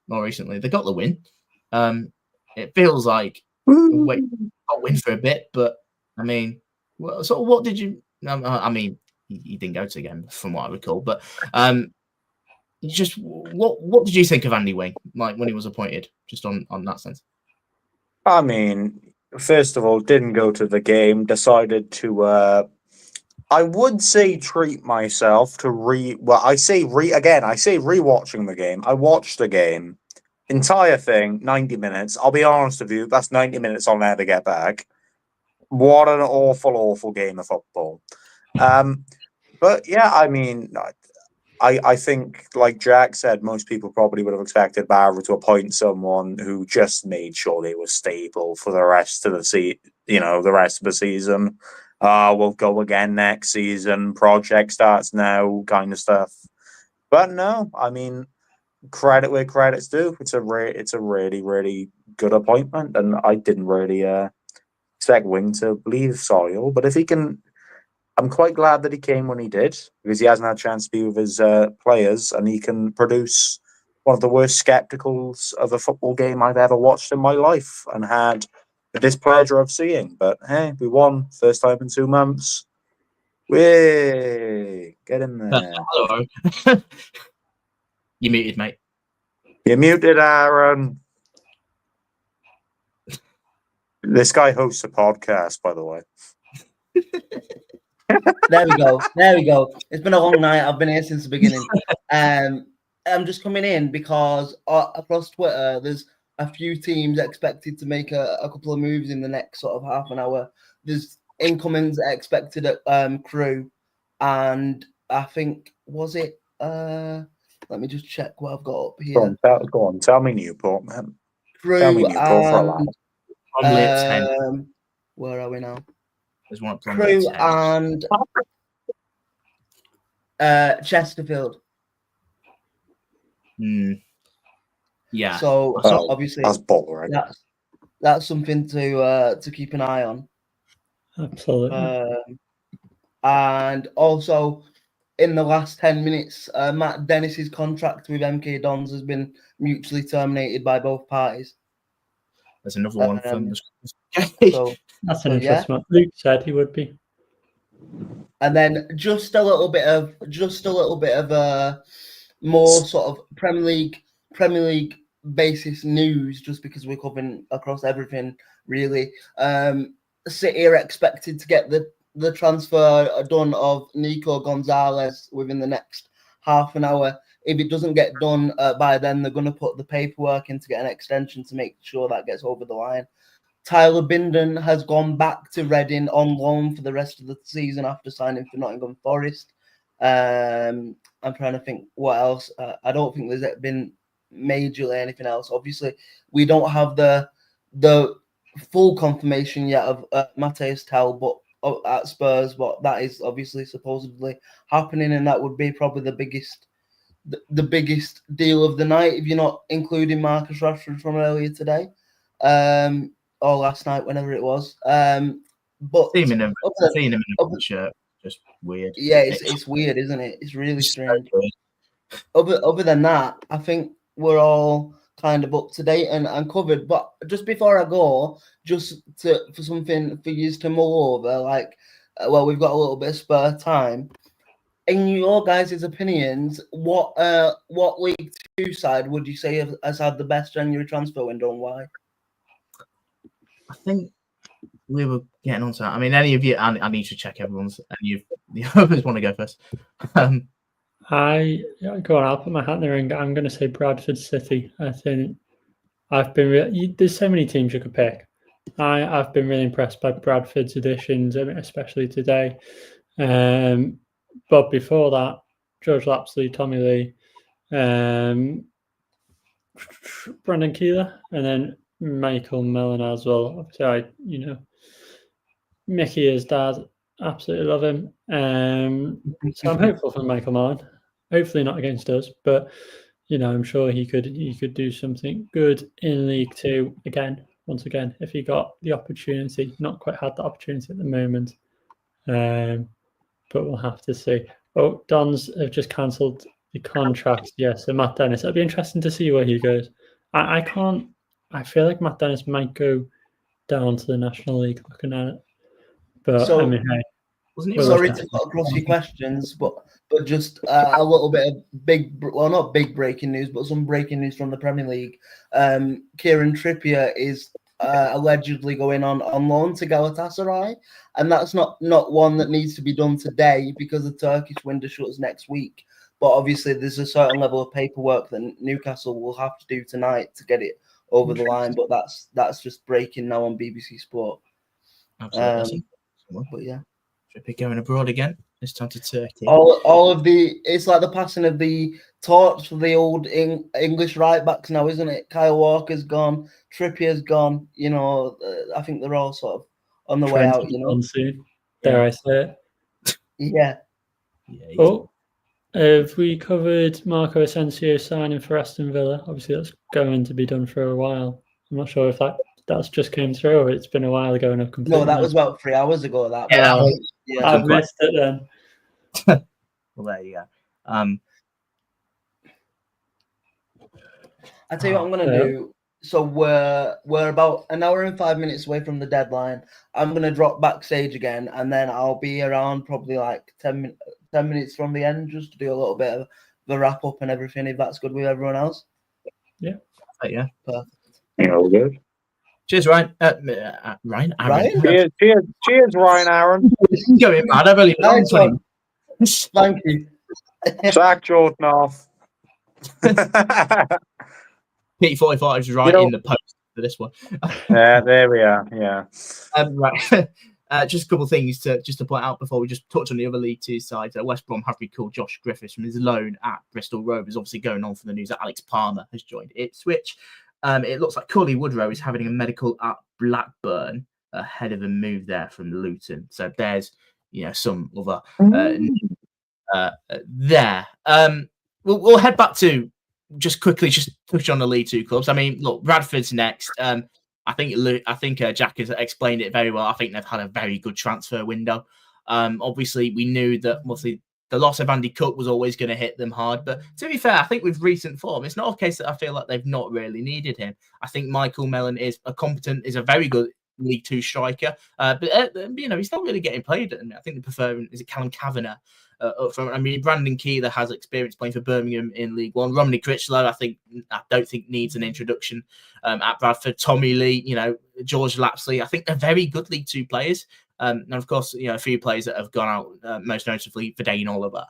more recently. They got the win. It feels like got win for a bit, but I mean, what did you? I mean, he didn't go to the game from what I recall, but just what did you think of Andy Wing, like when he was appointed? Just on that sense. I mean, first of all, didn't go to the game. Decided to, I would say, treat myself to rewatching the game. I watched the game, entire thing, 90 minutes. I'll be honest with you, that's 90 minutes I'll never get back. What an awful game of football. But yeah, I mean, I think, like Jack said, most people probably would have expected Barrow to appoint someone who just made sure they were stable for the rest of the season. We'll go again next season. Project starts now, kind of stuff. But no, I mean, credit where credit's due. It's a really, really good appointment, and I didn't really expect Wing to leave Solihull. But if he can. I'm quite glad that he came when he did, because he hasn't had a chance to be with his players, and he can produce one of the worst spectacles of a football game I've ever watched in my life and had the displeasure of seeing. But hey, we won. First time in 2 months. Way get in there. Hello. You muted, mate. You muted, Aaron. This guy hosts a podcast, by the way. There we go. It's been a long night. I've been here since the beginning. I'm just coming in because across Twitter, there's a few teams expected to make a couple of moves in the next sort of half an hour. There's incomings expected at Crewe, and I think, was it? Let me just check what I've got up here. Go on. Tell me Newport, man. Crewe Tell me Newport for a laugh. Probably at 10. Where are we now? There's one at Crewe and Chesterfield. Yeah. So obviously that's boring. That's something to keep an eye on. Absolutely. And also, in the last 10 minutes, Matt Dennis's contract with MK Dons has been mutually terminated by both parties. There's another one from so that's an interesting one. Luke said he would be. And then just a little bit of more sort of Premier League Premier League basis news, just because we're covering across everything, really. City are expected to get the transfer done of Nico Gonzalez within the next half an hour. If it doesn't get done by then, they're going to put the paperwork in to get an extension to make sure that gets over the line. Tyler Binden has gone back to Reading on loan for the rest of the season after signing for Nottingham Forest. I'm trying to think what else. I don't think there's been majorly anything else. Obviously, we don't have the full confirmation yet of Matthias Tell, but at Spurs, but that is obviously supposedly happening, and that would be probably the biggest deal of the night if you're not including Marcus Rashford from earlier today, or last night, whenever it was. But seeing him in a shirt, just weird. Yeah, it's weird, isn't it? It's really strange. Other than that, I think we're all kind of up to date and covered. But just before I go, for something for you to mull over, like, well, we've got a little bit of spare time. In your guys' opinions, what League Two side would you say has had the best January transfer window, and why? I think we were getting onto that. I mean, any of you, I need to check everyone's. And the others want to go first. Go on. I'll put my hat in the ring. I'm going to say Bradford City. I think I've been there's so many teams you could pick. I've been really impressed by Bradford's additions, especially today. But before that, George Lapsley, Tommy Lee, Brendan Keeler, and then Michael Mellon as well. Obviously, Mickey, his dad, absolutely love him. So I'm hopeful for Michael Mellon. Hopefully not against us, but I'm sure he could do something good in League Two once again, if he got the opportunity. Not quite had the opportunity at the moment, but we'll have to see. Oh, Dons have just cancelled the contract. Yes, so Matt Dennis. It'll be interesting to see where he goes. I feel like Matt Dennis might go down to the National League, looking at it. But so, I mean, hey, sorry to cut across your questions, but just a little bit of not big breaking news, but some breaking news from the Premier League. Kieran Trippier is allegedly going on loan to Galatasaray, and that's not one that needs to be done today because the Turkish window shuts next week. But obviously, there's a certain level of paperwork that Newcastle will have to do tonight to get it over the line. But that's just breaking now on BBC Sport. Absolutely. But yeah, Trippier going abroad again. This time to Turkey. All of it's like the passing of the torch for the old English right backs now, isn't it? Kyle Walker's gone, Trippier's gone. I think they're all sort of on the way out. Soon. Dare I say it? Yeah. Oh, have we covered Marco Asensio signing for Aston Villa? Obviously, that's going to be done for a while. I'm not sure if that's just came through or it's been a while ago and I've completely... No, that was about 3 hours ago. I've missed it then. Well, there you go. I tell you what I'm going to do. So we're about an hour and 5 minutes away from the deadline. I'm going to drop backstage again, and then I'll be around probably like 10 minutes from the end just to do a little bit of the wrap up and everything, if that's good with everyone else. Yeah. Yeah. Perfect. All good. Cheers, Ryan. Ryan? Aaron. Cheers, Ryan Aaron. Going mad. I've only done 20. Thank you. Sack Jordan off. Pete 45 is right in the post for this one. Yeah, there we are. Yeah. Right. Just a couple of things to point out before we just touch on the other League Two side. West Brom have recalled Josh Griffiths from his loan at Bristol Rovers. Obviously, going on for the news that Alex Palmer has joined Ipswich. It looks like Cully Woodrow is having a medical at Blackburn ahead of a move there from Luton. So there's some other there. We'll head back to just quickly touch on the League Two clubs. I mean, look, Bradford's next. I think Jack has explained it very well. I think they've had a very good transfer window. Obviously, we knew that the loss of Andy Cook was always going to hit them hard. But to be fair, I think with recent form, it's not a case that I feel like they've not really needed him. I think Michael Mellon is a very good League Two striker. But he's not really getting played. And I think they prefer, is it Callum Kavanagh up front? I mean, Brandon Keeler has experience playing for Birmingham in League One. Romney Critchlow, I don't think needs an introduction at Bradford. Tommy Lee, George Lapsley. I think they're very good League Two players. And of course, a few players that have gone out, most notably for Dane Oliver,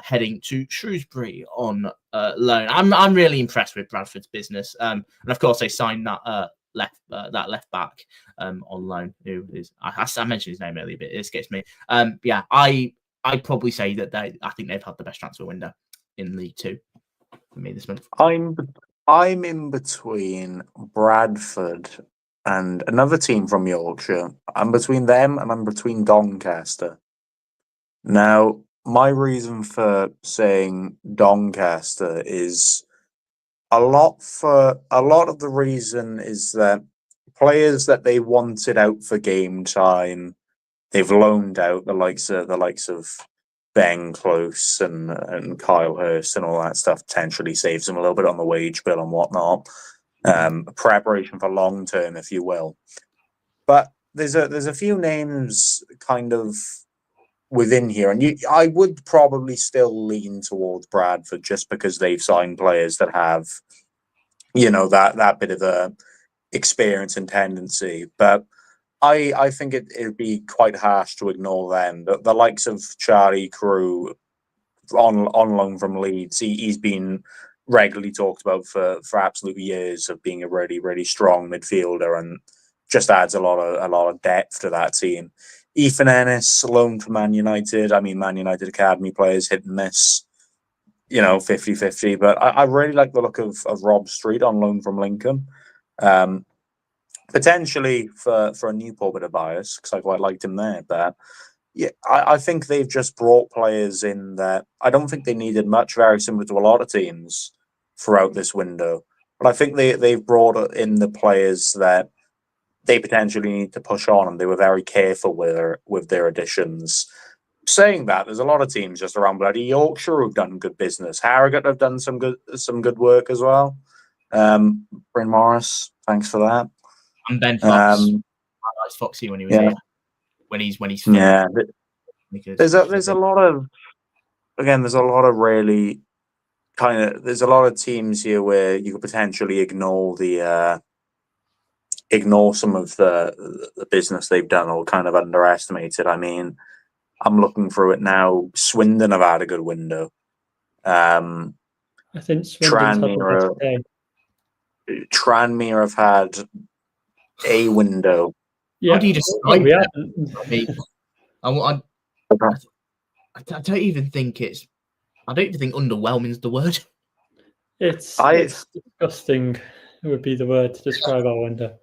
heading to Shrewsbury on loan. I'm really impressed with Bradford's business. And of course, they signed that left back on loan, who is I mentioned his name earlier, but it escapes me. I'd probably say that I think they've had the best transfer window in League Two for me this month. I'm in between Bradford and another team from Yorkshire. I'm between them and I'm between Doncaster. Now, my reason for saying Doncaster is a lot of the reason is that players that they wanted out for game time, they've loaned out, the likes of Ben Close and Kyle Hurst and all that stuff. Potentially saves them a little bit on the wage bill and whatnot. Preparation for long term, if you will. But there's a few names kind of within here, and I would probably still lean towards Bradford just because they've signed players that have, that bit of a experience and tendency. But I think it'd be quite harsh to ignore them. The likes of Charlie Crew on loan from Leeds, he's been regularly talked about for absolute years of being a really, really strong midfielder, and just adds a lot of depth to that team. Ethan Ennis, loaned from Man United. I mean, Man United academy players hit and miss, 50-50. But I really like the look of Rob Street on loan from Lincoln. Potentially for a Newport bit of bias, because I quite liked him there. But yeah, I think they've just brought players in that I don't think they needed much, very similar to a lot of teams throughout this window. But I think they've brought in the players that they potentially need to push on, and they were very careful with their additions. Saying that, there's a lot of teams just around bloody Yorkshire who've done good business. Harrogate have done some good work as well. Bryn Morris, thanks for that. And Ben Fox. I liked Foxy when he was here. When he's fit. Yeah. There's a lot of really there's a lot of teams here where you could potentially ignore some of the business they've done or kind of underestimate it. I mean, I'm looking through it now. Swindon have had a good window. I think Swindon's Tranmere have had a window. Yeah. How do you describe that? I don't even think underwhelming is the word. It's disgusting would be the word to describe our window.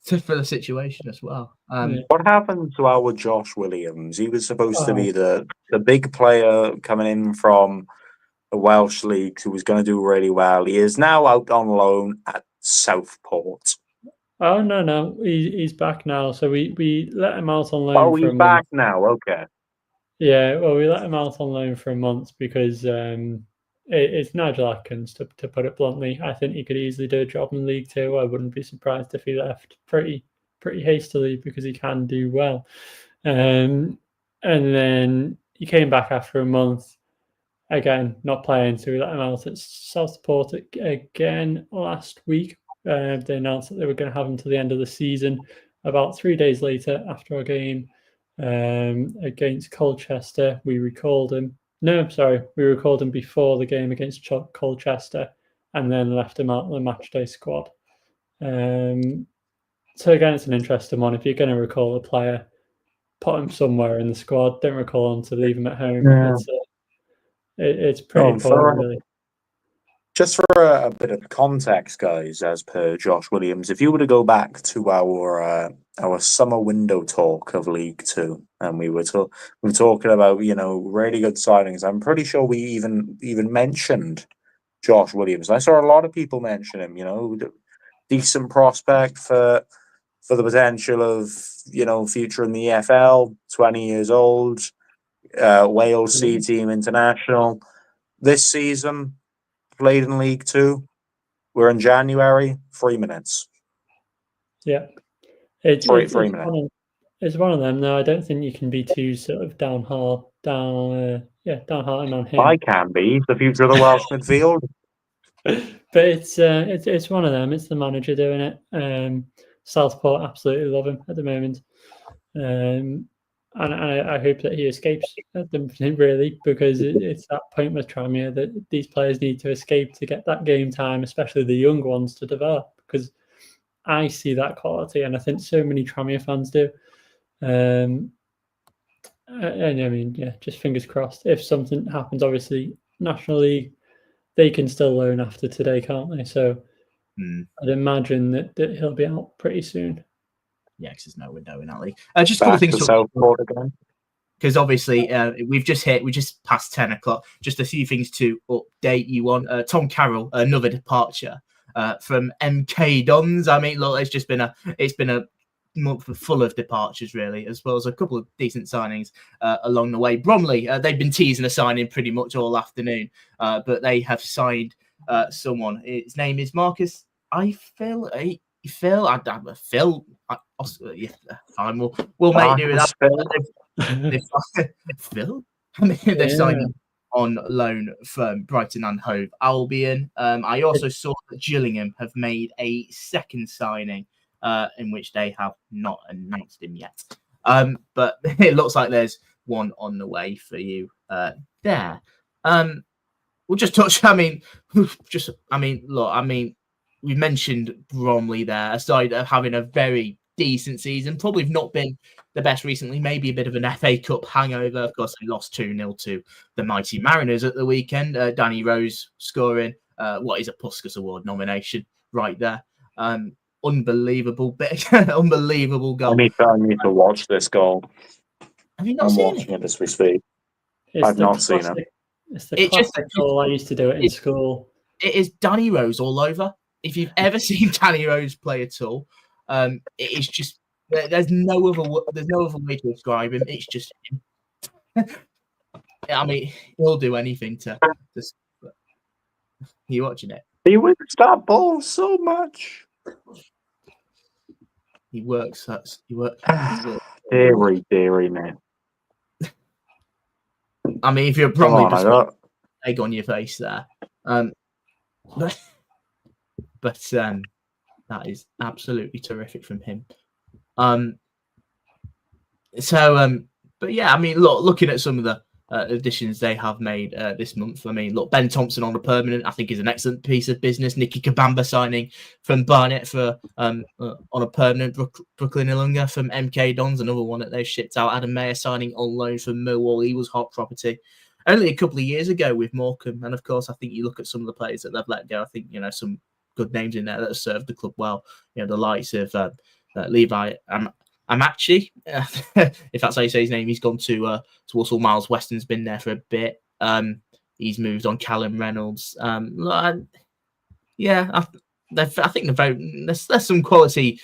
For the situation as well. What happened to our Josh Williams? He was supposed to be the big player coming in from the Welsh League who was going to do really well. He is now out on loan at Southport. Oh, no. He's back now. So we let him out on loan for a month. Oh, he's back now. Okay. Yeah, well, we let him out on loan for a month because it's Nigel Atkins, to put it bluntly. I think he could easily do a job in League Two. I wouldn't be surprised if he left pretty hastily because he can do well. And then he came back after a month, again, not playing, so we let him out at Southport again last week. They announced that they were going to have him to the end of the season. About 3 days later, after our game against Colchester, we recalled him. No, sorry, we recalled him before the game against Colchester and then left him out of the matchday squad. So again, it's an interesting one. If you're going to recall a player, put him somewhere in the squad. Don't recall him to leave him at home. Yeah. It's pretty poor, really. Just for a bit of context, guys, as per Josh Williams, if you were to go back to our summer window talk of League Two, and we were talking about really good signings, I'm pretty sure we even mentioned Josh Williams. I saw a lot of people mention him. Decent prospect for the potential of future in the EFL. 20 years old, Wales C team international this season. Played in League Two. We're in January, 3 minutes. Yeah. It's 3 minutes. It's one of them. No, I don't think you can be too sort of downhearted on him. I can be. He's the future of the Welsh midfield. But it's one of them. It's the manager doing it. Southport absolutely love him at the moment, and I hope that he escapes at them really, because it's that point with Tranmere that these players need to escape to get that game time, especially the young ones, to develop. Because I see that quality, and I think so many Tranmere fans do. And I mean, yeah, just fingers crossed. If something happens, obviously, National League, they can still loan after today, can't they? So I'd imagine that he'll be out pretty soon. Yeah, because there's no window in that league. Just a couple of things. Again. Because obviously we just passed 10 o'clock. Just a few things to update you on. Tom Carroll, another departure from MK Dons. I mean, look, it's been a month full of departures, really, as well as a couple of decent signings along the way. Bromley, they've been teasing a signing pretty much all afternoon, but they have signed someone. His name is Marcus. Phil. We'll make do with that. Phil. I mean, they've signed him on loan from Brighton and Hove Albion. I also saw that Gillingham have made a second signing, in which they have not announced him yet. But it looks like there's one on the way for you there. We'll just touch. We've mentioned Bromley there. Aside of having a very decent season, probably not been the best recently. Maybe a bit of an FA Cup hangover. Of course, they lost 2-0 to the mighty Mariners at the weekend. Danny Rose scoring what is a Puskas Award nomination right there. Unbelievable goal. I need to watch this goal. Have you not seen it as we speak? I've not seen it. It's the classic goal. I used to do it in school. It is Danny Rose all over. If you've ever seen Danny Rose play at all, it is just there's no other way to describe him. It's just him. I mean, he'll do anything to. Are you watching it? He wins that ball so much. He works. Deary, man. I mean, if you're probably just egg on your face there, but that is absolutely terrific from him. But yeah, I mean, looking at some of the additions they have made this month. I mean, look, Ben Thompson on a permanent, I think, is an excellent piece of business. Nicky Kabamba signing from Barnet for on a permanent. Brooklyn Ilunga from MK Dons, another one that they've shipped out. Adam Mayer signing on loan from Millwall. He was hot property only a couple of years ago with Morecambe. And of course, I think you look at some of the players that they've let go. I think, some good names in there that have served the club well. The likes of Levi Amachi, if that's how you say his name. He's gone to Walsall. Miles Weston's been there for a bit. He's moved on. Callum Reynolds. I think there's some quality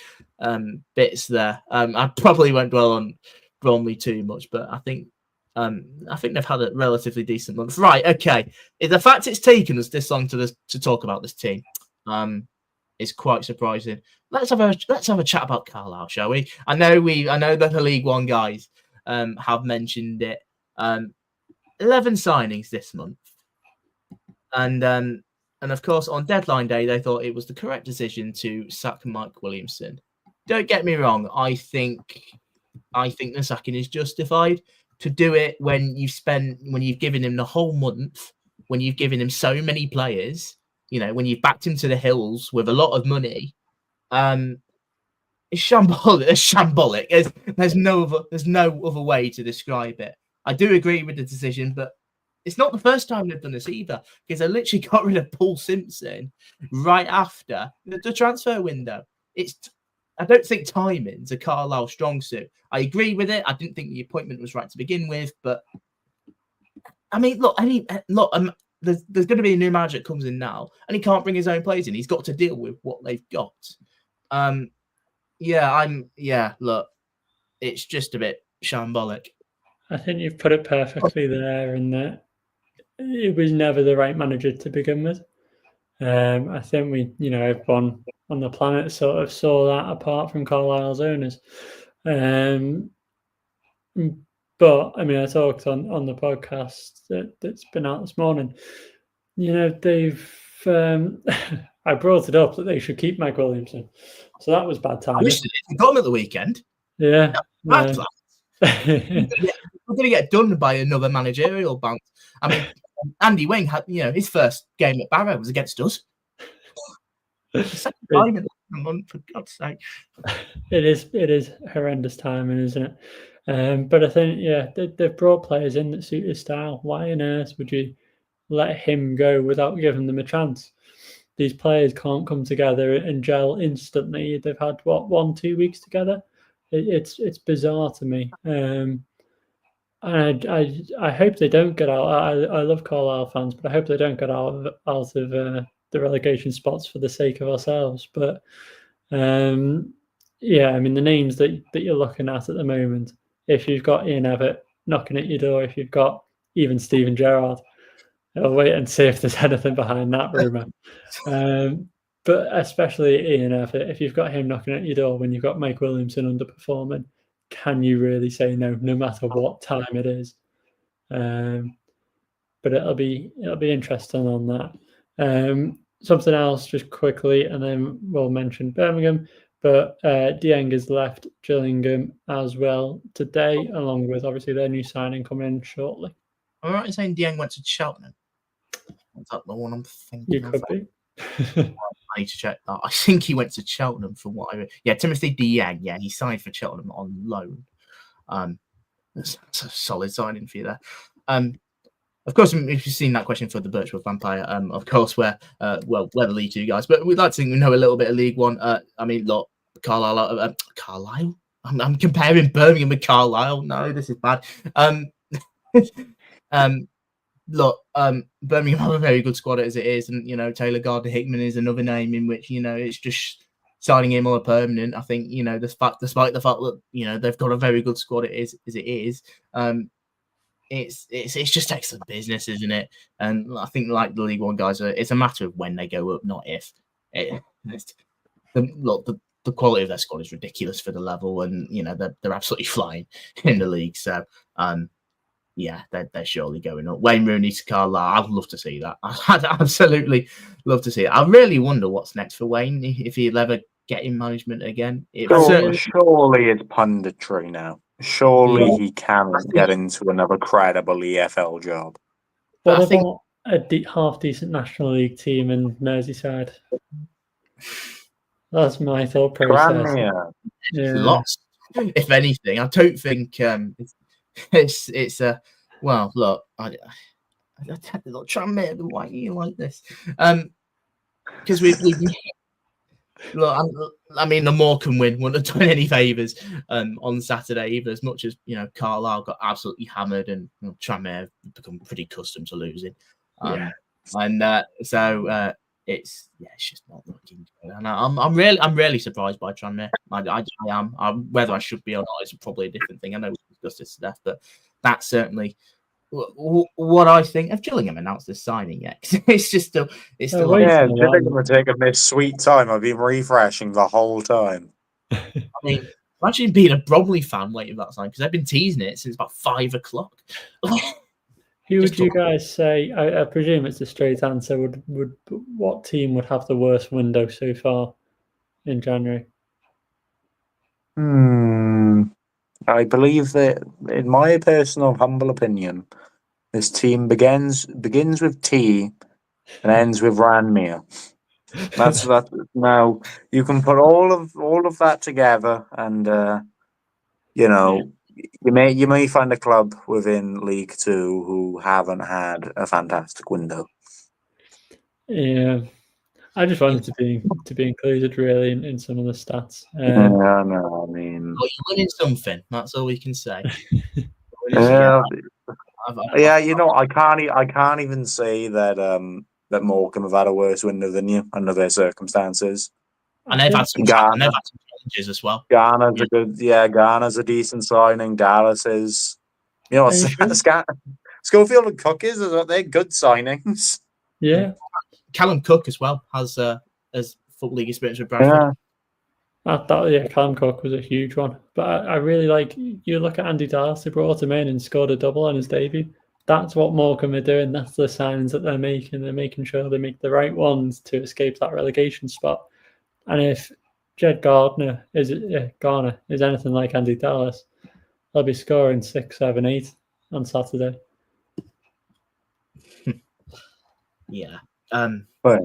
bits there. I probably won't dwell on Bromley too much, but I think they've had a relatively decent month. Right, okay. The fact it's taken us this long to talk about this team is quite surprising. Let's have a chat about Carlisle, shall we? I know that the League One guys have mentioned it. 11 signings this month, and of course on deadline day they thought it was the correct decision to sack Mike Williamson. Don't get me wrong. I think the sacking is justified. To do it when you've given him the whole month, when you've given him so many players, when you've backed him to the hills with a lot of money, it's shambolic. It's shambolic. There's no other way to describe it. I do agree with the decision, but it's not the first time they've done this either, because they literally got rid of Paul Simpson right after the transfer window. I don't think timing's a Carlisle strong suit. I agree with it. I didn't think the appointment was right to begin with, but I mean, there's going to be a new manager that comes in now, and he can't bring his own players in. He's got to deal with what they've got. Look, it's just a bit shambolic. I think you've put it perfectly there, in that it was never the right manager to begin with. I think everyone on the planet sort of saw that, apart from Carlisle's owners. But I mean, I talked on the podcast that's been out this morning. They've I brought it up that they should keep Mike Williamson, so that was bad timing. I wish they got him at the weekend. Yeah. We're going to get done by another managerial bounce. I mean, Andy Wing had, his first game at Barrow was against us. Second time in a month, for God's sake. It is horrendous timing, isn't it? But I think, they've brought players in that suit his style. Why on earth would you let him go without giving them a chance? These players can't come together and gel instantly. They've had 1-2 weeks together. It's bizarre to me. And I hope they don't get out. I love Carlisle fans, but I hope they don't get out of the relegation spots for the sake of ourselves. But I mean, the names that you're looking at the moment, if you've got Ian Evatt knocking at your door, if you've got even Stephen Gerrard, I'll wait and see if there's anything behind that rumour. But especially Ian Evatt, if you've got him knocking at your door when you've got Mike Williamson underperforming, can you really say no matter what time it is? But it'll be interesting on that. Something else just quickly, and then we'll mention Birmingham. But Dieng has left Gillingham as well today, along with obviously their new signing coming in shortly. Am I right in saying Dieng went to Cheltenham? Is that the one I'm thinking? You could be. I need to check that. I think he went to Cheltenham for what I read. Yeah, Timothy Dieng. Yeah, he signed for Cheltenham on loan. That's a solid signing for you there. Of course, if you've seen that question for the Birchwood Vampire, of course, we're the League Two guys, but we'd like to know a little bit of League One. I mean, look, Carlisle. I'm comparing Birmingham with Carlisle. No, this is bad. Look, Birmingham have a very good squad as it is, and Taylor Gardner-Hickman is another name in which it's just signing him on a permanent. I think despite the fact that they've got a very good squad as it is. It's just excellent business, isn't it? And I think like the League One guys, it's a matter of when they go up, not if. The quality of their squad is ridiculous for the level, and they're absolutely flying in the league. So they're surely going up. Wayne Rooney to Carlisle, I'd love to see that. I'd absolutely love to see it. I really wonder what's next for Wayne, if he'll ever get in management again. Surely it's punditry now. Surely he can get into another credible EFL job. What about a half decent National League team in Merseyside? That's my thought process. Lost, if anything. I don't think it's a well. Look, I Tranmere, why are you like this? Because we look, I mean, the Morecambe win wouldn't have done any favours on Saturday either. As much as Carlisle got absolutely hammered, and Tranmere have become pretty accustomed to losing. So it's just not looking good. And I'm really surprised by Tranmere. I am. Whether I should be or not is probably a different thing. I know we discussed this to death, but that's certainly what I think. Have Gillingham announced this signing yet? It's still. Gillingham are taking this sweet time. I've been refreshing the whole time. I mean, imagine being a Bromley fan waiting for that sign, because they've been teasing it since about 5 o'clock. Who would you guys say? I presume it's a straight answer. Would what team would have the worst window so far in January? I believe that, in my personal humble opinion, this team begins with T and ends with Ranmere. That's that. Now you can put all of that together, and you may find a club within League Two who haven't had a fantastic window. Yeah, I just wanted to be included really in some of the stats. No, I mean, well, you're winning something. That's all we can say. Yeah, I can't even say that that Morecambe have had a worse window than you under their circumstances. And they've had some challenges as well. Ghana's a good, Ghana's a decent signing. Dallas is, Schofield and Cook they're good signings. Yeah. Callum Cook as well has football league experience with Bradford. Callum Cook was a huge one. But I really like, you look at Andy Dallas, they brought him in and scored a double on his debut. That's what Morecambe are doing. That's the signs that they're making. They're making sure they make the right ones to escape that relegation spot. And if Jed Garner is anything like Andy Dallas, they'll be scoring 6, 7, 8 on Saturday. Yeah. Wait,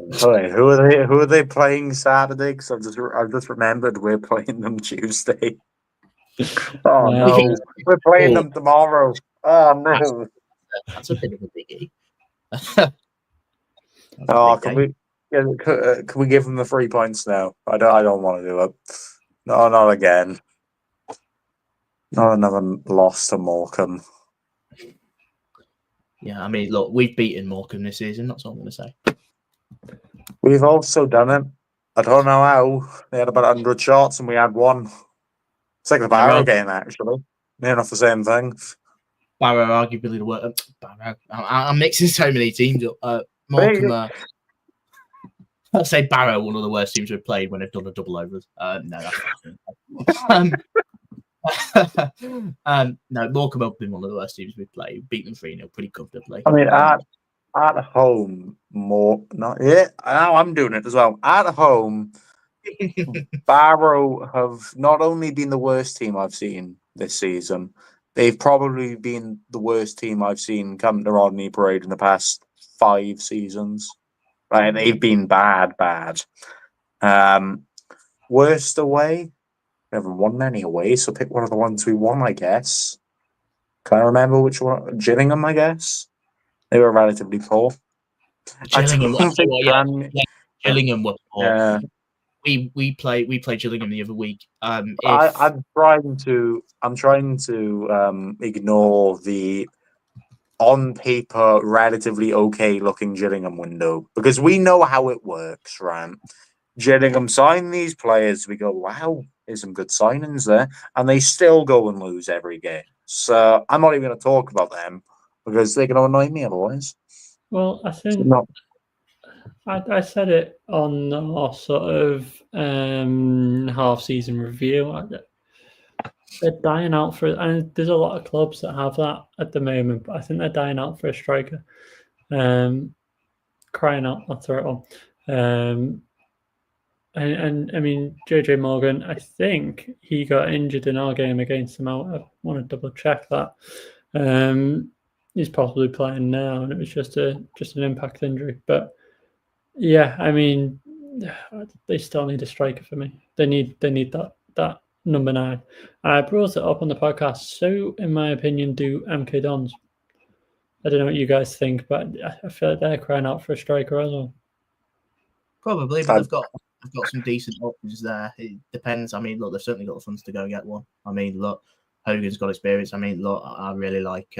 who are they playing Saturday? Because I've just remembered we're playing them Tuesday. Oh no, we're playing them tomorrow. Oh no, that's a bit of a biggie. Can we give them the 3 points now? I don't want to do it. No, not again. Not another loss to Morecambe. Yeah, I mean, look, we've beaten Morecambe this season. That's all I'm going to say. We've also done it. I don't know how. They had about 100 shots and we had 1. It's like the Barrow game, actually. Near enough the same thing. Barrow, arguably the worst. Barrow. I'm mixing so many teams up. Morecambe. I'll say Barrow, one of the worst teams we've played when they've done a double overs. No, that's not no, Morecambe have been one of the worst teams we've played. We've beaten them 3-0 pretty comfortably. I mean, at home, now I'm doing it as well. At home, Barrow have not only been the worst team I've seen this season, they've probably been the worst team I've seen come to Rodney Parade in the past 5 seasons. Right, they've been bad. Worst away, we haven't won many away, so pick one of the ones we won, I guess. Can I remember which one? Gillingham, I guess. They were relatively poor. Gillingham were poor. Yeah. We played Gillingham the other week. I'm trying to ignore the on paper relatively okay looking Gillingham window because we know how it works, right? Gillingham sign these players, we go, wow, there's some good signings there, and they still go and lose every game. So I'm not even going to talk about them because they're going to annoy me otherwise. Well, I think I said it on our sort of half-season review. They're dying out for it, and there's a lot of clubs that have that at the moment. But I think they're dying out for a striker. Crying out, that's the right one. And I mean, JJ Morgan, I think he got injured in our game against them. I want to double check that. He's probably playing now, and it was just an impact injury. But yeah, I mean, they still need a striker for me. They need that number 9. I brought it up on the podcast. So, in my opinion, do MK Dons. I don't know what you guys think, but I feel like they're crying out for a striker as well. Probably, but they've got some decent options there. It depends. I mean, look, they've certainly got the funds to go get one. I mean, look, Hogan's got experience. I mean, look, I really like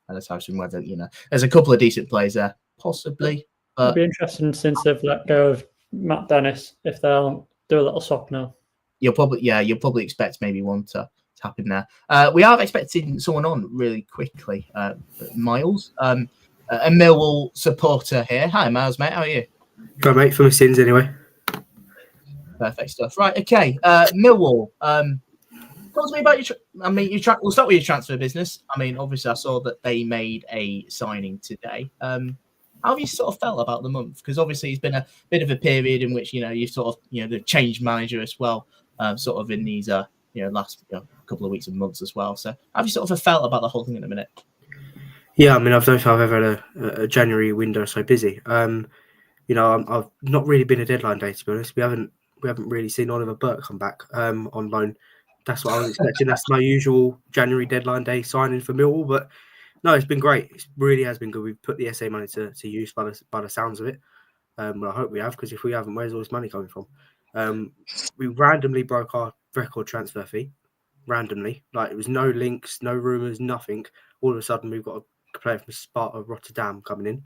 Ellis Harrison. Whether there's a couple of decent players there, possibly. But it'll be interesting since they've let go of Matt Dennis if they'll do a little swap now. You'll probably expect maybe one to happen there. We are expecting someone on really quickly. Miles, a Millwall supporter here. Hi, Miles, mate. How are you? Good, mate. For my sins, anyway. Perfect stuff. Right, okay. Millwall. Talk to me about your. We'll start with your transfer business. I mean, obviously, I saw that they made a signing today. How have you sort of felt about the month? Because obviously, it's been a bit of a period in which you've sort of the changed manager as well. Sort of in these last couple of weeks and months as well. So, how have you sort of felt about the whole thing in a minute? Yeah, I mean, I don't think I've ever had a January window so busy. I've not really been a deadline day, to be honest. We haven't really seen Oliver Burke come back on loan. That's what I was expecting. That's my usual January deadline day signing for Millwall. But no, it's been great. It really has been good. We've put the SA money to use by the sounds of it. Well, I hope we have, because if we haven't, where's all this money coming from? We randomly broke our record transfer fee. Randomly. Like, it was no links, no rumours, nothing. All of a sudden, we've got a player from Sparta Rotterdam coming in.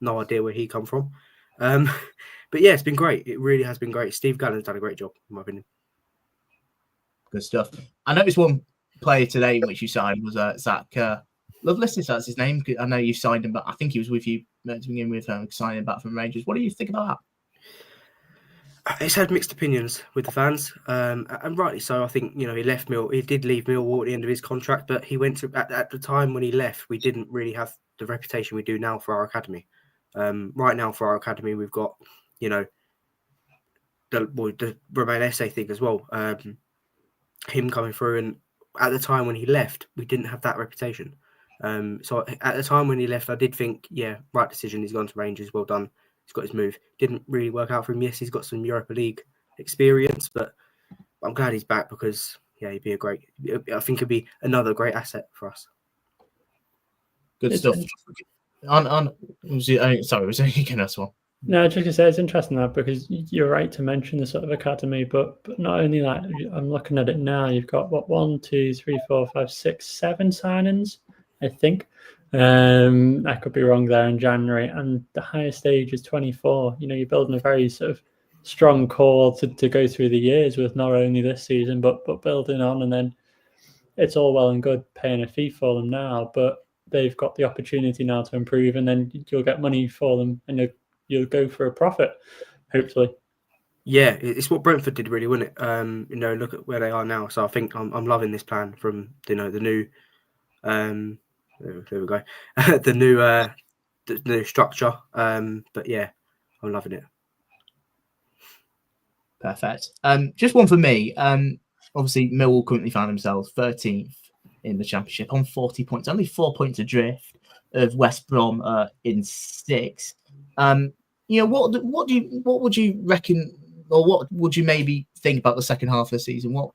No idea where he come from. But yeah, it's been great. It really has been great. Steve Gallen's done a great job, in my opinion. Good stuff. I noticed one player today which you signed was Zach Lovelace. That's his name. I know you signed him, but I think he was with you to begin with, signing back from Rangers. What do you think about that? It's had mixed opinions with the fans, and rightly so. I think, he left he did leave Millwall at the end of his contract, but he went to at the time when he left, we didn't really have the reputation we do now for our academy. Right now for our academy, we've got, the Romain Esse thing as well. Him coming through, and at the time when he left, we didn't have that reputation. So at the time when he left, I did think, right decision. He's gone to Rangers. Well done. He's got his move. Didn't really work out for him. Yes, he's got some Europa League experience, but I'm glad he's back because, he'd be I think he'd be another great asset for us. Good stuff. Was it again as well? No, just to say it's interesting that because you're right to mention the sort of academy, but not only that, I'm looking at it now. You've got 1, 2, 3, 4, 5, 6, 7 signings, I think. I could be wrong there in January, and the highest age is 24. You're building a very sort of strong core to go through the years with, not only this season but building on, and then it's all well and good paying a fee for them now, but they've got the opportunity now to improve, and then you'll get money for them, and you'll go for a profit, hopefully. Yeah, it's what Brentford did, really, wasn't it? Look at where they are now. So I think I'm loving this plan from the new. There we go. the new structure. But yeah, I'm loving it. Perfect. Just one for me. Obviously, Millwall currently found themselves 13th in the Championship on 40 points, only 4 points adrift of West Brom in 6th. What would you reckon, or what would you maybe think about the second half of the season? What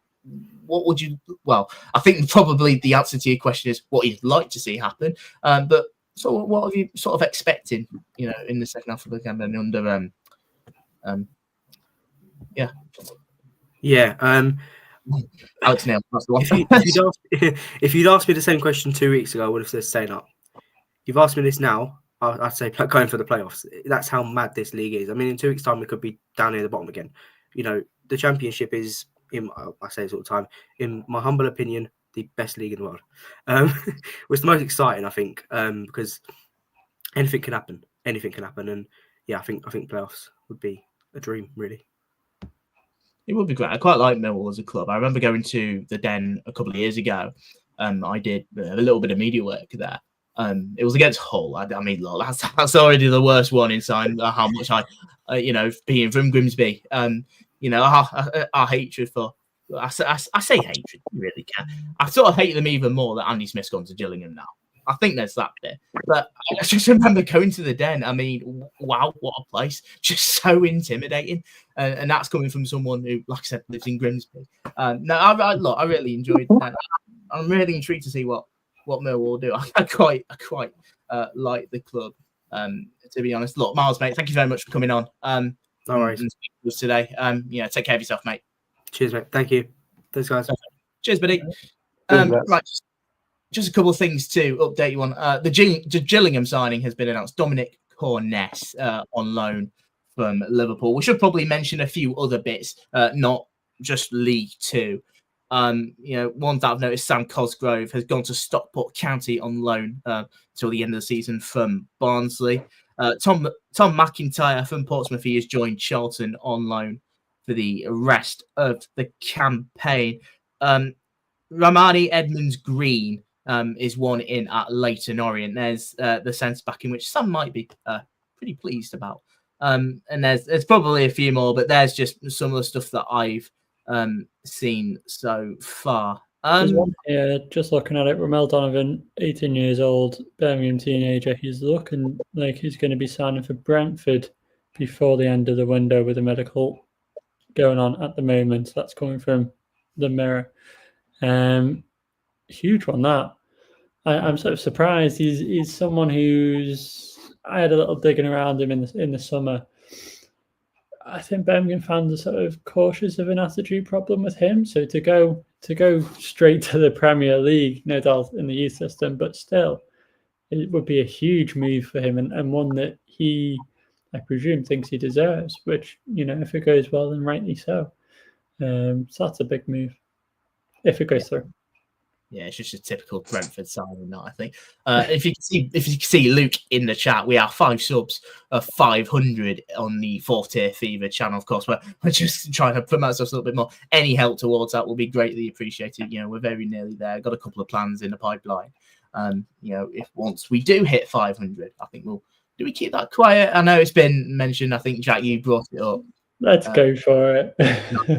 would you? Well, I think probably the answer to your question is what you'd like to see happen. But so, what are you sort of expecting? In the second half of the campaign under Alex Neil. That's the one. If you'd asked me the same question 2 weeks ago, I would have said staying up. You've asked me this now, I'd say going for the playoffs. That's how mad this league is. I mean, in 2 weeks' time, we could be down near the bottom again. The Championship is, I say this all the time, in my humble opinion, the best league in the world. It's the most exciting, I think, because anything can happen. And I think playoffs would be a dream, really. It would be great. I quite like Millwall as a club. I remember going to the Den a couple of years ago. I did a little bit of media work there. It was against Hull. I mean, look, that's already the worst one in sign. How much being from Grimsby, our hatred for. I say hatred. You really can. I sort of hate them even more that Andy Smith's gone to Gillingham now. I think there's that bit. But I just remember going to the Den. I mean, wow, what a place. Just so intimidating. And that's coming from someone who, like I said, lives in Grimsby. I really enjoyed that. I'm really intrigued to see what Millwall will do. I quite like the club, to be honest. Look, Miles, mate, thank you very much for coming on. No worries. Today. Take care of yourself, mate. Cheers, mate. Thank you. Thanks, guys. Cheers, buddy. Right. Just a couple of things to update you on. The Gillingham signing has been announced. Dominic Corness on loan from Liverpool. We should probably mention a few other bits, not just League Two. Ones that I've noticed, Sam Cosgrove has gone to Stockport County on loan till the end of the season from Barnsley. Tom McIntyre from Portsmouth, he has joined Charlton on loan for the rest of the campaign. Ramani Edmonds-Green is one in at Leyton Orient. There's the sense back in which some might be pretty pleased about. And there's probably a few more, but there's just some of the stuff that I've seen so far. Just looking at it, Ramel Donovan, 18 years old, Birmingham teenager. He's looking like he's going to be signing for Brentford before the end of the window with a medical going on at the moment. That's coming from the Mirror. Huge one, that. I'm sort of surprised. He's someone who's. I had a little digging around him in the summer. I think Birmingham fans are sort of cautious of an attitude problem with him. So to go straight to the Premier League, no doubt in the youth system, but still, it would be a huge move for him and one that he, I presume, thinks he deserves. Which, if it goes well, then rightly so. So that's a big move if it goes through. Yeah, it's just a typical Brentford signing, I think. If you can see Luke in the chat, we are 5 subs of 500 on the 4th Tier Fever channel. Of course, we're just trying to promote ourselves a little bit more. Any help towards that will be greatly appreciated. We're very nearly there. Got a couple of plans in the pipeline. If once we do hit 500, I think do we keep that quiet? I know it's been mentioned. I think Jack, you brought it up. Let's go for it.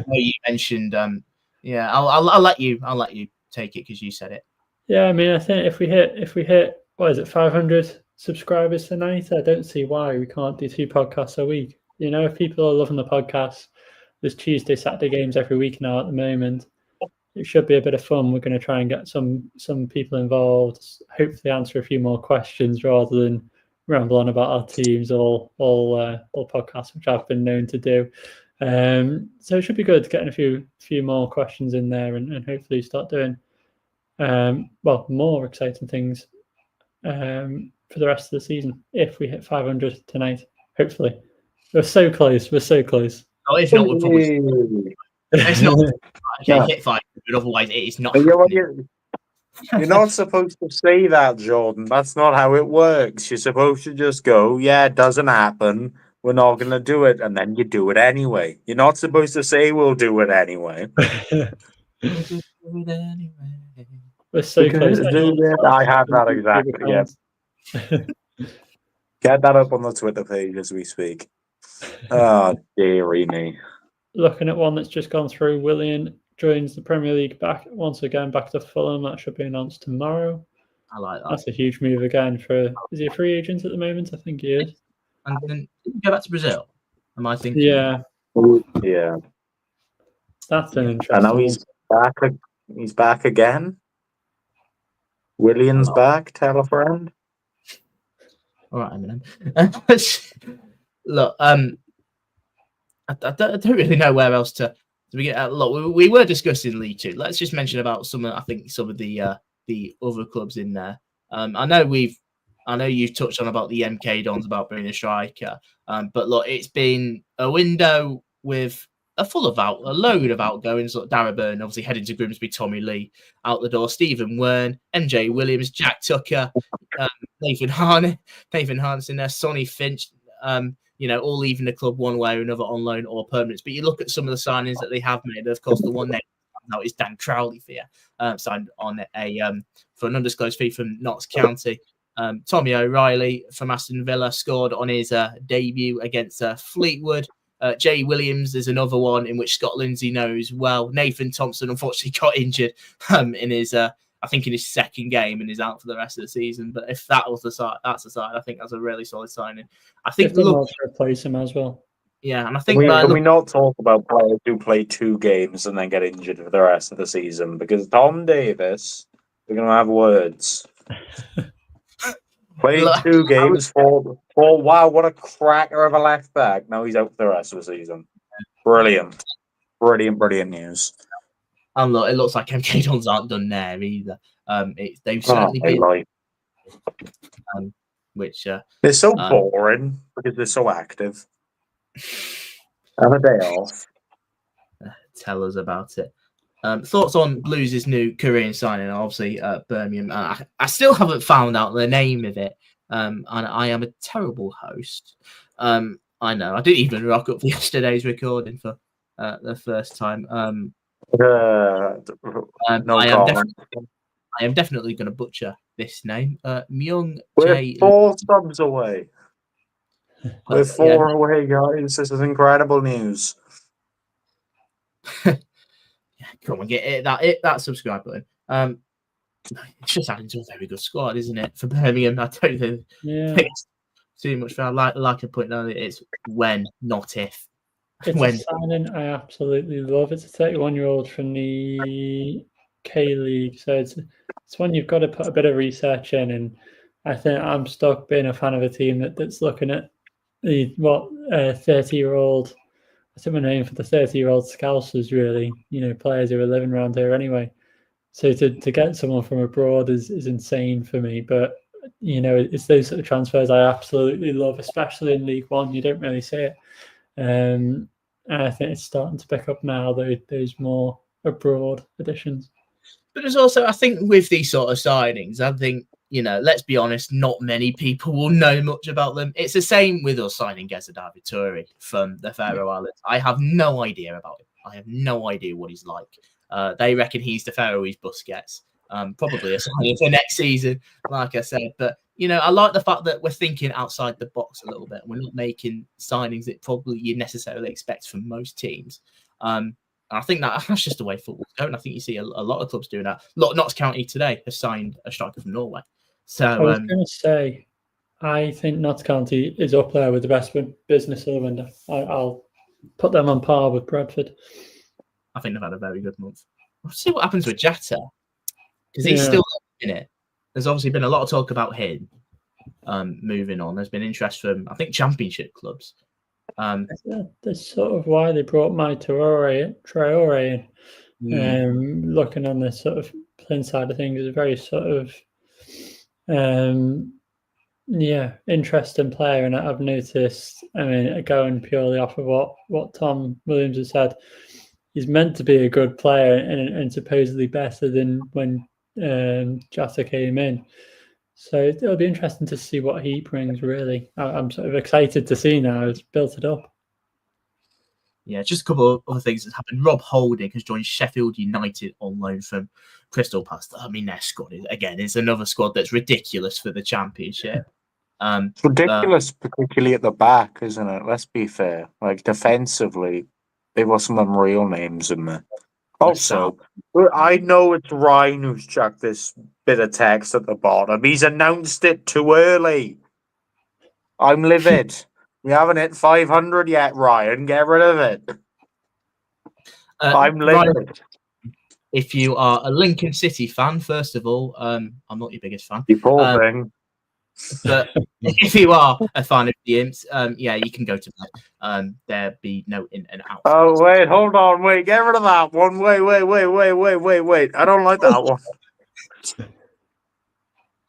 You mentioned. I'll let you take it because you said it. Yeah, I mean, I think if we hit what is it, 500 subscribers tonight, I don't see why we can't do 2 podcasts a week. If people are loving the podcast, there's Tuesday, Saturday games every week now at the moment. It should be a bit of fun. We're going to try and get some people involved, hopefully answer a few more questions rather than ramble on about our teams all podcasts, which I've been known to do. So it should be good getting a few more questions in there and hopefully start doing more exciting things for the rest of the season if we hit 500 tonight. Hopefully, we're so close. Oh, if not, we'll probably. It's not. Okay, hit 500. Otherwise, it is not. You're not supposed to say that, Jordan. That's not how it works. You're supposed to just go, yeah, it doesn't happen. We're not going to do it. And then you do it anyway. You're not supposed to say we'll do it anyway. We're so close. I have that exactly, yeah. Get that up on the Twitter page as we speak. Oh, dearie me. Looking at one that's just gone through, Willian joins the Premier League back to Fulham. That should be announced tomorrow. I like that. That's a huge move again is he a free agent at the moment? I think he is. And then go back to Brazil. Am I thinking? Yeah. Yeah. That's an interesting. And now he's back again. William's back. Tell a friend. All right, Eminem. Look, I don't really know where else to begin. Look, we were discussing League Two. Let's just mention about some of the other clubs in there. I know you've touched on about the MK Dons about bringing a striker. But look, it's been a window with a load of outgoings. Look, Darragh obviously heading to Grimsby, Tommy Lee out the door, Stephen Wern, MJ Williams, Jack Tucker, Nathan Harness in there, Sonny Finch. All leaving the club one way or another on loan or permanent. But you look at some of the signings that they have made. Of course, the one name now is Dan Crowley signed on for an undisclosed fee from Notts County. Tommy O'Reilly from Aston Villa scored on his debut against Fleetwood. Jay Williams is another one in which Scott Lindsay knows well. Nathan Thompson unfortunately got injured in his second game and is out for the rest of the season. But if that's the side, I think that's a really solid signing. I think they look to replace him as well. Yeah, and I think can we not talk about players who play 2 games and then get injured for the rest of the season? Because Tom Davis, we're going to have words. Played 2 games for wow, what a cracker of a left back. Now he's out for the rest of the season. Brilliant news. And look, it looks like MK Dons aren't done there either. They've certainly been, which they're so boring because they're so active. Have a day off. Tell us about it. Thoughts on Blues' new Korean signing? Obviously, Birmingham. I still haven't found out the name of it, and I am a terrible host. I know. I didn't even rock up for yesterday's recording for the first time. I am definitely going to butcher this name. Myung Jae. 4 subs away. We're 4 away, guys. This is incredible news. Come on, get that subscribe button. It's just adding to a very good squad, isn't it? For Birmingham, I don't think it's too much. I like to point out that it's when, not if. It's a signing I absolutely love. It's a 31-year-old from the K League, so it's one you've got to put a bit of research in. And I think I'm stuck being a fan of a team that's looking at the 30-year-old. I think we're known for the 30-year-old Scousers, really. Players who are living around here anyway. So to get someone from abroad is insane for me. But it's those sort of transfers I absolutely love, especially in League One. You don't really see it. And I think it's starting to pick up now, those more abroad additions. But there's also, I think, with these sort of signings, I think, let's be honest, not many people will know much about them. It's the same with us signing Geza Davitori from the Faroe Islands. I have no idea about him. I have no idea what he's like. They reckon he's the Faroese Busquets. Probably a signing for next season, like I said. But, I like the fact that we're thinking outside the box a little bit. We're not making signings that probably you necessarily expect from most teams. I think that's just the way football's going. I think you see a lot of clubs doing that. Notts County today has signed a striker from Norway. So I was going to say, I think Notts County is up there with the best business of the window. I'll put them on par with Bradford. I think they've had a very good month. We'll see what happens with Jetta, because he's still in it. There's obviously been a lot of talk about him moving on. There's been interest from, I think, Championship clubs. That's sort of why they brought my Traore in. Looking on this sort of playing side of things, is a very sort of interesting player, and I've noticed. I mean, going purely off of what Tom Williams has said, he's meant to be a good player and supposedly better than when Jota came in. So it'll be interesting to see what he brings, really. I'm sort of excited to see now. It's built it up. Yeah, just a couple of other things that's happened. Rob Holding has joined Sheffield United on loan from Crystal Palace. I mean, their squad is another squad that's ridiculous for the Championship. It's ridiculous, particularly at the back, isn't it? Let's be fair. Like, defensively, they've got some unreal names in there. Also, I know it's Ryan who's chucked this bit of text at the bottom. He's announced it too early. I'm livid. We haven't hit 500 yet, Ryan. Get rid of it. I'm livid. Ryan, if you are a Lincoln City fan, first of all, I'm not your biggest fan. You poor thing. But if you are a fan of the Imps, you can go to bed. There'll be no in and out. Oh, wait, hold on. Wait, get rid of that one. Wait. I don't like that one.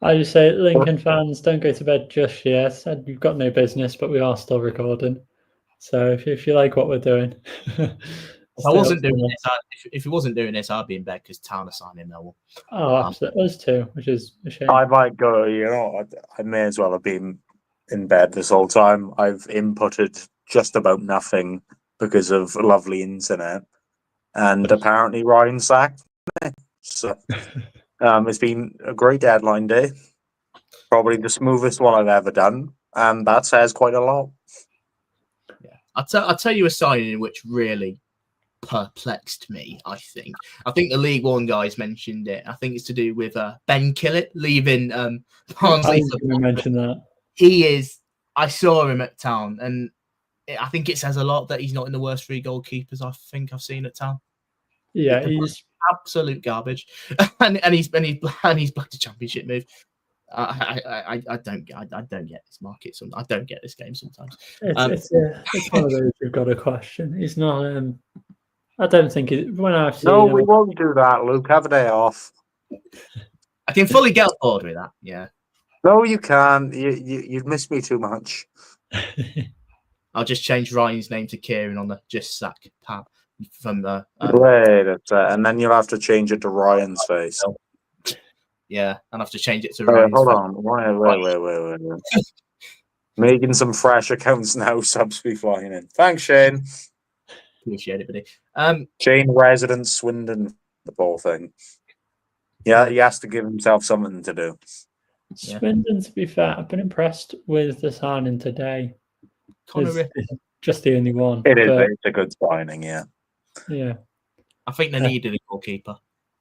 I just say, Lincoln fans, don't go to bed just yet. You've got no business, but we are still recording. So if you like what we're doing, if he wasn't doing this, I'd be in bed because Town are signing Millwall. Oh, absolutely, us too, which is a shame. I might go. I may as well have been in bed this whole time. I've inputted just about nothing because of lovely internet, and apparently Ryan sacked me. So. It's been a great deadline day. Probably the smoothest one I've ever done. And that says quite a lot. Yeah. I'll tell you a signing which really perplexed me, I think. I think the League One guys mentioned it. I think it's to do with Ben Killett leaving Barnsley. I mention that. I saw him at Town, and I think it says a lot that he's not in the worst three goalkeepers I think I've seen at Town. Yeah, he's absolute garbage, and he's blacked a Championship move. I don't get this market. I don't get this game sometimes. It's one of those you've got to question. He's not. I don't think when I've seen. No, we won't do that, Luke. Have a day off. I can fully get on board with that. Yeah. No, you can't. You've missed me too much. I'll just change Ryan's name to Kieran on the Just Sack tab. From the wait, and then you'll have to change it to Ryan's face. Yeah, and I have to change it to Ryan's hold face. on, wait. Making some fresh accounts now. Subs be flying in. Thanks, Shane. Appreciate it, buddy. Shane, resident Swindon, the ball thing. Yeah, he has to give himself something to do. Swindon, to be fair, I've been impressed with the signing today. Connor just the only one. It's a good signing, yeah. Yeah. I think they needed a goalkeeper.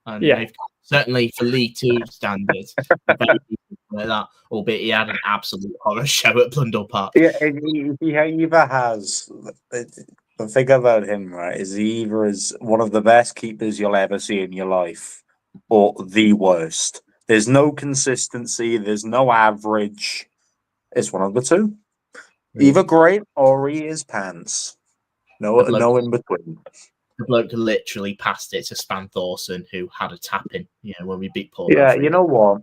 And they've certainly for League Two standards, like that, albeit he had an absolute horror show at Blundell Park. Yeah, he either has. The thing about him, right, is he either is one of the best keepers you'll ever see in your life or the worst. There's no consistency, there's no average. It's one of the two. Either great or he is pants. No in between. The bloke literally passed it to Span Thorson, who had a tap in, when we beat Paul. Yeah, you know what?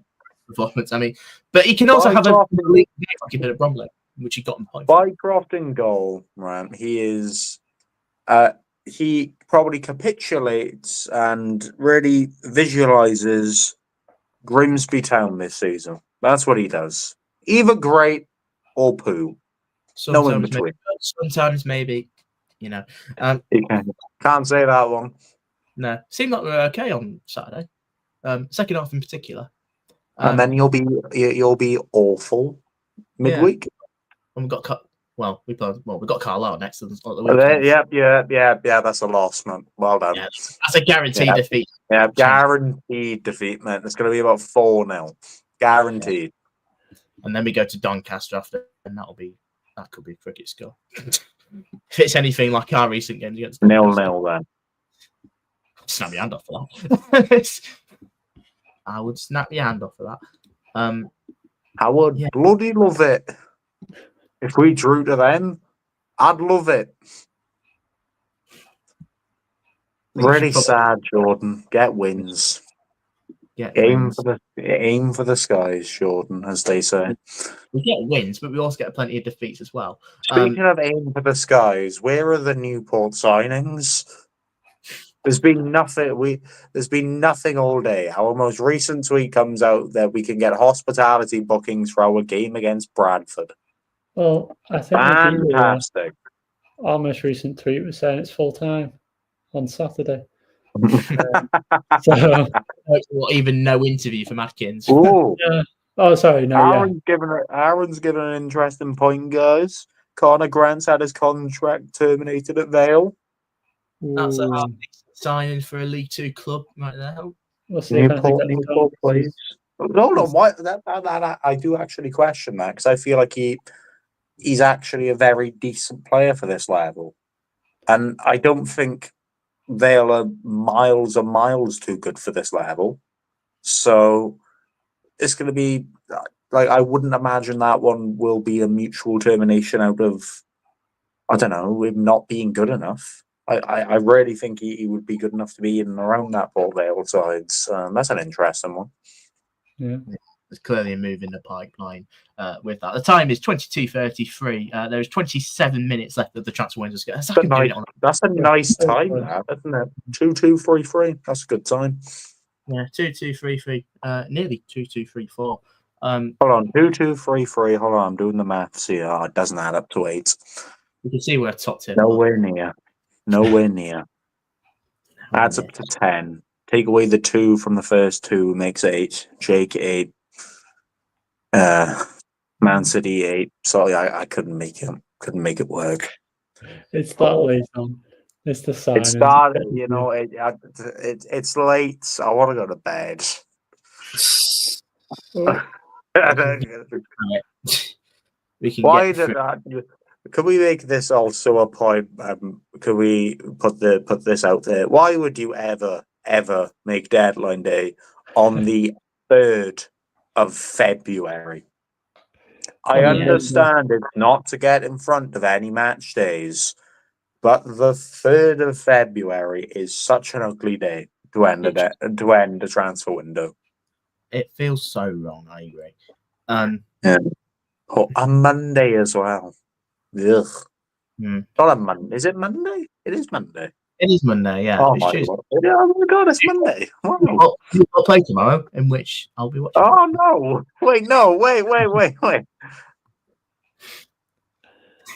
Performance. I mean, but he can also have a bit of Bromley, which he got in point. Bycroft in goal, right? He is he probably capitulates and really visualizes Grimsby Town this season. That's what he does. Either great or poo. No in between. Sometimes maybe, you know. Can't say that one. No, seemed like we were okay on Saturday. Second half in particular. And then you'll be awful midweek. And we got we got Carlisle next to the weekend. Yeah. That's a loss, man. Well done. Yeah, that's a guaranteed defeat. Yeah, guaranteed defeat, man. It's going to be about 4-0. Guaranteed. Yeah. And then we go to Doncaster after, and that could be a cricket score. If it's anything like our recent games against 0-0 then. Snap your hand off for that. I would snap your hand off for that. I would bloody love it. If we drew to them, I'd love it. Really sad, Jordan. Get wins. Aim for the skies, Jordan, as they say. We get wins, but we also get plenty of defeats as well. Speaking of aim for the skies, where are the Newport signings? There's been nothing all day. Our most recent tweet comes out that we can get hospitality bookings for our game against Bradford. Well, I think fantastic. Our most recent tweet was saying it's full time on Saturday. So even no interview from Atkins. Yeah. Oh, sorry, no. Aaron's given an interesting point, guys. Connor Grant's had his contract terminated at Vale. That's a signing for a League Two club right there. Newport, please. Hold on, why that I do actually question that because I feel like he's actually a very decent player for this level, and I don't think Vale are miles and miles too good for this level. So it's going to be like I wouldn't imagine that one will be a mutual termination out of him not being good enough. I really think he would be good enough to be in and around that Port Vale side. So that's an interesting one. Yeah. There's clearly a move in the pipeline with that. The time is 22:33. There's 27 minutes left of the transfer window. That's a nice time, isn't it? 2-2-3-3. That's a good time. Yeah, 2-2-3-3. Nearly 2-2-3-4. Hold on, 2-2-3-3. Hold on, I'm doing the maths here. Oh, it doesn't add up to 8. You can see we're top tier. Nowhere near. Adds up to 10. Take away the 2 from the first 2 makes 8. Jake 8. Man City 8. Sorry, I couldn't make it. Couldn't make it work. It's that late on. It's the sign. It started, it's late. I want to go to bed. Could we make this also a point? Could we put this out there? Why would you ever make deadline day on the 3rd of February? I understand it's not to get in front of any match days, but the 3rd of February is such an ugly day to end the transfer window. It feels so wrong. I agree. A Monday as well. Ugh. Not a Monday. Is it Monday? It is Monday. It is Monday, yeah. Oh my god, it's Monday. Wow. I'll play tomorrow, in which I'll be watching. Oh no! Wait.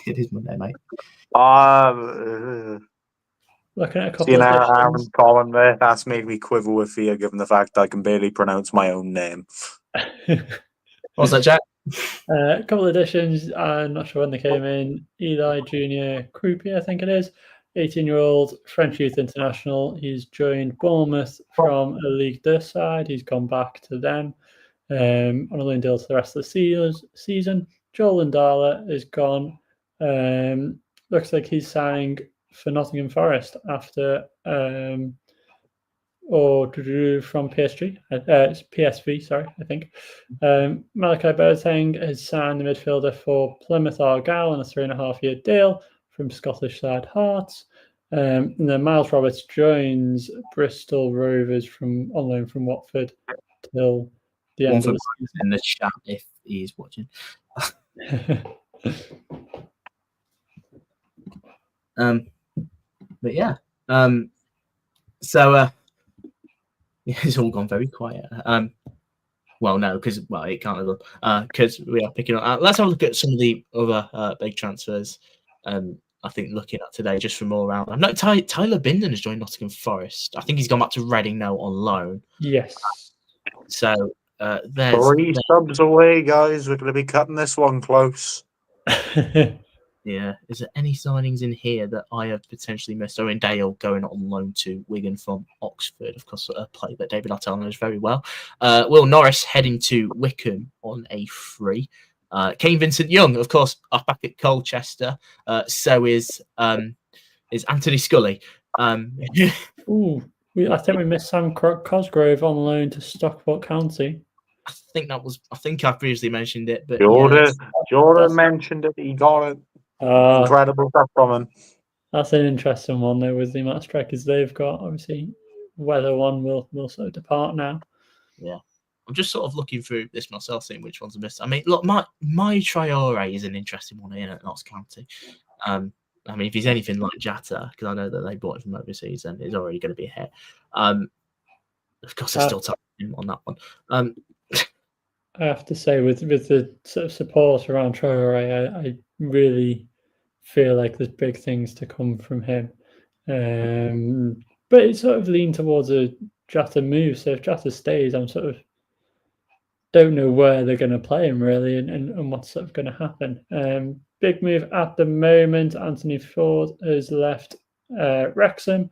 It is Monday, mate. Looking at a couple seeing of Aaron's column there, that's made me quiver with fear, given the fact I can barely pronounce my own name. What's that, Jack? A couple of additions. I'm not sure when they came in. Eli Junior Croupier, I think it is. 18-year-old French youth international. He's joined Bournemouth from a League 2 side. He's gone back to them on a loan deal to the rest of the season. Joel Lindala is gone. Looks like he's signing for Nottingham Forest after from PSG. It's PSV, sorry, I think. Malachi Boateng has signed the midfielder for Plymouth Argyle on a 3.5-year deal from Scottish side Hearts. And then Miles Roberts joins Bristol Rovers on loan from Watford till the end of the season. In the chat, if he's watching. But yeah, so it's all gone very quiet. Well, no, because it can't have done because we are picking up. Let's have a look at some of the other big transfers. I think looking at today, just from all around. I know Tyler Binden has joined Nottingham Forest. I think he's gone back to Reading now on loan. Yes. So there's 3 subs away, guys. We're going to be cutting this one close. Yeah. Is there any signings in here that I have potentially missed? Owen Dale going on loan to Wigan from Oxford, of course, a play that David Attell knows very well. Will Norris heading to Wycombe on a free. Kane Vincent-Young, of course, up back at Colchester. So is Anthony Scully. Ooh, I think we missed Sam Cosgrove on loan to Stockport County. I think I previously mentioned it, but Jordan mentioned it. He got it. Incredible stuff from him. That's an interesting one, though, with the amount of strikers they've got. Obviously, whether one will sort of depart now. Yeah. I'm just sort of looking through this myself, seeing which ones I missed. I mean, look, my Traore is an interesting one here at Notts County. I mean, if he's anything like Jatta, because I know that they bought it from overseas, then it's already going to be a hit. Of course, I still touch him on that one. I have to say, with the sort of support around Traore, I really feel like there's big things to come from him. But it sort of leaned towards a Jatta move. So if Jatta stays, I'm sort of don't know where they're going to play him really, and what's sort of going to happen. Big move at the moment. Anthony Ford has left Wrexham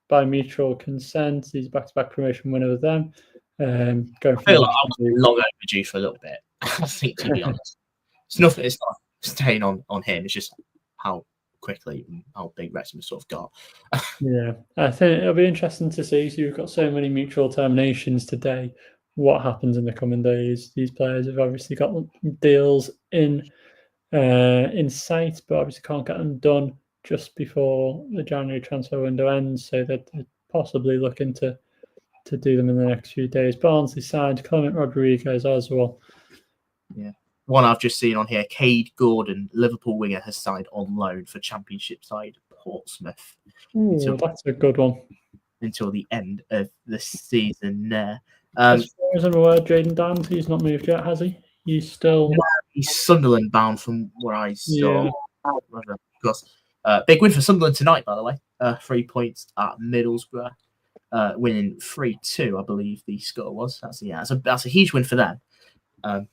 by mutual consent. He's back-to-back promotion winner with them. I feel like I'm long overdue for a little bit. I think, to be honest, it's not staying on him. It's just how quickly and how big Wrexham sort of got. Yeah, I think it'll be interesting to see. So you've got so many mutual terminations today. What happens in the coming days? These players have obviously got deals in sight, but obviously can't get them done just before the January transfer window ends. So they're possibly looking to do them in the next few days. Barnsley signed Clement Rodriguez as well. Yeah. One I've just seen on here, Cade Gordon, Liverpool winger, has signed on loan for Championship side Portsmouth. That's a good one. Until the end of the season there. As far as I'm aware, Jayden Dance, he's not moved yet, has he? He's still... He's Sunderland bound from where I saw. Yeah. Of course. Big win for Sunderland tonight, by the way. 3 points at Middlesbrough. Winning 3-2, I believe the score was. That's a huge win for them. And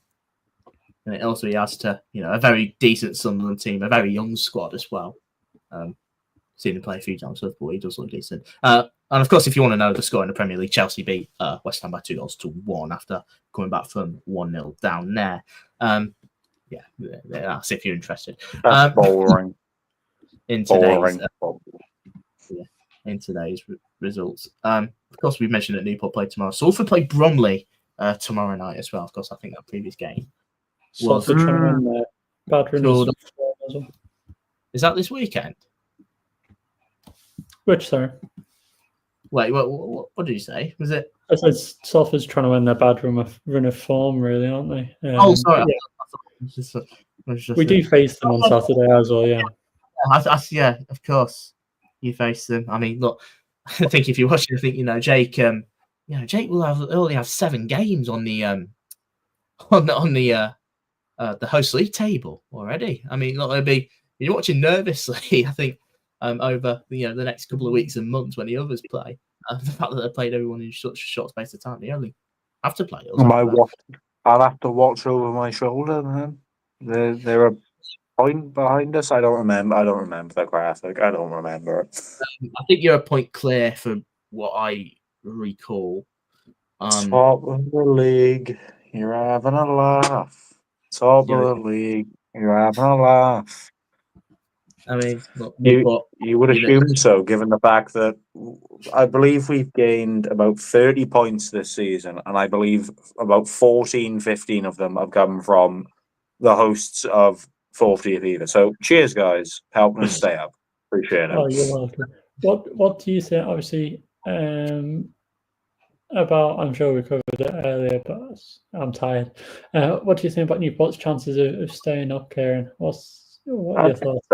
it also adds to a very decent Sunderland team, a very young squad as well. Seen him play a few times, so he does look decent. And of course, if you want to know the score in the Premier League, Chelsea beat West Ham by 2-1 after coming back from 1-0 down there. That's if you're interested. That's boring. In today's results. Of course, we mentioned that Newport play tomorrow. Salford play Bromley tomorrow night as well. Of course, I think that previous game was. Is that this weekend? Which, sorry? Wait, what did you say? Was it? I said Salford's trying to win their bad run of form, really, aren't they? Sorry. Yeah. We do face them on Saturday as well, yeah. Yeah, of course. You face them. I mean, look, I think if you're watching, I think Jake. Jake will only have 7 games on the host league table already. I mean, look, you're watching nervously. I think over the next couple of weeks and months when the others play, the fact that they played everyone in such a short space of time, they only have to play. I'll have to watch over my shoulder, man. They're a point behind us. I don't remember the graphic. I don't remember it. I think you're a point clear from what I recall. Top of the league, you're having a laugh. Top of the league, you're having a laugh. I mean, you would assume so, given the fact that I believe we've gained about 30 points this season, and I believe about 14, 15 of them have come from the hosts of 40th either. So cheers, guys. Helping us stay up. Appreciate it. Oh, you're welcome. What do you think, obviously, about, I'm sure we covered it earlier, but I'm tired. What do you think about Newport's chances of staying up, Kieran? What are your thoughts?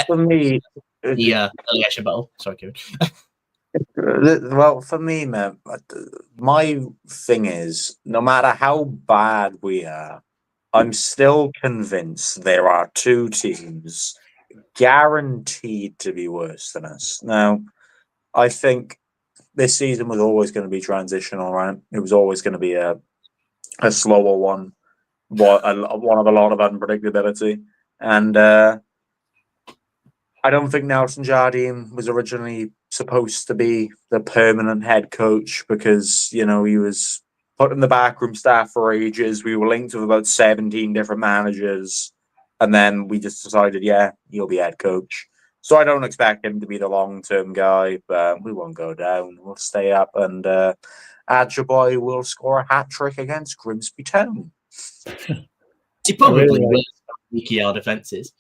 For me, elimination battle. Sorry, Kieran. well, for me, man, my thing is, no matter how bad we are, I'm still convinced there are two teams guaranteed to be worse than us. Now, I think this season was always going to be transitional, right? It was always going to be a slower one, one of a lot of unpredictability. And I don't think Nelson Jardine was originally supposed to be the permanent head coach because, he was put in the backroom staff for ages. We were linked with about 17 different managers. And then we just decided, he'll be head coach. So I don't expect him to be the long-term guy, but we won't go down. We'll stay up, and Adjaboy will score a hat-trick against Grimsby Town. He probably will leaky our defences.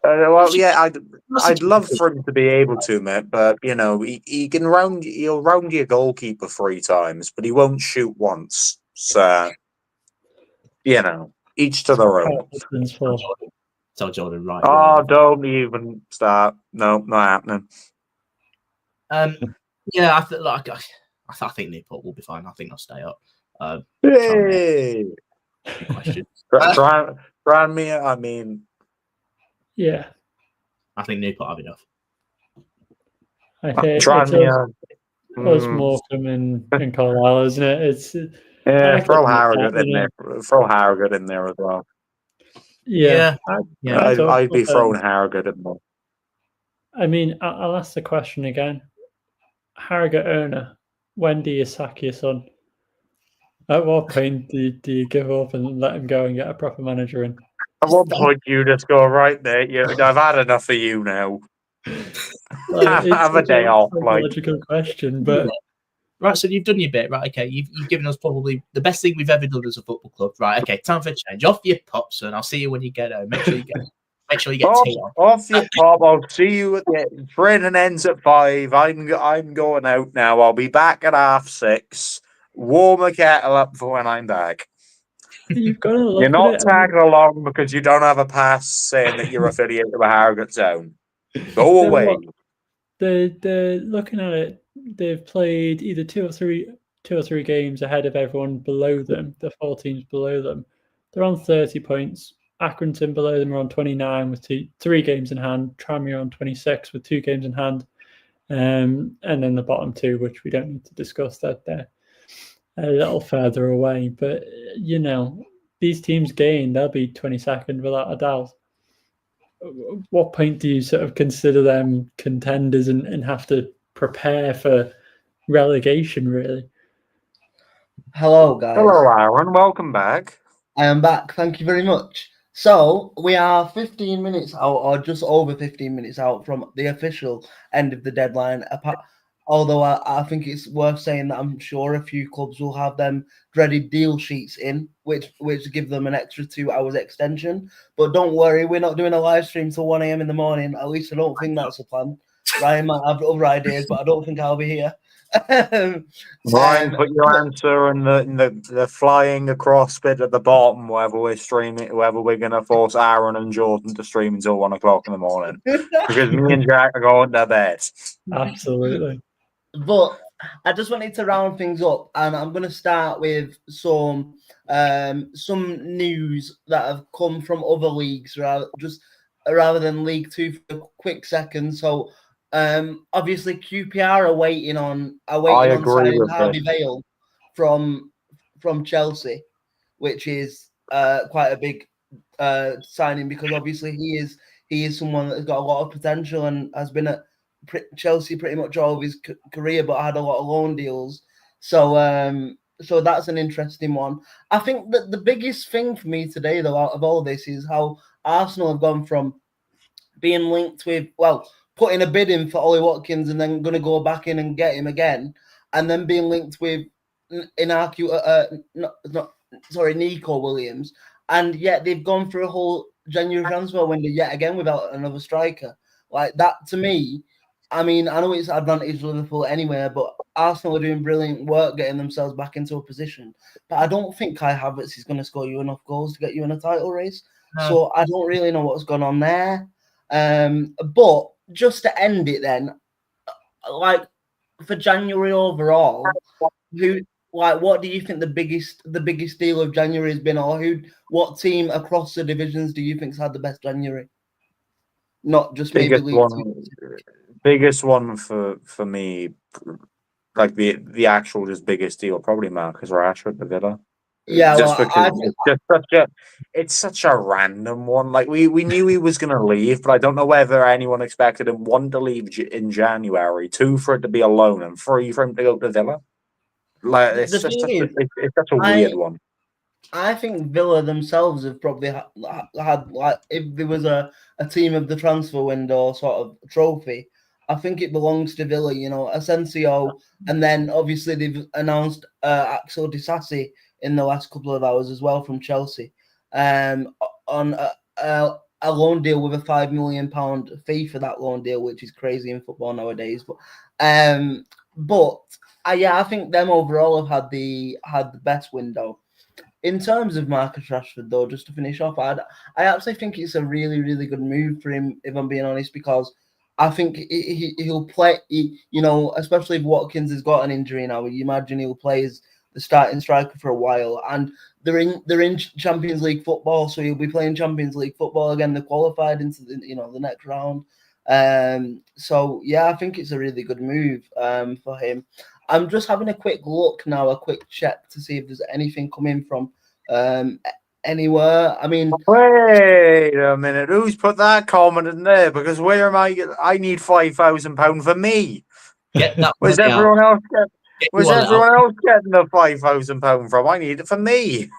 I'd love for him to be able to, mate, but he'll round your goalkeeper 3 times, but he won't shoot once. So each to their own. Tell Jordan right. Oh, don't even start. No, not happening. I think Newport will be fine. I think they'll stay up. Hey! Question. Brand me, I mean. Yeah. I think Newport have enough. I think it's us Morecambe and Carlisle, isn't it? Throw Harrogate in there. Throw Harrogate in there as well. Yeah. I'd be throwing Harrogate in there. I mean, I'll ask the question again. Harrogate owner, when do you sack your son? At what point do you give up and let him go and get a proper manager in? At what point do you just go, right there, I've had enough of you now. Have a day off. Logical question, but... Right, so you've done your bit, right? Okay, you've given us probably the best thing we've ever done as a football club, right? Okay, time for a change. Off your pop, son. I'll see you when you get home. Make sure you get tea on. Off your pop. I'll see you at the training ends at 5. I'm going out now. I'll be back at 6:30. Warm a kettle up for when I'm back. You've got to look You're not tagging along because you don't have a pass saying that you're affiliated with Harrogate Town. Go away. They're looking at it. They've played either two or three games ahead of everyone below them. The 4 teams below them. They're on 30 points. Accrington below them are on 29 with 3 games in hand. Tranmere on 26 with 2 games in hand. And then the bottom 2, which we don't need to discuss, that they're a little further away. But, these teams gain, they'll be 22nd without a doubt. At what point do you sort of consider them contenders and have to prepare for relegation, really? Hello, guys. Hello, Aaron. Welcome back. I am back. Thank you very much. So we are 15 minutes out, or just over 15 minutes out from the official end of the deadline. Although I think it's worth saying that I'm sure a few clubs will have them dreaded deal sheets in, which give them an extra 2 hours extension. But don't worry, we're not doing a live stream till 1 a.m. in the morning. At least I don't think that's a plan. Ryan might have other ideas, but I don't think I'll be here. Ryan, put your answer in the flying across bit at the bottom, wherever we're going to force Aaron and Jordan to stream until 1 o'clock in the morning. Because me and Jack are going to bed. Absolutely. But I just wanted to round things up, and I'm going to start with some news that have come from other leagues, rather than League Two for a quick second. So, obviously, QPR are waiting on signing Harvey Vale from Chelsea, which is quite a big signing because obviously he is someone that's got a lot of potential and has been at Chelsea pretty much all of his career, but had a lot of loan deals. So that's an interesting one. I think that the biggest thing for me today, though, out of all this, is how Arsenal have gone from being linked with, putting a bid in for Ollie Watkins and then going to go back in and get him again, and then being linked with Nico Williams, and yet they've gone through a whole January transfer window yet again without another striker. Like that, to me, I mean, I know it's advantage Liverpool anywhere, but Arsenal are doing brilliant work getting themselves back into a position. But I don't think Kai Havertz is going to score you enough goals to get you in a title race. No. So I don't really know what's going on there. But just to end it then, like for January overall, what do you think the biggest deal of January has been, or what team across the divisions do you think's had the best January? Not just biggest maybe biggest one for me, like the actual just biggest deal, probably Marcus Rashford to Villa. Yeah, just because it's such a random one. Like we knew he was going to leave, but I don't know whether anyone expected him, 1, to leave in January, 2, for it to be a loan, and 3, for him to go to Villa. Like it's such a weird one. I think Villa themselves have probably had like, if there was a team of the transfer window sort of trophy, I think it belongs to Villa. You know, Asensio, and then obviously they've announced Axel Disasi in the last couple of hours as well from Chelsea, on a loan deal with a £5 million fee for that loan deal, which is crazy in football nowadays. But I think them overall have had the best window. In terms of Marcus Rashford, though, just to finish off, I actually think it's a really, really good move for him, if I'm being honest, because I think he'll play, especially if Watkins has got an injury now, you imagine he'll play as the starting striker for a while. And they're in Champions League football, so he'll be playing Champions League football again. They're qualified into the next round. So, yeah, I think it's a really good move for him. I'm just having a quick look now, a quick check to see if there's anything coming from anywhere. I mean, wait a minute, who's put that comment in there? Because where am I? I need £5,000 for me. Where's everyone else getting the £5,000 from? I need it for me.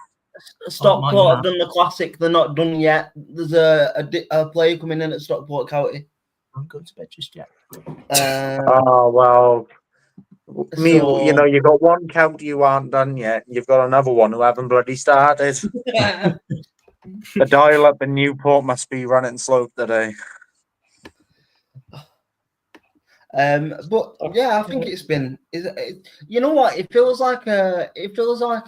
Stockport have done the classic. They're not done yet. There's a player coming in at Stockport County. I'm going to bed just yet. Oh well. You've got one county you aren't done yet. You've got another one who haven't bloody started. The dial up in Newport must be running slow today. But yeah, I think it's been. You know what? It feels like a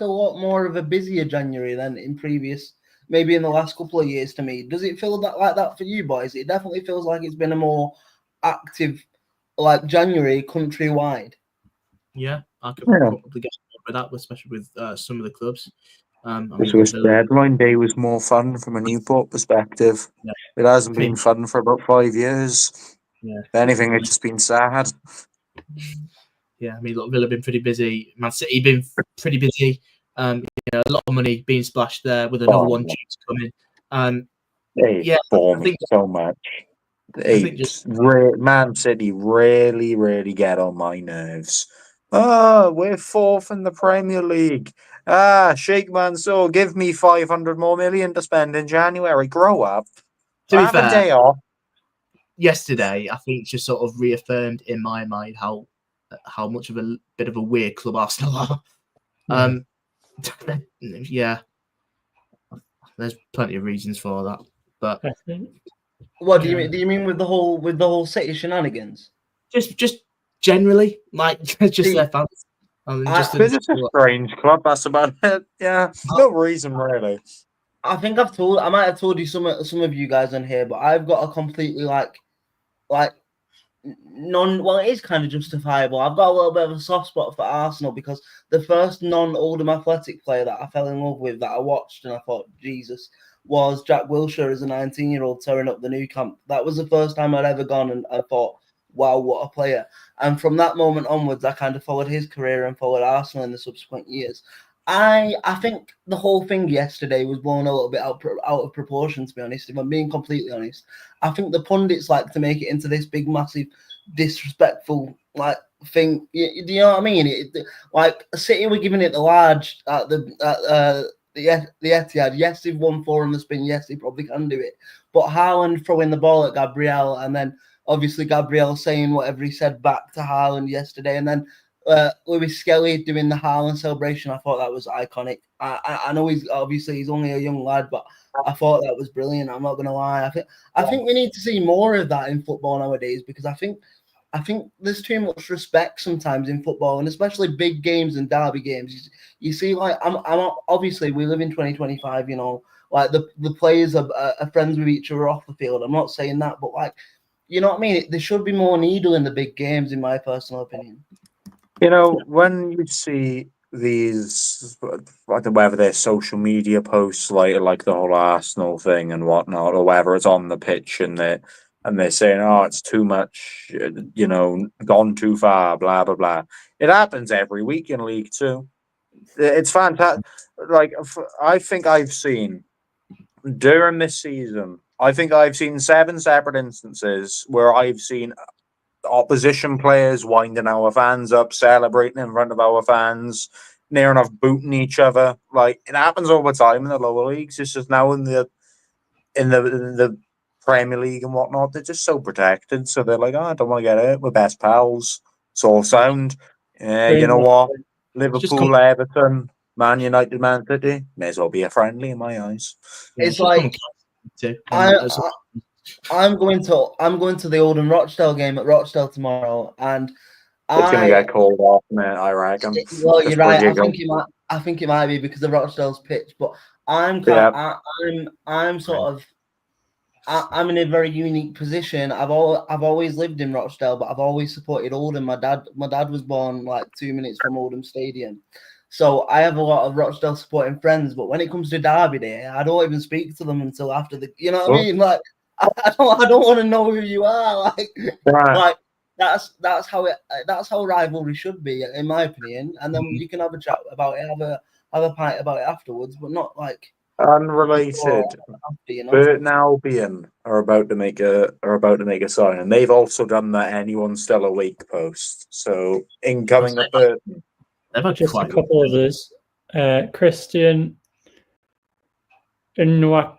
lot more of a busier January than in previous, maybe in the last couple of years. To me, does it feel like that for you boys? It definitely feels like it's been a more active, like January countrywide. Yeah, I could probably get with that, especially with some of the clubs. The deadline day was more fun from a Newport perspective. Yeah. It hasn't been fun for about 5 years. Yeah. If anything, it's just been sad. Yeah, I mean, look, Villa have been pretty busy. Man City been pretty busy. A lot of money being splashed there with another one due to come in. They bore me so much. Man City really get on my nerves. Oh, we're 4th in the Premier League. Sheikh Mansour, give me 500 more million to spend in January. Grow up. To be Have fair, a day off. Yesterday, I think just sort of reaffirmed in my mind how much of a bit of a weird club Arsenal are. Yeah, there's plenty of reasons for that. But what do you mean? Do you mean with the whole City shenanigans? Just generally, like just their fans. It's a strange club. That's about it. Yeah, no reason really. I think I might have told you some of you guys on here, but I've got a completely like well, it is kind of justifiable. I've got a little bit of a soft spot for Arsenal because the first non-Oldham Athletic player that I fell in love with that I watched and I thought, Jesus, was Jack Wilshere as a 19-year-old tearing up the new camp. That was the first time I'd ever gone and I thought, wow, what a player. And from that moment onwards, I kind of followed his career and followed Arsenal in the subsequent years. I think the whole thing yesterday was blown a little bit out of proportion, to be honest, if I'm being completely honest. I think the pundits like to make it into this big, massive, disrespectful thing. Do you know what I mean? Like City were giving it the large at the Etihad. Yes, they've won 4 on the spin. Yes, they probably can do it. But Haaland throwing the ball at Gabriel, and then obviously Gabriel saying whatever he said back to Haaland yesterday, and then Lewis Skelly doing the Haaland celebration. I thought that was iconic. I know he's only a young lad, but I thought that was brilliant. I'm not going to lie. I think we need to see more of that in football nowadays because I think I think there's too much respect sometimes in football, and especially big games and derby games. You see, like I'm obviously we live in 2025. You know, like the players are friends with each other off the field. I'm not saying that, but like, you know what I mean? There should be more needle in the big games, in my personal opinion. You know, when you see these, I don't know whether they're social media posts like the whole Arsenal thing and whatnot, or whether it's on the pitch and they're saying, "Oh, it's too much," you know, gone too far, blah blah blah. It happens every week in League Two. It's fantastic. Like, I think I've seen during this season, I think I've seen 7 separate instances where I've seen opposition players winding our fans up, celebrating in front of our fans, near enough booting each other. Like, it happens all the time in the lower leagues. It's just now in the Premier League and whatnot, they're just so protected. So they're like, "Oh, I don't want to get hurt. We're best pals. It's all sound." Yeah, you know what? Liverpool, Everton, Man United, Man City may as well be a friendly in my eyes. It's like I'm going to the Oldham Rochdale game at Rochdale tomorrow, and it's going to get called off, man. I reckon. Well, you're right. I think it might be because of Rochdale's pitch, but I'm in a very unique position. I've always lived in Rochdale, but I've always supported Oldham. My dad was born like 2 minutes from Oldham Stadium, so I have a lot of Rochdale supporting friends. But when it comes to Derby Day, I don't even speak to them until after the. You know what I mean? Like, I don't want to know who you are. Like that's how rivalry should be, in my opinion. And then you can have a chat about it, have a pint about it afterwards, but not like unrelated. Burton Albion are about to make a sign, and they've also done that "anyone still awake" post. So incoming at Burton. Just a couple of others. Christian Nwakwu.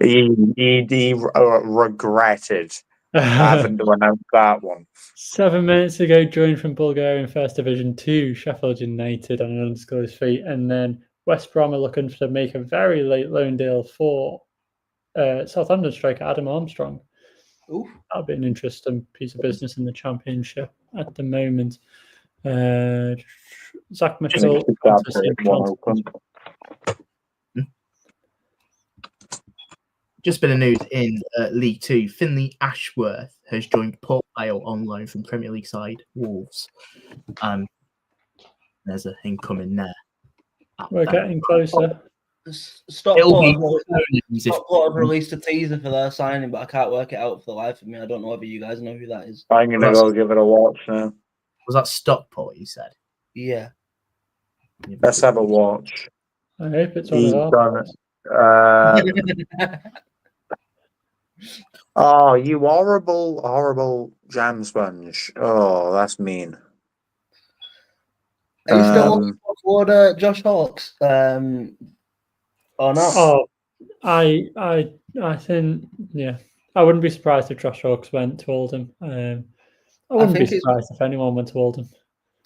He regretted having to announce that one. 7 minutes ago, joined from Bulgarian First Division 2, Sheffield United on an undisclosed fee, and then West Brom are looking to make a very late loan deal for Southampton striker Adam Armstrong. Ooh. That'll be an interesting piece of business in the Championship at the moment. Zach Mitchell. Just been a news in League Two. Finley Ashworth has joined Port Vale on loan from Premier League side Wolves. There's a thing coming there. We're getting closer. Stockport have released a teaser for their signing, but I can't work it out for the life of me. I don't know whether you guys know who that is. I'm going to go give it a watch now. Was that Stockport, you said? Yeah. Let's have a watch. I hope it's one of our. Oh, you horrible jam sponge. Oh, that's mean. Are you still looking forward Josh Hawks? Or not? Oh, I think, yeah. I wouldn't be surprised if Josh Hawks went to Oldham. I wouldn't be surprised if anyone went to Oldham.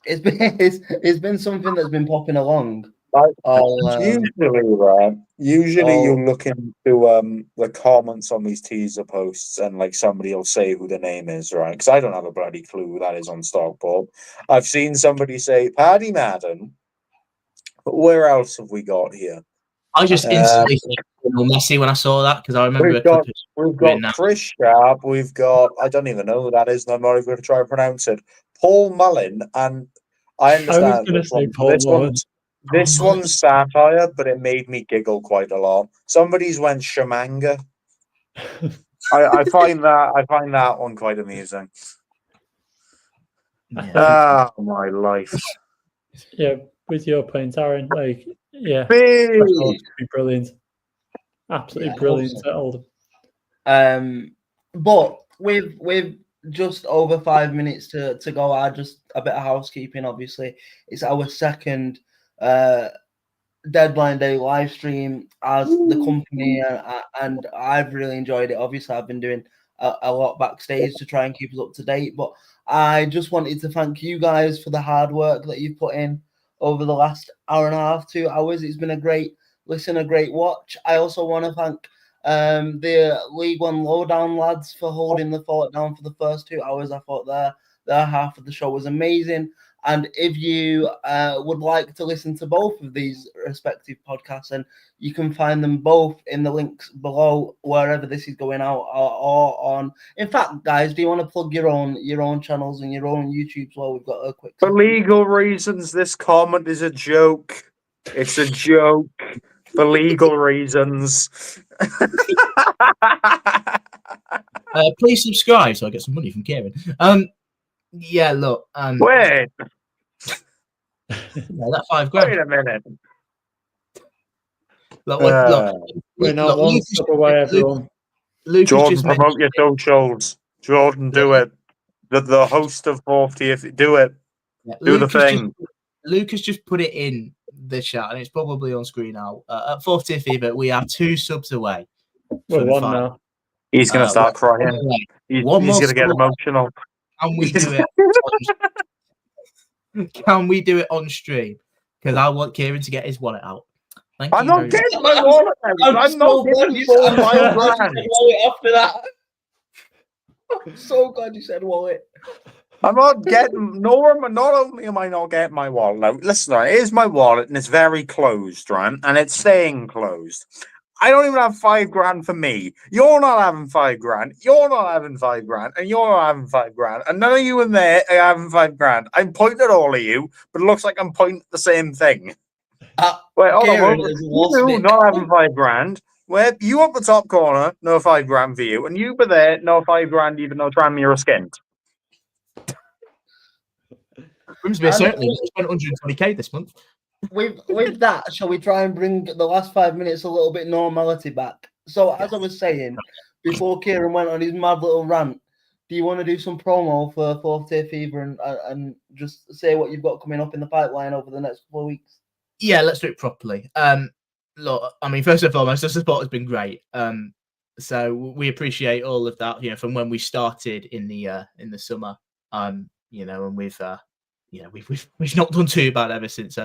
It's been something that's been popping along. Usually you look into the comments on these teaser posts and like somebody will say who the name is, right? Because I don't have a bloody clue who that is on Stockport. I've seen somebody say Paddy Madden, but where else have we got here? I just instantly thought Messi when I saw that because I remember we've got Chris Sharp, we've got I don't even know who that is, and I'm not even going to try and pronounce it. Paul Mullin, and I understand this one's satire, but it made me giggle quite a lot. Somebody's went Shamanga. I find that one quite amusing. Oh my life. Yeah, with your points, Aaron, like brilliant. Absolutely brilliant at Oldham. But with just over 5 minutes to go, a bit of housekeeping, obviously. It's our second deadline day live stream as the company, and I've really enjoyed it. Obviously, I've been doing a lot backstage to try and keep us up to date, but I just wanted to thank you guys for the hard work that you've put in over the last hour and a half, 2 hours. It's been a great listen, a great watch. I also want to thank The League One Lowdown lads for holding the fort down for the first 2 hours. I thought their half of the show was amazing. And if you would like to listen to both of these respective podcasts, and you can find them both in the links below wherever this is going out, or on. In fact, guys, do you want to plug your own channels and your own YouTubes while we've got a quick? For legal reasons, this comment is a joke. It's a joke. For legal reasons. Please subscribe so I get some money from Kieran. Yeah, look. Wait. No, that £5,000. Wait a minute. We're not one step away, everyone. Jordan, promote your socials. Jordan, do it. The host of 40th, do it. Yeah, do the thing. Lucas just put it in the chat, and it's probably on screen now. At 40th Fever, we are 2 subs away. We're 1 now. He's going to start crying. He's going to get emotional. Can we do it? Can we do it on stream? Because I want Kieran to get his wallet out. I'm not getting my wallet out. I'm not getting after that. I'm so glad you said wallet. I'm not getting. Not only am I not getting my wallet out. Listen, right, here's my wallet, and it's very closed, right? And it's staying closed. I don't even have £5,000 for me. You're not having £5,000. You're not having £5,000, and you're not having £5,000. And none of you in there are having £5,000. I'm pointing at all of you, but it looks like I'm pointing at the same thing. Wait, hold on. You not having £5,000. Where you up the top corner, no £5,000 for you, and you over there, no £5,000, even though Tranmere are skint. Grimsby certainly spent 120k this month. With that, shall we try and bring the last 5 minutes a little bit normality back? So, as I was saying, before Kieran went on his mad little rant, do you want to do some promo for 4th Fever and just say what you've got coming up in the pipeline over the next 4 weeks? Yeah, let's do it properly. Look, I mean, first and foremost, the support has been great. So we appreciate all of that. From when we started in the summer. And we've not done too bad ever since.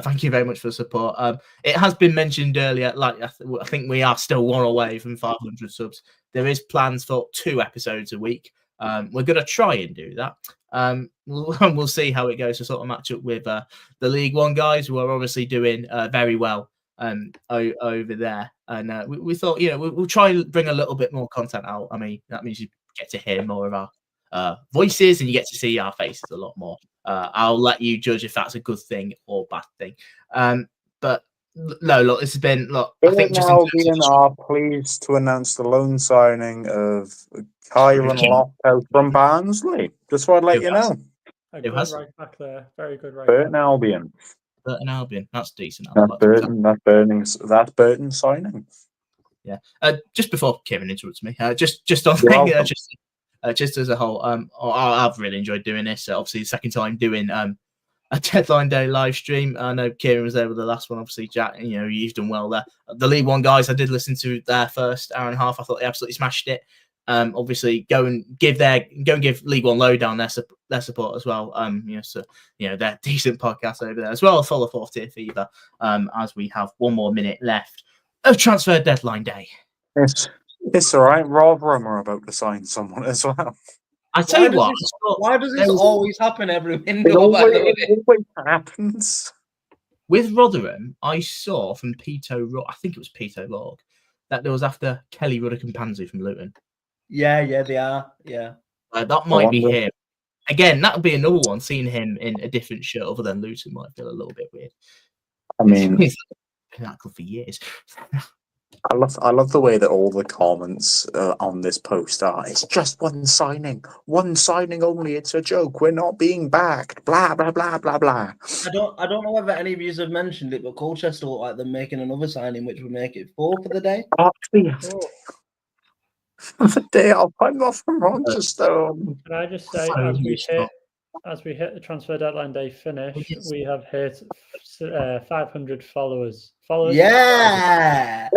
Thank you very much for the support. It has been mentioned earlier. Like I think we are still 1 away from 500 subs. There is plans for 2 episodes a week. We're going to try and do that. We'll see how it goes to sort of match up with the League One guys, who are obviously doing very well over there. And we thought, we'll try and bring a little bit more content out. I mean, that means you get to hear more of our voices, and you get to see our faces a lot more. I'll let you judge if that's a good thing or bad thing. But no, look, this has been I think just are pleased to announce the loan signing of Kyron Lockhouse from Barnsley. Just want to let you know. A good right back there. Very good right Burton back. Albion. Burton Albion. That's decent. That's Burton signing. Yeah. Just before Kevin interrupts me, just on thing, just as a whole, I've really enjoyed doing this. Obviously, the second time doing a deadline day live stream. I know Kieran was there with the last one. Obviously, Jack, you've done well there. The League One guys, I did listen to their first hour and a half. I thought they absolutely smashed it. Obviously, go and give League One Lowdown their support as well. They're decent podcasts over there as well. Follow 4th Fever. As we have 1 more minute left of transfer deadline day. It's all right. Rotherham are about to sign someone as well. I tell you what. Why does this always happen every window? It always happens. With Rotherham, I saw from I think it was Peter Log, that there was after Kelly Ruddock-Panzu from Luton. Yeah, they are. Yeah. That might be him. Again, that would be another one. Seeing him in a different shirt other than Luton might feel a little bit weird. I mean, he's been that good for years. I love the way that all the comments on this post are. It's just one signing only. It's a joke. We're not being backed. Blah blah blah blah blah. I don't know whether any of you have mentioned it, but Colchester look like they're making another signing, which would make it 4 for the day. The day I'm off from Rochester. Can I just say, as we hit the transfer deadline day finish, we have hit 500 followers. Yeah.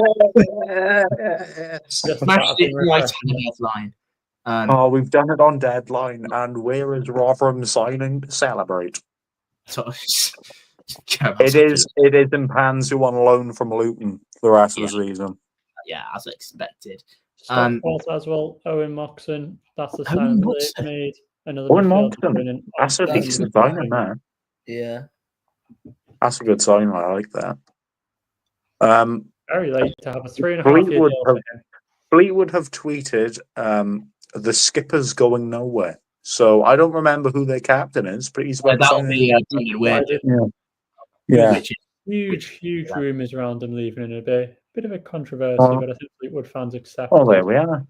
Smashed it right on the deadline. We've done it on deadline, and where is Rotherham signing to celebrate? It is in Pans, who on loan from Luton the rest of the season. as expected. Stockport as well. Owen Moxon. That's the sign that they've made. Another Owen midfielder Moxon. brilliant. That's a decent signing, man. Yeah. That's a good sign. I like that. Very late to have a 3.5 year deal for him. Fleetwood have tweeted the skipper's going nowhere. So I don't remember who their captain is, but he's about that'll be Damien Weird. Yeah. Huge rumours around him leaving in a bit of a controversy, but I think Fleetwood fans accept there we are.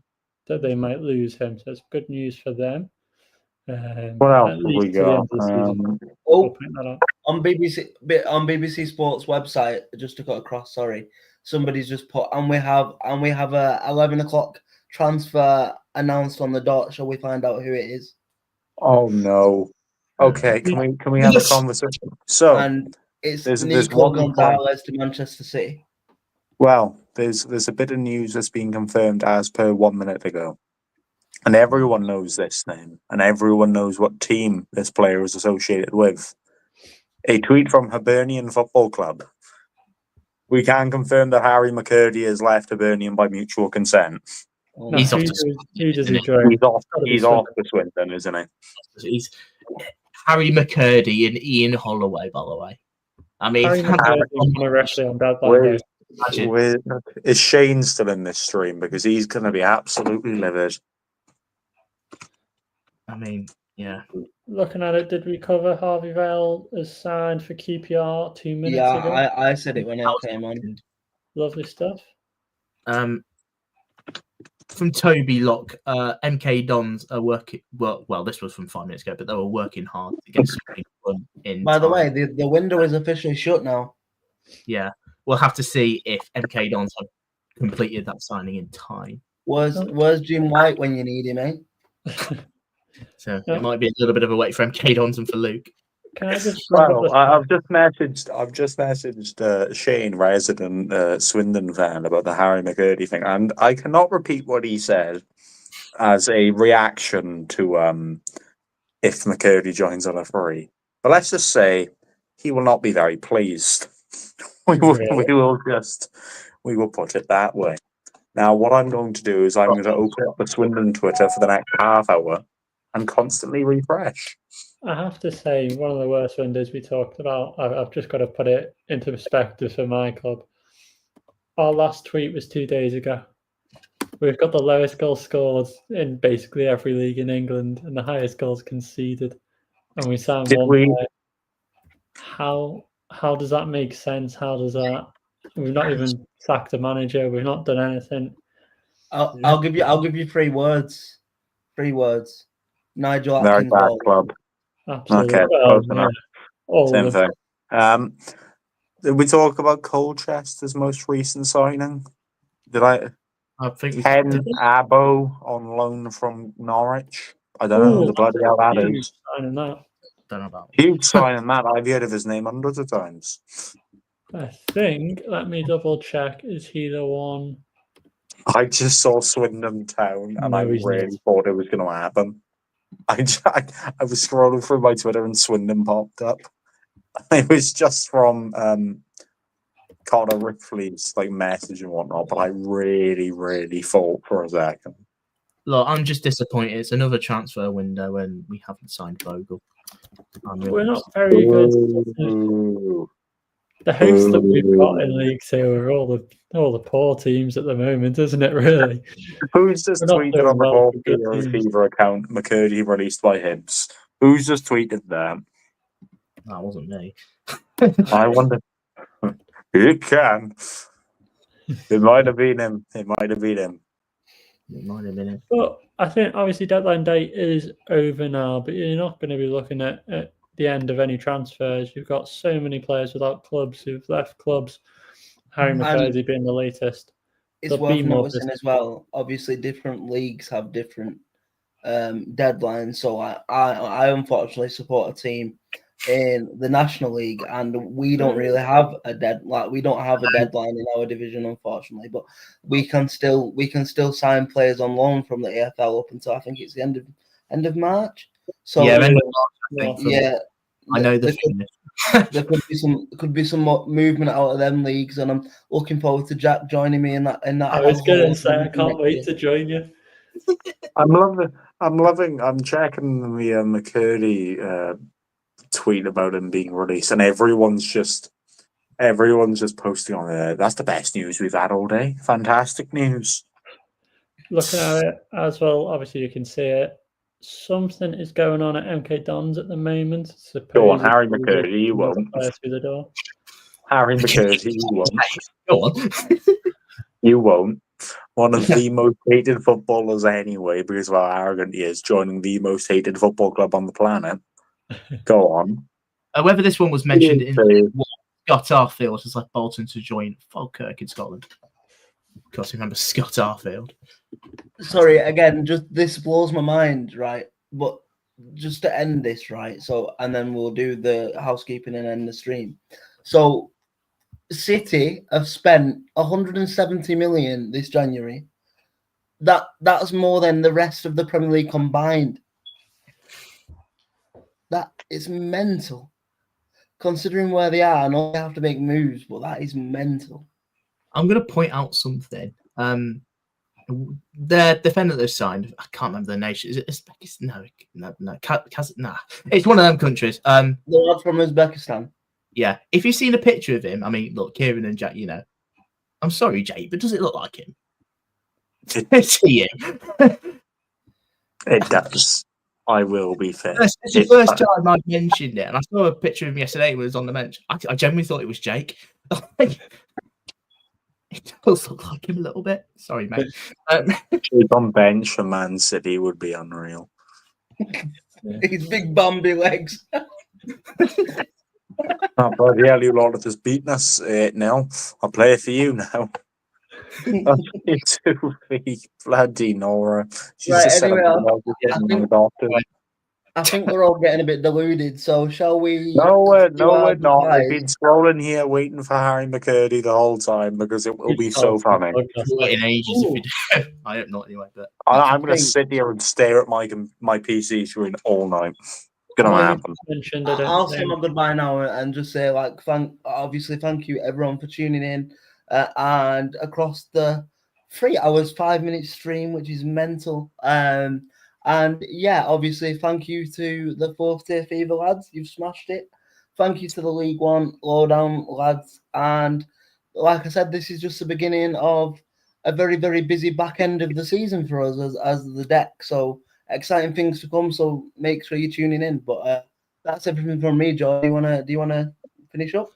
that they might lose him. So it's good news for them. What else at have least we to the end got? of the season. Oh, point that out. on BBC Sports website, just to cut across. Sorry, somebody's just put, and we have a 11 o'clock transfer announced on the dot. Shall we find out who it is? Oh no. Okay, can we have a conversation? So and it's there's Nico one Gonzalez to Manchester City. Well, there's a bit of news that's been confirmed as per 1 minute ago. And everyone knows this name, and everyone knows what team this player is associated with. A tweet from Hibernian Football Club. We can confirm that Harry McCurdy has left Hibernian by mutual consent. No, he's off to Swindon, isn't he? He's Harry McCurdy and Ian Holloway, by the way. I mean, is Shane still in this stream? Because he's going to be absolutely livid. I mean, yeah. Looking at it, did we cover Harvey Vale as signed for QPR 2 minutes ago? Yeah, I said it when it came on. Lovely stuff. From Toby Locke, MK Dons are working. Well, this was from 5 minutes ago, but they were working hard to get something done in. By the way, the window is officially shut now. Yeah, we'll have to see if MK Dons have completed that signing in time. Where's Jim White when you need him, eh? So it might be a little bit of a wait for MK Dons and for Luke. Can I just I've just messaged Shane, resident Swindon fan, about the Harry McCurdy thing, and I cannot repeat what he said as a reaction to if McCurdy joins on a free. But let's just say he will not be very pleased. We will put it that way. Now, what I'm going to do is I'm going to open up the Swindon Twitter for the next half hour and constantly refresh. I have to say, one of the worst windows we talked about, I've just got to put it into perspective for my club. Our last tweet was 2 days ago. We've got the lowest goals scored in basically every league in England and the highest goals conceded. And we signed one player. How does that make sense? How does that... We've not even sacked a manager. We've not done anything. I'll give you 3 words. 3 words. Nigel Very Atkins bad ball. club. Absolutely. Okay, close enough. Same thing. Did we talk about Colchester's most recent signing? I think Ken Abbo on loan from Norwich. I don't know who the bloody hell that is. Signing that. Don't know about Huge signing that. I've heard of his name hundreds of times. I think, let me double check, is he the one? I just saw Swindon Town and I really thought it was going to happen. I was scrolling through my Twitter and Swindon popped up. It was just from Connor Ripley's message and whatnot, but I really thought for a second. Look, I'm just disappointed. It's another transfer window and we haven't signed Vogel. We're not very good. The hopes that we've got in League 2 are all the poor teams at the moment, isn't it, really? Who's just tweeted on the Ball Fever account, McCurdy released by Hibs? Who's just tweeted that? That wasn't me. I wonder. It can. It might have been him. It might have been him. But I think, obviously, deadline date is over now, but you're not going to be looking at the end of any transfers. You've got so many players without clubs who've left clubs. Harry McCurdy being the latest. It's worth noticing as well. Obviously, different leagues have different deadlines. So I unfortunately support a team in the National League, and we don't really have we don't have a deadline in our division, unfortunately. But we can still sign players on loan from the AFL up until I think it's the end of March. So yeah, I know the there could be some more movement out of them leagues, and I'm looking forward to Jack joining me in that. I was going to say I can't wait to join you. I'm checking the McCurdy tweet about him being released, and everyone's just posting on there. That's the best news we've had all day. Fantastic news. Looking at it as well, obviously you can see it. Something is going on at MK Dons at the moment. Go on, Harry McCurdy, you won't. Through the door. Harry McCurdy, you won't. Go on. You won't. One of the most hated footballers anyway, because of how arrogant he is, joining the most hated football club on the planet. Go on. Whether this one was mentioned in Scott Arfield has left Bolton to join Falkirk in Scotland. Of course, remember Scott Arfield. Sorry, again, just this blows my mind, right? But just to end this, right? So, and then we'll do the housekeeping and end the stream. So, City have spent 170 million this January. That's more than the rest of the Premier League combined. That is mental. Considering where they are, and all they have to make moves, but that is mental. I'm going to point out something. The defender they've signed, I can't remember the nation. Is it Uzbekistan? No. It's one of them countries. The lad from Uzbekistan. Yeah. If you've seen a picture of him, I mean, look, Kieran and Jack, I'm sorry, Jake, but does it look like him? It's him. It does. I will be fair. It's the first time I mentioned it, and I saw a picture of him yesterday when he was on the bench. I genuinely thought it was Jake. It does look like him a little bit. Sorry, mate. On bench for Man City would be unreal. His big Bambi legs. Oh, bloody hell, you lot have beaten us 8-0. I'll play for you now. Bloody Nora. She's Right, just anyway, I think we're all getting a bit deluded, so shall we? No, we're not. I've been scrolling here waiting for Harry McCurdy the whole time because it will be so funny. In ages if we do. I hope not anyway, but I'm going to sit here and stare at my PC screen all night. It's going to happen. I'll say my goodbye now and just say, thank you everyone for tuning in and across the 3 hours, 5 minute stream, which is mental. And yeah, obviously, thank you to the 4th tier Fever lads. You've smashed it. Thank you to the League One Lowdown lads. And like I said, this is just the beginning of a very, very busy back end of the season for us as the deck. So exciting things to come. So make sure you're tuning in. But that's everything from me, Joe. Do you wanna finish up?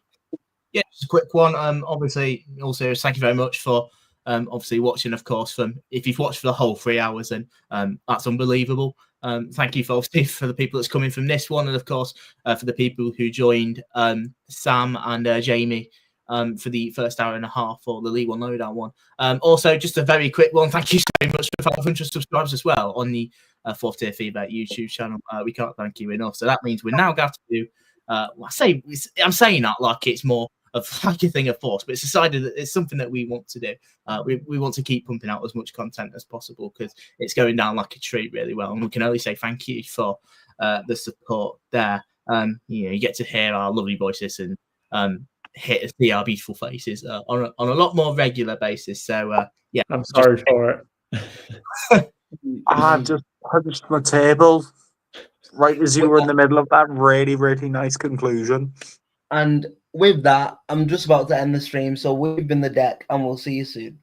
Yeah, just a quick one. Obviously, also thank you very much for obviously watching, of course. If you've watched for the whole 3 hours, then that's unbelievable. Thank you for the people that's coming from this one, and of course for the people who joined Sam and Jamie for the first hour and a half for the League One Lowdown one. Also, just a very quick one. Thank you so much for 500 subscribers as well on the 4th Tier Feedback YouTube channel. We can't thank you enough. So that means we're now going to do. I'm saying that like it's more of like a thing of force, but it's decided that it's something that we want to do. We want to keep pumping out as much content as possible because it's going down like a treat really well, and we can only say thank you for the support there. You get to hear our lovely voices and see our beautiful faces on a lot more regular basis. So yeah, I'm sorry for it. I just punched my table right as you were in the middle of that really, really nice conclusion. And with that, I'm just about to end the stream. So we've been the deck, and we'll see you soon.